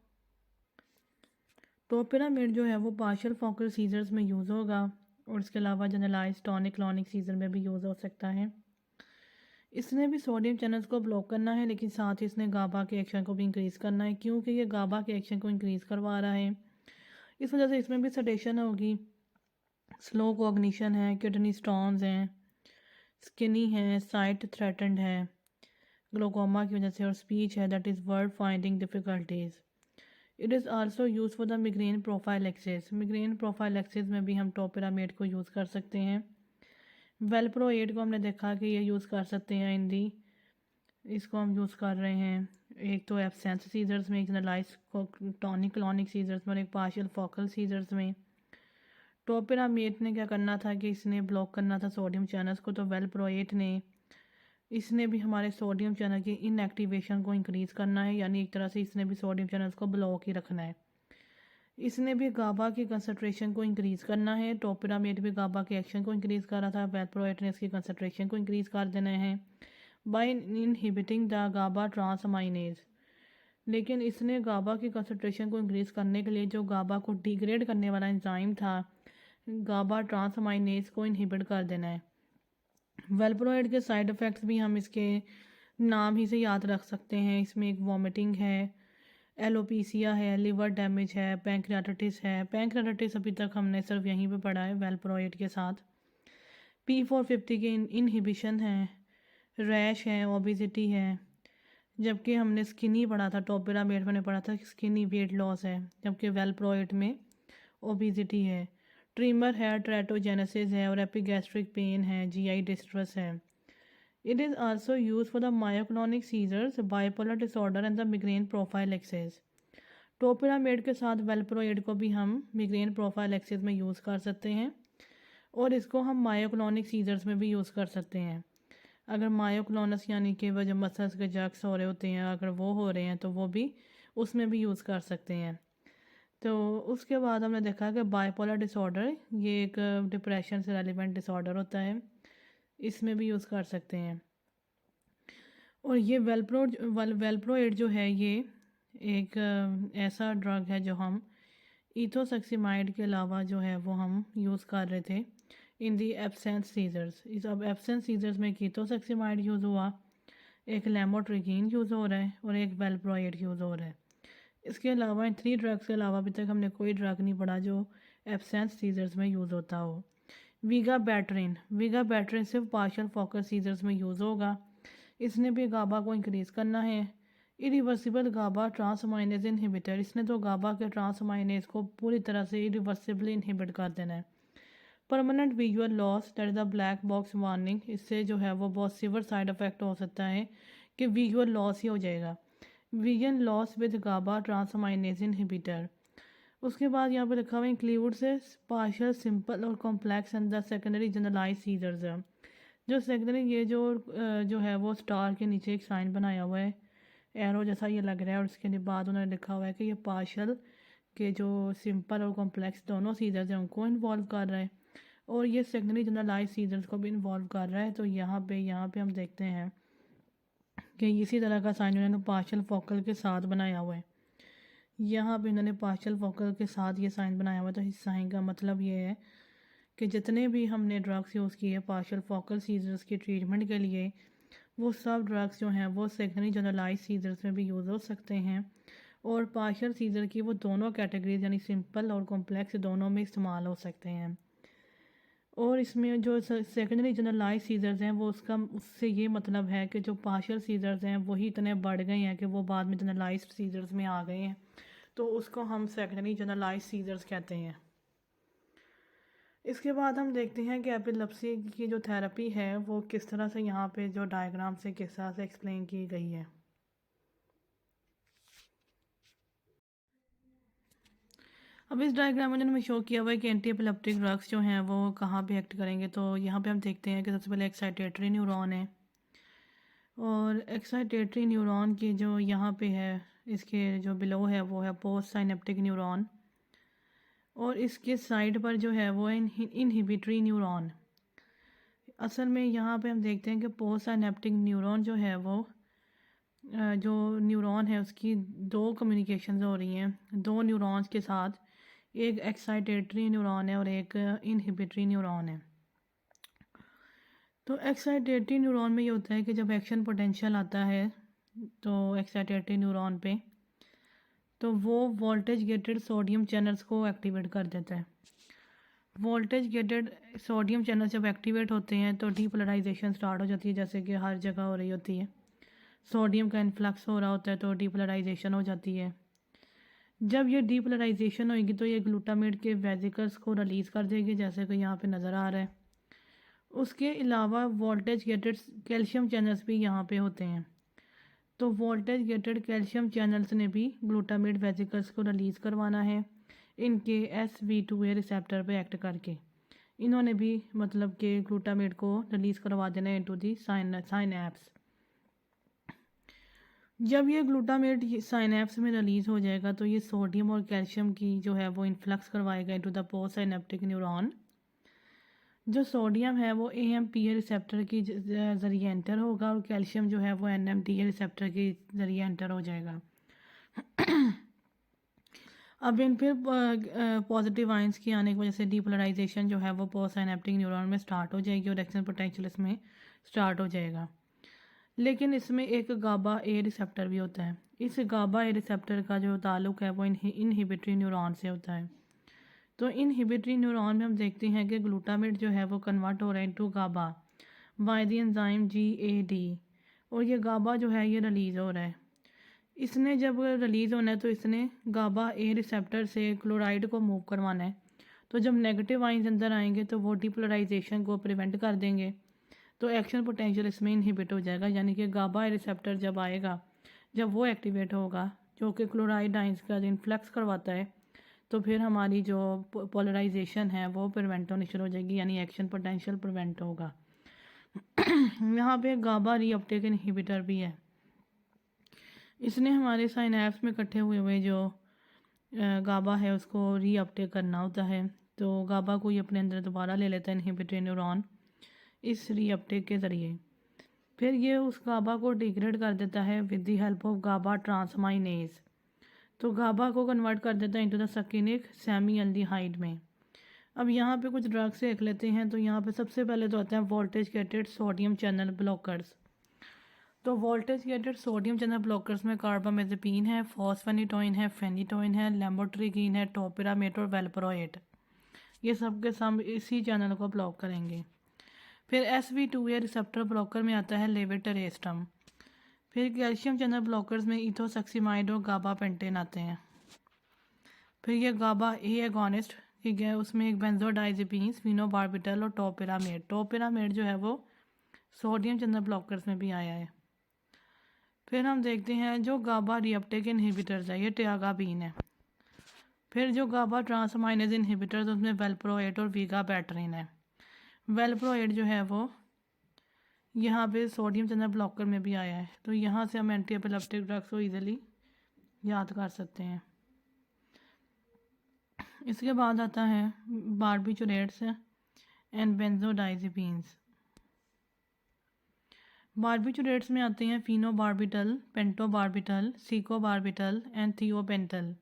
टोपिरामेट जो है वो पार्शियल फोकल सीजर्स में यूज़ होगा और इसके अलावा जनरलाइज टॉनिक क्लॉनिक सीजर में भी यूज़ हो सकता है। इसने भी सोडियम चैनल्स को ब्लॉक करना है, लेकिन साथ ही इसने गाबा के एक्शन को भी इंक्रीज़ करना है, क्योंकि ये गाबा के एक्शन को इंक्रीज़ करवा रहा है। इस वजह से इसमें भी सडेशन होगी, स्लो कॉग्निशन है, किडनी स्टोन्स हैं, स्किनी है, साइट थ्रेटेंड है ग्लोकोमा की वजह से, और स्पीच है that is word finding difficulties. It is also use for the migraine prophylaxis. Migraine prophylaxis में भी हम टोपिरामेट को यूज़ कर सकते हैं। वेलप्रोएट को हमने देखा कि ये यूज़ कर सकते हैं इन दी, इसको हम यूज़ कर रहे हैं एक तो एब्सेंस सीजर्स में, एक जनरलाइज टॉनिक क्लॉनिक सीजर्स में और एक पार्शियल फोकल सीजर्स में। टोपिरामेट ने क्या करना था कि इसने ब्लॉक करना था सोडियम चैनल्स को, तो वेलप्रोएट ने इसने भी हमारे सोडियम चैनल की इनएक्टिवेशन को इंक्रीज़ करना है, यानी एक तरह से इसने भी सोडियम चैनल्स को ब्लॉक ही रखना है। इसने भी गाबा की कंसनट्रेशन को इंक्रीज़ करना है। टोपिरामेट भी गाबा के एक्शन को इंक्रीज़ कर रहा था, वेलप्रोएट ने इसकी कंसनट्रेशन को इंक्रीज़ कर देना है बाय इनहिबिटिंग द गाबा ट्रांसअमाइनेज। लेकिन इसने गाबा की कंसनट्रेशन को इंक्रीज़ करने के लिए जो गाबा को डिग्रेड करने वाला एंजाइम था गाबा ट्रांसअमाइनेज को इनहिबिट कर देना है। वेलप्रोएट के साइड इफ़ेक्ट्स भी हम इसके नाम ही से याद रख सकते हैं। इसमें एक वॉमिटिंग है, एलोपीसिया है, लिवर डैमेज है, पैंक्रियाटाइटिस है। पैंक्रियाटाइटिस अभी तक हमने सिर्फ यहीं पे पढ़ा है वेलप्रोएट के साथ। P450 के इनहिबिशन है, रैश है, ओबिसिटी है। जबकि हमने स्किनी पढ़ा था, टोपिरामेट में पढ़ा था स्किनी वेट लॉस है, जबकि वेलप्रोएट में ओबिसिटी है। ट्रीमर है, ट्रेटोजेनेसिस है और एपिगैस्ट्रिक पेन है, जीआई डिस्ट्रेस है। It is also use for the myoclonic seizures, bipolar disorder and the migraine prophylaxis. Topiramate के साथ वेलप्रोएट को भी हम मिग्रेन प्रोफाइलेक्सिस में यूज़ कर सकते हैं और इसको हम मायोक्लॉनिक सीजर्स में भी यूज़ कर सकते हैं। अगर मायोक्लोनस यानी कि वह जो मसल्स के जक्स हो रहे होते हैं, अगर वो हो रहे हैं तो वो भी उसमें भी यूज़ कर सकते हैं। तो उसके बाद हमने देखा कि बाइपोलर डिसऑर्डर ये एक डिप्रेशन से रेलिवेंट डिसऑर्डर होता है, इसमें भी यूज़ कर सकते हैं। और ये वेलप्रोएट जो है ये एक ऐसा ड्रग है जो हम इथोसक्सीमाइड के अलावा जो है वो हम यूज़ कर रहे थे इन दी एब्सेंस सीजर्स। इस अब एब्सेंस सीजर्स में कीटोसक्सीमाइड यूज़ हुआ, एक लेमोट्रिजीन यूज़ हो रहा है और एक वेलप्रोएट यूज़ हो रहा है। इसके अलावा इन 3 ड्रग्स के अलावा अभी तक हमने कोई ड्रग नहीं पढ़ा जो एब्सेंस सीजर्स में यूज़ होता हो। वीगाबैट्रिन सिर्फ पार्शियल फोकस सीजर्स में यूज़ होगा। इसने भी गाबा को इंक्रीज़ करना है। इरिवर्सिबल गाबा ट्रांसअमाइनेज इनहिबिटर, इसने तो गाबा के ट्रांसअमाइनेज को पूरी तरह से इरिवर्सिबली इनहिबिट कर देना है। Permanent visual loss, that is the black box warning, इससे जो है वो बहुत सीवियर साइड इफ़ेक्ट हो सकता है कि विजुअल लॉस ही हो जाएगा। Vision loss with GABA transaminase inhibitor. उसके बाद यहाँ पे लिखा हुआ इंक्लूड से पार्शियल सिंपल और complex and the secondary generalize seizures है। जो सेकेंडरी ये जो है वो स्टार के नीचे एक साइन बनाया हुआ है, एरो जैसा ये लग रहा है, और उसके बाद उन्होंने लिखा हुआ है कि ये पार्शियल के जो सिंपल और कॉम्प्लेक्स दोनों सीजर्स हैं उनको इन्वॉल्व कर रहा है और ये सेकेंडरी जनरलाइज सीजर्स को भी इन्वॉल्व कर रहा है। तो यहाँ पे हम देखते हैं कि इसी तरह का साइन उन्होंने पार्शियल फोकल के साथ बनाया हुआ है। यहाँ पे इन्होंने पार्शियल फोकल के साथ ये साइन बनाया हुआ है। तो इस साइन का मतलब ये है कि जितने भी हमने ड्रग्स यूज़ किए पार्शियल फोकल सीजर्स के ट्रीटमेंट के लिए, वो सब ड्रग्स जो हैं वो सेकेंडरी जनरलाइज सीजर्स में भी यूज़ हो सकते हैं और पार्शियल सीजर की वो दोनों कैटेगरीज यानी सिंपल और कॉम्प्लेक्स दोनों में इस्तेमाल हो सकते हैं। और इसमें जो सेकेंडरी जनरलाइज सीजर्स हैं वो उससे ये मतलब है कि जो पार्शियल सीजर्स हैं वही इतने बढ़ गए हैं कि वो बाद में जनरलाइज सीजर्स में आ गए हैं, तो उसको हम सेकेंडरी जनरलाइज सीजर्स कहते हैं। इसके बाद हम देखते हैं कि एपिलेप्सी की जो थेरेपी है वो किस तरह से यहाँ पे जो डायग्राम से किस तरह से एक्सप्लेन की गई है। अब इस डायग्राम में उन्होंने शो किया हुआ है कि एंटी एपिलेप्टिक ड्रग्स जो हैं वो कहाँ पे एक्ट करेंगे। तो यहाँ पे हम देखते हैं कि सबसे पहले एक्साइटेटरी न्यूरॉन है और एक्साइटेटरी न्यूरॉन की जो यहाँ पे है इसके जो बिलो है वो है पोस्ट साइनेप्टिक न्यूरॉन और इसके साइड पर जो है वो इनहिबिटरी न्यूरॉन। असल में यहाँ पे हम देखते हैं कि पोस्ट साइनेप्टिक न्यूरॉन जो है वो जो न्यूरॉन है उसकी 2 कम्युनिकेशन हो रही हैं 2 न्यूरॉन्स के साथ, एक एक्साइटेटरी न्यूरॉन है और एक इनहिबिटरी न्यूरॉन है। तो एक्साइटेटरी न्यूरॉन में ये होता है कि जब एक्शन पोटेंशियल आता है तो एक्साइटेटरी न्यूरॉन पे तो वो वोल्टेज गेटेड सोडियम चैनल्स को एक्टिवेट कर देता है। वोल्टेज गेटेड सोडियम चैनल जब एक्टिवेट होते हैं तो डीपोलराइजेशन स्टार्ट हो जाती है, जैसे कि हर जगह हो रही होती है। सोडियम का इन्फ्लक्स हो रहा होता है तो डीपोलराइजेशन हो जाती है। जब ये डीपोलराइजेशन होगी तो ये ग्लूटामेट के वेसिकल्स को रिलीज़ कर देगी, जैसे कि यहाँ पे नज़र आ रहा है। उसके अलावा वोल्टेज गेटेड कैल्शियम चैनल्स भी यहाँ पे होते हैं। तो वोल्टेज गेटेड कैल्शियम चैनल्स ने भी ग्लूटामेट वेसिकल्स को रिलीज़ करवाना है इनके SV2A रिसेप्टर पे एक्ट करके। इन्होंने भी मतलब कि ग्लूटामेट को रिलीज़ करवा देना है इनटू दी साइनैप्स। जब ये ग्लूटामेट साइनैप्स में रिलीज़ हो जाएगा तो ये सोडियम और कैल्शियम की जो है वो इन्फ्लक्स करवाएगा into the post synaptic neuron. जो सोडियम है वो AMPA रिसेप्टर के ज़रिए एंटर होगा और कैल्शियम जो है वो NMDA रिसेप्टर के ज़रिए एंटर हो जाएगा। अब इन फिर पॉजिटिव आयंस की आने की वजह से डीपोलराइजेशन जो है वो पोस्ट साइनेप्टिक न्यूरॉन में स्टार्ट हो जाएगी और एक्शन पोटेंशियल इसमें स्टार्ट हो जाएगा। लेकिन इसमें एक गाबा ए रिसेप्टर भी होता है। इस गाबा ए रिसेप्टर का जो ताल्लुक है वो इनहिबिटरी न्यूरॉन से होता है। तो इनहिबिटरी न्यूरॉन में हम देखते हैं कि ग्लूटामेट जो है वो कन्वर्ट हो रहा है into GABA by the enzyme GAD, और ये गाबा जो है ये रिलीज़ हो रहा है। इसने जब रिलीज़ होना है तो इसने गाबा ए रिसेप्टर से क्लोराइड को मूव करवाना है। तो जब नेगेटिव आइंस अंदर आएंगे तो वो डीपोलराइजेशन को प्रिवेंट कर देंगे, तो एक्शन पोटेंशियल इसमें इनहिबिट हो जाएगा। यानी कि गाबा ए रिसेप्टर जब आएगा, जब वो एक्टिवेट होगा जो कि क्लोराइड आइंस का इन्फ्लक्स करवाता है, तो फिर हमारी जो पोलराइजेशन है वो प्रिवेंट होनी शुरू हो जाएगी, यानी एक्शन पोटेंशियल प्रिवेंट होगा। यहाँ पे गाबा रीअपटेक इनहिबिटर भी है। इसने हमारे साइनैप्स में इकट्ठे हुए जो गाबा है उसको रीअपटेक करना होता है। तो गाबा को ये अपने अंदर दोबारा ले लेता है इनहिबिटरी न्यूरॉन इस रीअपटेक के ज़रिए। फिर ये उस गाबा को डिग्रेड कर देता है with the help of GABA transaminase. तो गाबा को कन्वर्ट कर देता है into the succinic semi aldehyde में। अब यहाँ पे कुछ ड्रग्स देख लेते हैं। तो यहाँ पे सबसे पहले तो आता है voltage gated sodium channel blockers. तो voltage gated sodium channel blockers में कार्बामेज़ेपिन है, फॉस्फेनिटोइन है, फेनिटोइन है, लैम्बोट्रिगिन है, टोपिरामेट और वेलप्रोएट। ये सब के सब इसी चैनल को ब्लॉक करेंगे। फिर SV2A रिसेप्टर ब्लॉकर में आता है लेवेटरेस्टम। फिर कैल्शियम चैनल ब्लॉकर्स में इथोसक्सीमाइड और गाबा पेंटेन आते हैं। फिर ये गाबा ए एगोनिस्ट, ठीक है, उसमें एक बेंजोडाइजेपीन्स, फिनोबार्बिटल और टोपिरामेट। टोपिरामेट जो है वो सोडियम चैनल ब्लॉकर्स में भी आया है। फिर हम देखते हैं जो गाबा रीअपटेक इनहिबिटर्स है, ये टियागाबीन है। फिर जो गाबा ट्रांसमाइनेज इनहिबिटर्स उसमें वेलप्रोएट और वीगाबैटरिन है। वेलप्रोएट जो है वो यहाँ पे सोडियम चैनल ब्लॉकर में भी आया है। तो यहाँ से हम एंटी एपिलेप्टिक ड्रग्स को ईजिली याद कर सकते हैं। इसके बाद आता है बार्बिचुरेट्स एंड बेंजोडाइजेपीन्स। बार्बिचुरेट्स में आते हैं फिनोबार्बिटल, पेंटोबार्बिटल, सीकोबार्बिटल एंड थियोपेंटल।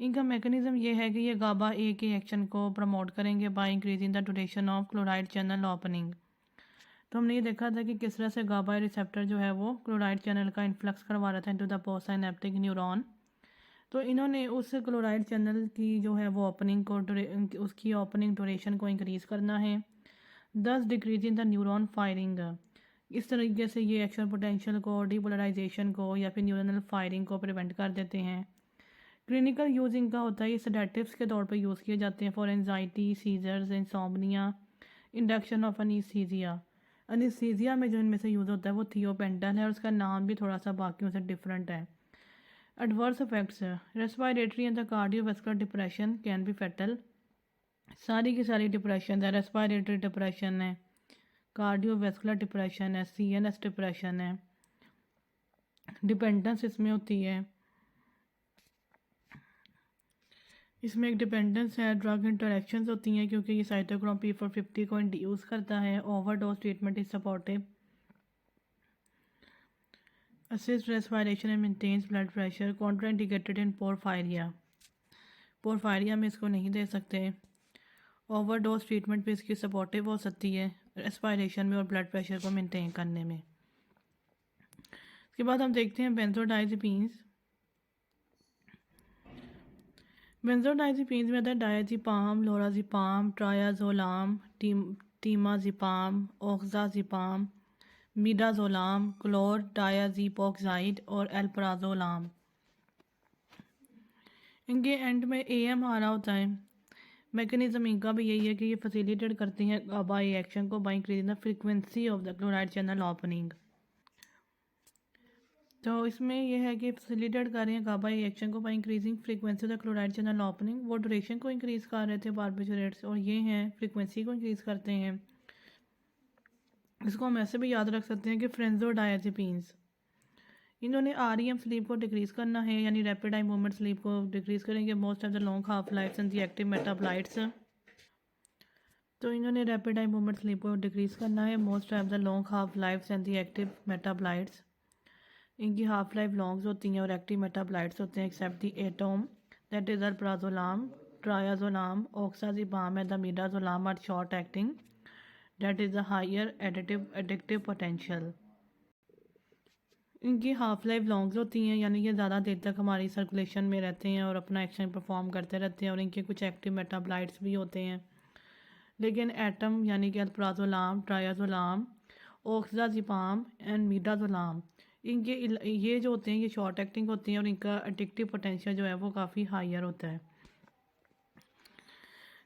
इनका मैकेनिज्म ये है कि ये गाबा ए के एक्शन को प्रमोट करेंगे by increasing the duration of chloride channel opening. तो हमने ये देखा था कि किस तरह से गाबा रिसेप्टर जो है वो क्लोराइड चैनल का इन्फ्लक्स करवा रहा था into the post synaptic neuron. तो इन्होंने उस क्लोराइड चैनल की जो है वो ओपनिंग को उसकी ओपनिंग ड्यूरेशन को इंक्रीज़ करना है, दस डिक्रीजिंग द न्यूरॉन फायरिंग। इस तरीके से ये एक्शन पोटेंशियल को, डीपोलराइजेशन को या फिर न्यूरनल फायरिंग को प्रिवेंट कर देते हैं। क्लिनिकल यूज इनका होता है, ये सेडेटिव्स के तौर पर यूज़ किए जाते हैं for anxiety, seizures, insomnia, induction of anaesthesia. Anaesthesia में जो इनमें से यूज़ होता है वो थियोपेंटल है और उसका नाम भी थोड़ा सा बाकियों से डिफरेंट है। Adverse effects, respiratory and the cardiovascular depression can be fatal. सारी की सारी डिप्रेशन है, रेस्पिरेटरी डिप्रेशन है, कार्डियोवैस्कुलर डिप्रेशन है, CNS डिप्रेशन है, डिपेंडेंस इसमें होती है। इसमें एक डिपेंडेंस है, ड्रग इंटरेक्शंस होती हैं क्योंकि ये साइटोक्रोम P450 को इंड्यूस करता है। Overdose treatment is supportive, assist respiration and maintains blood pressure, contraindicated in porphyria. Porphyria में इसको नहीं दे सकते। ओवरडोज ट्रीटमेंट पे इसकी सपोर्टिव हो सकती है रेस्पिरेशन में और ब्लड प्रेशर को मेंटेन करने में। इसके बाद हम देखते हैं बेंजोडाइजेपीन्स। बेंजोडाइजेपीन्स में आता है डायज़ेपाम, लोराज़ेपाम, ट्रायाजोलाम, टीमाज़ेपाम, ऑक्साज़ेपाम, मिडाज़ोलाम, क्लोर डायाज़ेपोक्साइड और एल्प्राज़ोलाम। इनके एंड में AM आ रहा होता है। मैकेनिज्म इनका भी यही है कि ये फैसिलिटेट करती हैं GABA एक्शन को by increasing the frequency of the chloride channel opening. तो इसमें यह है कि फैसिलिटेट कर रहे हैं GABA एक्शन को by increasing frequency of the chloride channel opening. वो ड्यूरेशन को इंक्रीज़ कर रहे थे बारबिचुरेट्स, और ये हैं फ्रीक्वेंसी को इंक्रीज़ करते हैं। इसको हम ऐसे भी याद रख सकते हैं कि फ्रेंजोडायज़ेपिन्स, इन्होंने REM स्लीप को डिक्रीज़ करना है, यानी रैपिड आई मूवमेंट स्लीप को डिक्रीज़ करेंगे। Most of the long half lifes and the active metabolites, तो इन्होंने रैपिड आई मूवमेंट स्लीप को डिक्रीज़ करना है। Most of the long half lifes and the active metabolites, इनकी हाफ लाइफ लॉन्ग्स होती हैं और एक्टिव मेटाबोलाइट्स होते हैं, except the atom that is alprazolam, triazolam, oxazepam and the midazolam are short acting that is the higher addictive potential. इनकी हाफ लाइफ लॉन्ग्स होती हैं, यानी ये ज़्यादा देर तक हमारी सर्कुलेशन में रहते हैं और अपना एक्शन परफॉर्म करते रहते हैं, और इनके कुछ एक्टिव मेटाबोलाइट्स भी होते हैं। लेकिन एटम यानी कि अल्प्राजोलाम, ट्रायाजोलाम, ऑक्साजिपाम एंड मिडाजोलाम, इनके ये जो होते हैं ये शॉर्ट एक्टिंग होते हैं, और इनका एडिक्टिव पोटेंशियल जो है वो काफ़ी हायर होता है।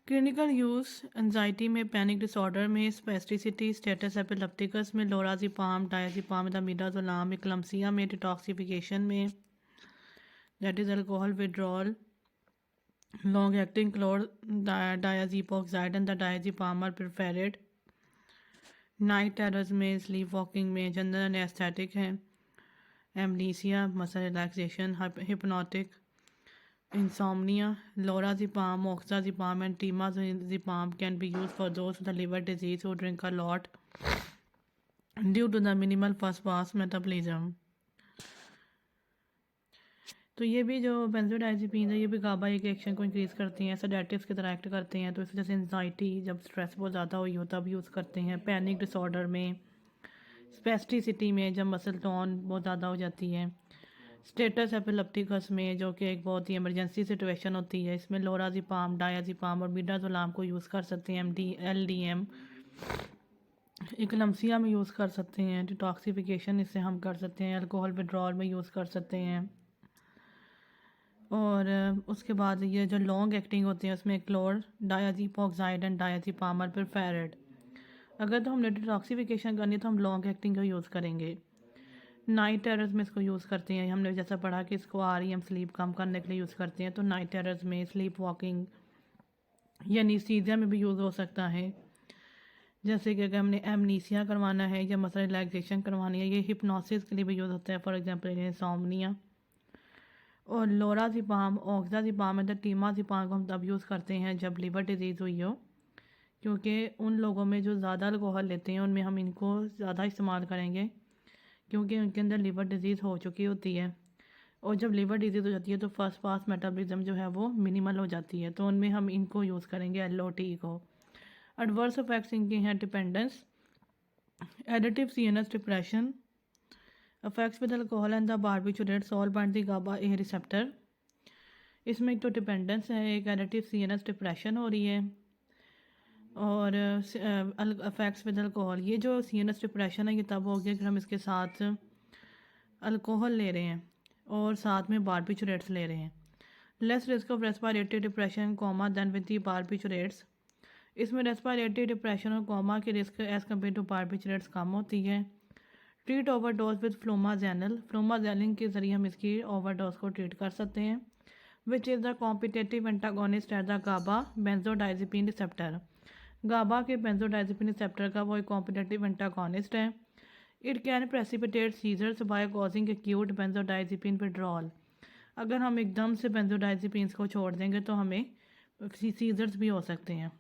क्लिनिकल यूज़ एंजाइटी में, पैनिक डिसऑर्डर में, स्पेस्टिसिटी, स्टेटस एपिलेप्टिकस में, लोराजिपाम, डायजिपाम, मिडाजोलाम, इक्लम्सिया में, डिटॉक्सिफिकेशन में that is alcohol withdrawal, long acting chlordiazepoxide and the diazepam are preferred. Night terrors में, स्लीप वॉकिंग में, जनरल एनेस्थेटिक है, amnesia, muscle relaxation, hypnotic, insomnia. Lorazepam, oxazepam and temazepam can be used for those with a liver disease who drink a lot due to the minimal first pass metabolism. तो ये भी जो बेंजोडाइज़ेपिन है ये भी GABA एक एक्शन को इंक्रीज़ करती हैं, सेडेटिव्स की तरह एक्ट करते हैं। तो इस वजह से एंजाइटी, जब स्ट्रेस बहुत ज़्यादा हुई हो तब यूज़ करते हैं। पैनिक डिसऑर्डर में, स्पेस्टिसिटी में, जब मसल टोन बहुत ज़्यादा हो जाती है, स्टेटस एपिलेप्टिकस में, जो कि एक बहुत ही इमरजेंसी सिचुएशन होती है, इसमें लोराजिपाम, डायाजिपाम और मिडाजोलाम को यूज़ कर सकते हैं। LDM, इक्लम्सिया में यूज़ कर सकते हैं। डिटॉक्सिफिकेशन इससे हम कर सकते हैं। अल्कोहल विड्रॉल में यूज़ कर सकते हैं। और उसके बाद ये जो लॉन्ग एक्टिंग होते हैं उसमें क्लोर डायाजीपोक्साइड एंड डायाजिपाम आर प्रिफेरेड। अगर तो हमने डिटॉक्सिफिकेशन करनी है तो हम लॉन्ग एक्टिंग का यूज़ करेंगे। नाइट टेरर्स में इसको यूज़ करते हैं, हमने जैसा पढ़ा कि इसको REM स्लीप कम करने के लिए यूज़ करते हैं। तो नाइट टेरर्स में, स्लीप वॉकिंग या एनेस्थीसिया में भी यूज़ हो सकता है। जैसे कि अगर हमने एमनीसिया करवाना है या मसल रिलैक्सेशन करवानी है, ये हिप्नोसिस के लिए भी यूज़ होता है, फॉर एग्जांपल इंसोम्निया। और लोराजिपाम, ऑक्साजिपाम एंड टीमाजिपाम को हम तब यूज़ करते हैं जब लिवर डिजीज़ हुई हो, क्योंकि उन लोगों में जो ज़्यादा अल्कोहल लेते हैं उनमें हम इनको ज़्यादा इस्तेमाल करेंगे, क्योंकि उनके अंदर लिवर डिजीज़ हो चुकी होती है। और जब लिवर डिजीज़ हो जाती है तो फर्स्ट पास मेटाबॉलिज्म जो है वो मिनिमल हो जाती है, तो उनमें हम इनको यूज़ करेंगे LOT को। एडवर्स इफेक्ट्स इनके हैं dependence, additive CNS depression, effects with alcohol and the barbiturates all bind the GABA A receptor. इसमें एक तो डिपेंडेंस है, एक एडिटिव CNS डिप्रेशन हो रही है, और इफेक्ट्स विद अल्कोहल। ये जो CNS डिप्रेशन है ये तब हो गया कि हम इसके साथ अल्कोहल ले रहे हैं और साथ में बारबिचुरेट्स ले रहे हैं। Less risk of respiratory depression coma than with the barbiturates. इसमें रेस्पिरेटरी डिप्रेशन और कोमा की risk as compare to barbiturates कम होती है। ट्रीट ओवरडोज विद फ्लोमाजेलिन के ज़रिए हम इसकी ओवरडोज को ट्रीट कर सकते हैं, which is the competitive antagonist at the GABA benzodiazepine receptor. GABA के बेंजोडाइज़ेपिन रिसेप्टर का वो एक कॉम्पिटेटिव एंटागोनिस्ट है। It can precipitate seizures by causing acute benzodiazepine withdrawal. अगर हम एकदम से बेंजोडाइज़ेपिन्स को छोड़ देंगे तो हमें सीजर्स भी हो सकते हैं।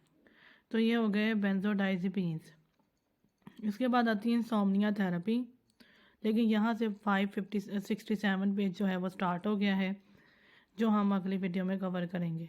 तो ये हो गए बेंजोडाइज़ेपिन्स। इसके बाद आती है इंसोम्निया थेरेपी, लेकिन यहाँ से 567 पेज जो है वो स्टार्ट हो गया है, जो हम अगली वीडियो में कवर करेंगे।